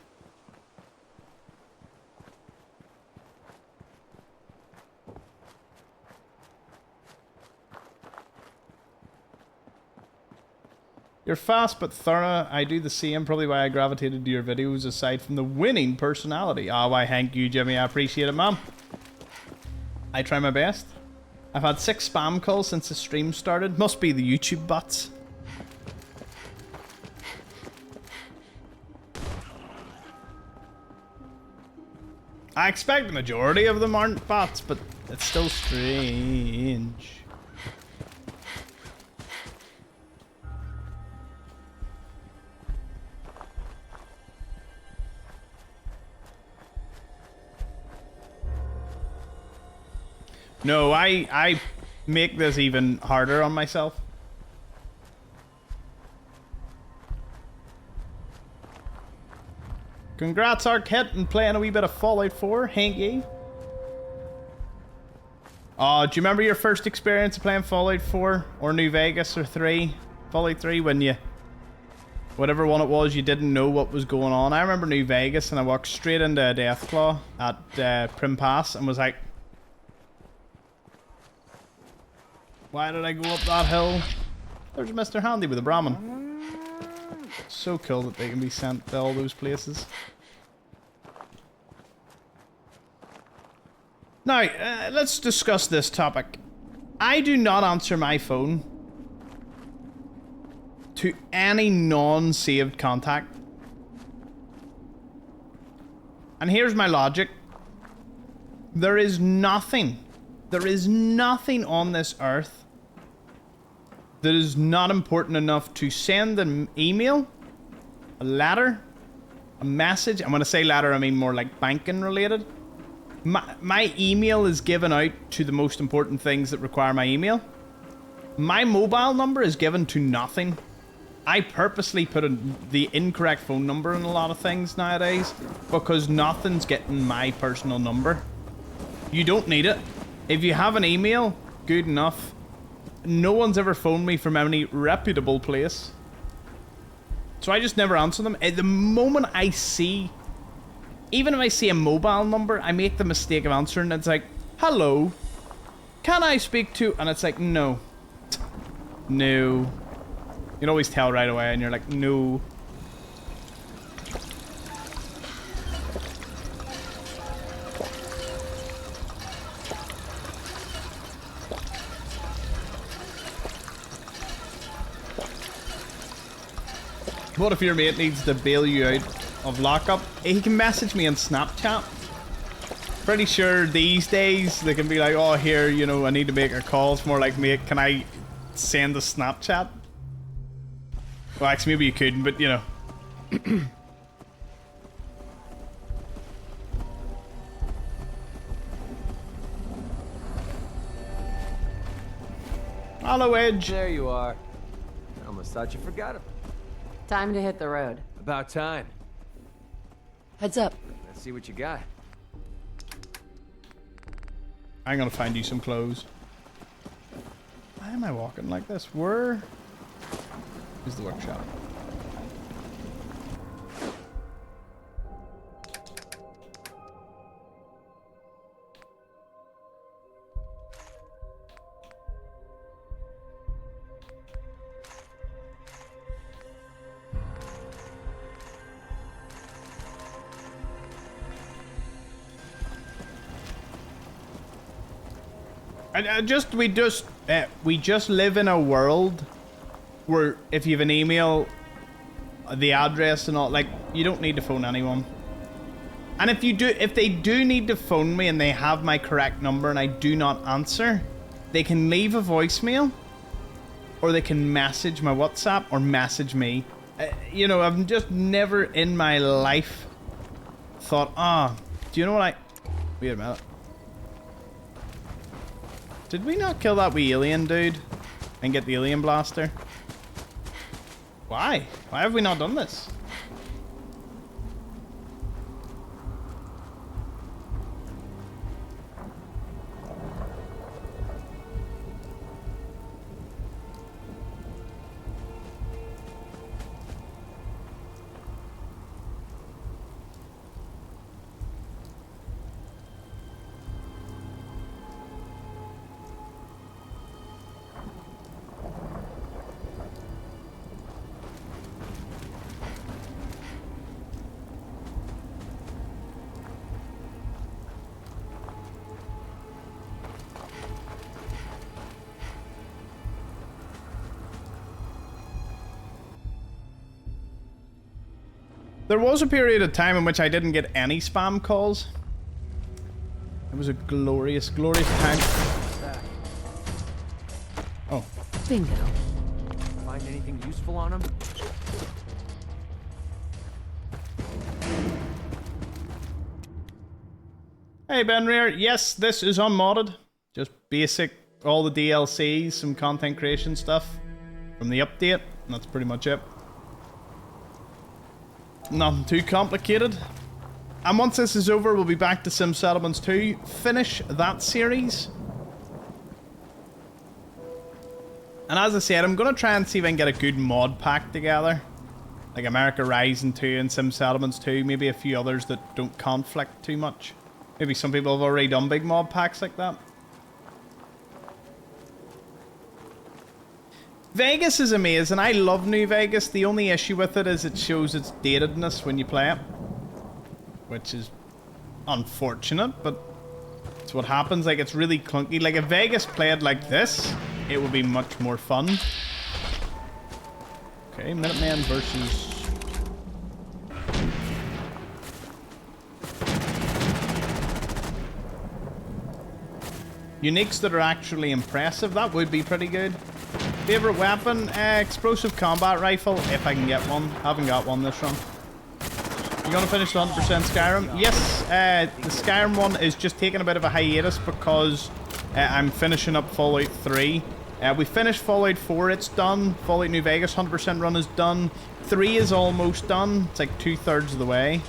You're fast but thorough. I do the same. Probably why I gravitated to your videos, aside from the winning personality. Ah, why, thank you, Jimmy. I appreciate it, man. I try my best. I've had 6 spam calls since the stream started. Must be the YouTube bots. I expect the majority of them aren't bots, but it's still strange. No, I make this even harder on myself. Congrats, Arquette, and playing a wee bit of Fallout 4. Hanky. Oh, do you remember your first experience of playing Fallout 4 or New Vegas or 3? Fallout 3 when you... Whatever one it was, you didn't know what was going on. I remember New Vegas and I walked straight into a Deathclaw at Prim Pass and was like... Why did I go up that hill? There's Mr. Handy with a Brahmin. So cool that they can be sent to all those places. Now, let's discuss this topic. I do not answer my phone to any non-saved contact. And here's my logic. There is nothing on this earth that is not important enough to send an email, a letter, a message. And when I say letter, I mean more like banking related. My email is given out to the most important things that require my email. My mobile number is given to nothing. I purposely put the incorrect phone number in a lot of things nowadays because nothing's getting my personal number. You don't need it. If you have an email, good enough. No one's ever phoned me from any reputable place. So I just never answer them. At the moment I see even if I see a mobile number, I make the mistake of answering. It's like, hello, can I speak to... And it's like, no. No. You can always tell right away, and you're like, no. What if your mate needs to bail you out of lockup? He can message me on Snapchat. Pretty sure these days they can be like, oh, here, you know, I need to make a call. It's more like, mate, can I send a Snapchat? Well, actually, maybe you couldn't, but you know. Hello, Edge. There you are. I almost thought you forgot him. Time to hit the road. About time. Heads up. Let's see what you got. I'm gonna find you some clothes. Why am I walking like this? Where is the workshop? We just live in a world where if you have an email, the address and all, like, you don't need to phone anyone. And if they do need to phone me and they have my correct number and I do not answer, they can leave a voicemail or they can message my WhatsApp or message me. You know, I've just never in my life thought, do you know what wait a minute. Did we not kill that wee alien dude and get the alien blaster? Why? Why have we not done this? There was a period of time in which I didn't get any spam calls. It was a glorious, glorious time. Oh. Bingo. Find anything useful on him? Hey, Ben Rear. Yes, this is unmodded. Just basic, all the DLCs, some content creation stuff from the update. And that's pretty much it. Nothing too complicated. And once this is over, we'll be back to Sim Settlements 2. Finish that series. And as I said, I'm going to try and see if I can get a good mod pack together. Like America Rising 2 and Sim Settlements 2. Maybe a few others that don't conflict too much. Maybe some people have already done big mod packs like that. Vegas is amazing. I love New Vegas. The only issue with it is it shows its datedness when you play it. Which is unfortunate, but it's what happens. Like, it's really clunky. Like, if Vegas played like this, it would be much more fun. Okay, Minutemen versus... Uniques that are actually impressive. That would be pretty good. Favorite weapon? Explosive combat rifle, if I can get one. Haven't got one this run. You gonna finish the 100% Skyrim? Yes, the Skyrim one is just taking a bit of a hiatus because I'm finishing up Fallout 3. We finished Fallout 4, it's done. Fallout New Vegas 100% run is done. 3 is almost done. It's like 2/3 of the way.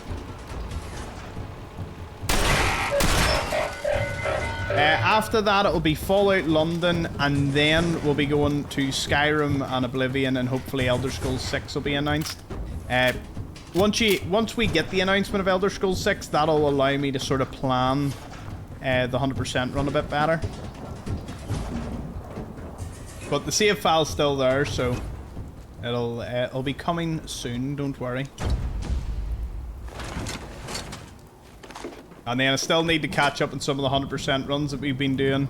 After that, it'll be Fallout London, and then we'll be going to Skyrim and Oblivion, and hopefully Elder Scrolls 6 will be announced. Once we get the announcement of Elder Scrolls 6, that'll allow me to sort of plan the 100% run a bit better. But the save file's still there, so it'll be coming soon, don't worry. And then I still need to catch up on some of the 100% runs that we've been doing,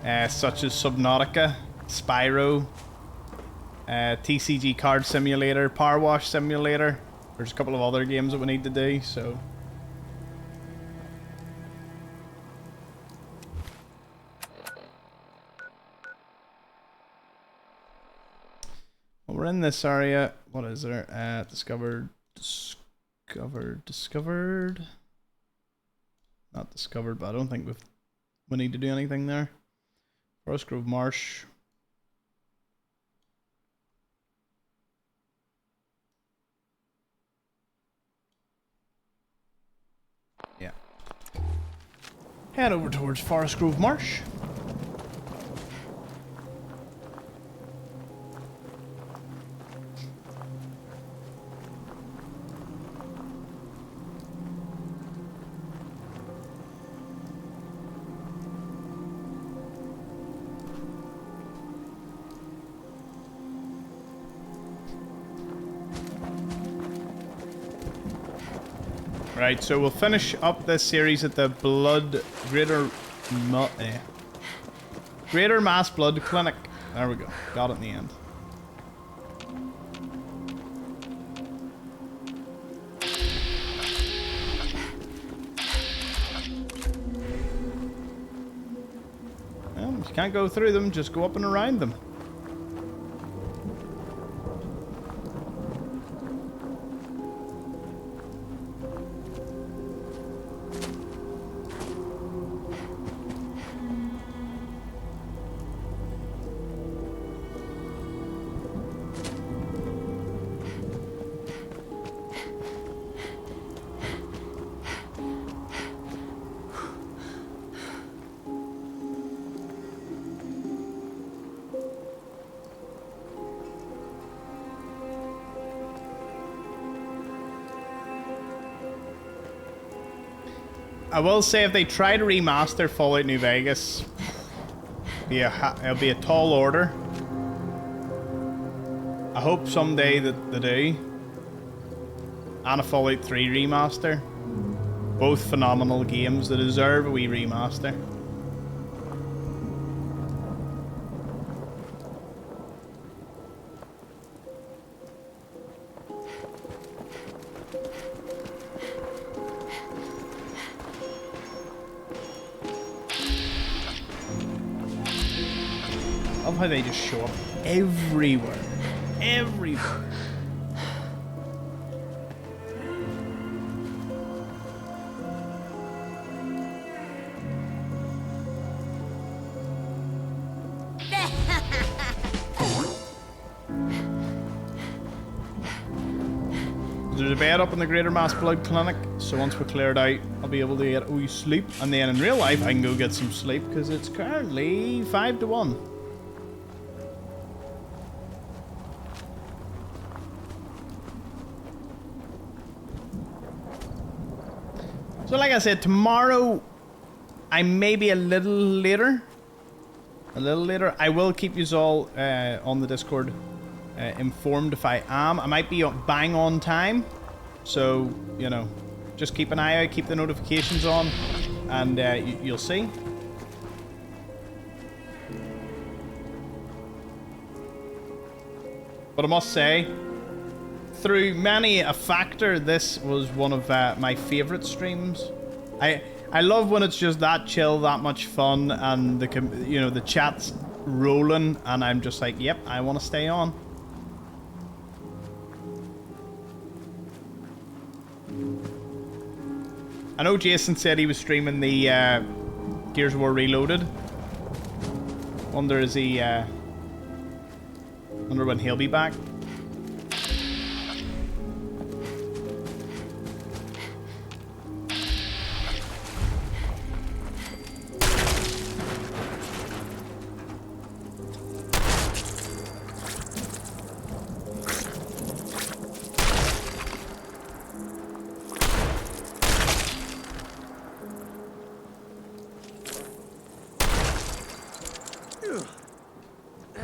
such as Subnautica, Spyro, TCG Card Simulator, Power Wash Simulator. There's a couple of other games that we need to do, so... Well, we're in this area. What is there? Discovered... Not discovered, but I don't think we need to do anything there. Forest Grove Marsh. Yeah. Head over towards Forest Grove Marsh. Right, so we'll finish up this series at the Greater Mass Blood Clinic. There we go. Got it in the end. Well, if you can't go through them, just go up and around them. I will say if they try to remaster Fallout New Vegas, it'll be a tall order. I hope someday that they do. And a Fallout 3 remaster. Both phenomenal games that deserve a wee remaster. How they just show up everywhere. Everywhere. There's a bed up in the Greater Mass Blood Clinic, so once we're cleared out, I'll be able to get a wee sleep. And then in real life, I can go get some sleep, because it's currently 5 to 1. So like I said, tomorrow I may be a little later. I will keep you all on the Discord informed if I am. I might be bang on time. So, you know, just keep an eye out, keep the notifications on, and you'll see. But I must say, through many a factor, this was one of my favorite streams. I love when it's just that chill, that much fun, and the chat's rolling, and I'm just like, yep, I want to stay on. I know Jason said he was streaming the Gears of War Reloaded. Wonder when he'll be back.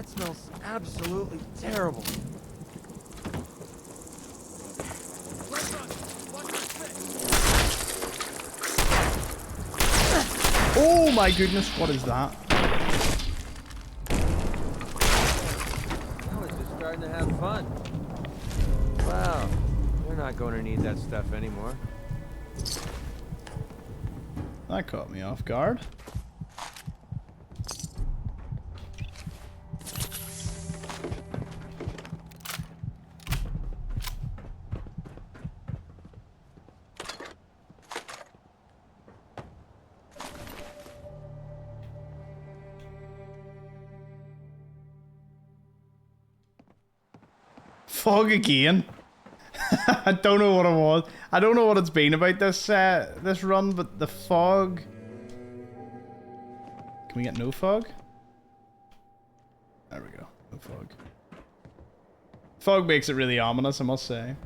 That smells absolutely terrible. Oh my goodness, what is that? I was just starting to have fun. Wow, they're not going to need that stuff anymore. That caught me off guard. Fog again. I don't know what it was. I don't know what it's been about this run, but the fog. Can we get no fog? There we go. No fog. Fog makes it really ominous, I must say.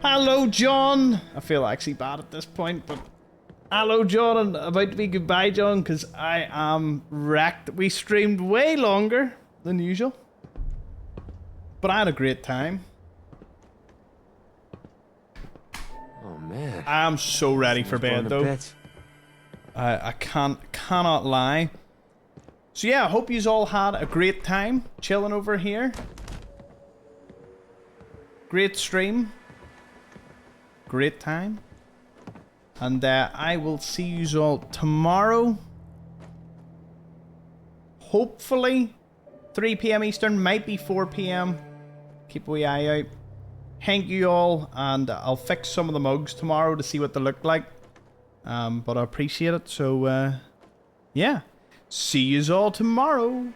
Hello, John. I feel actually bad at this point, but hello, John, and about to be goodbye, John, because I am wrecked. We streamed way longer than usual, but I had a great time. Oh man, I'm so ready for bed though. I cannot lie. So yeah, I hope you all had a great time chilling over here. Great stream. Great time. And I will see you all tomorrow. Hopefully 3 PM Eastern, might be 4 PM. Keep a wee eye out. Thank you all, and I'll fix some of the mugs tomorrow to see what they look like. But I appreciate it, so yeah. See you all tomorrow.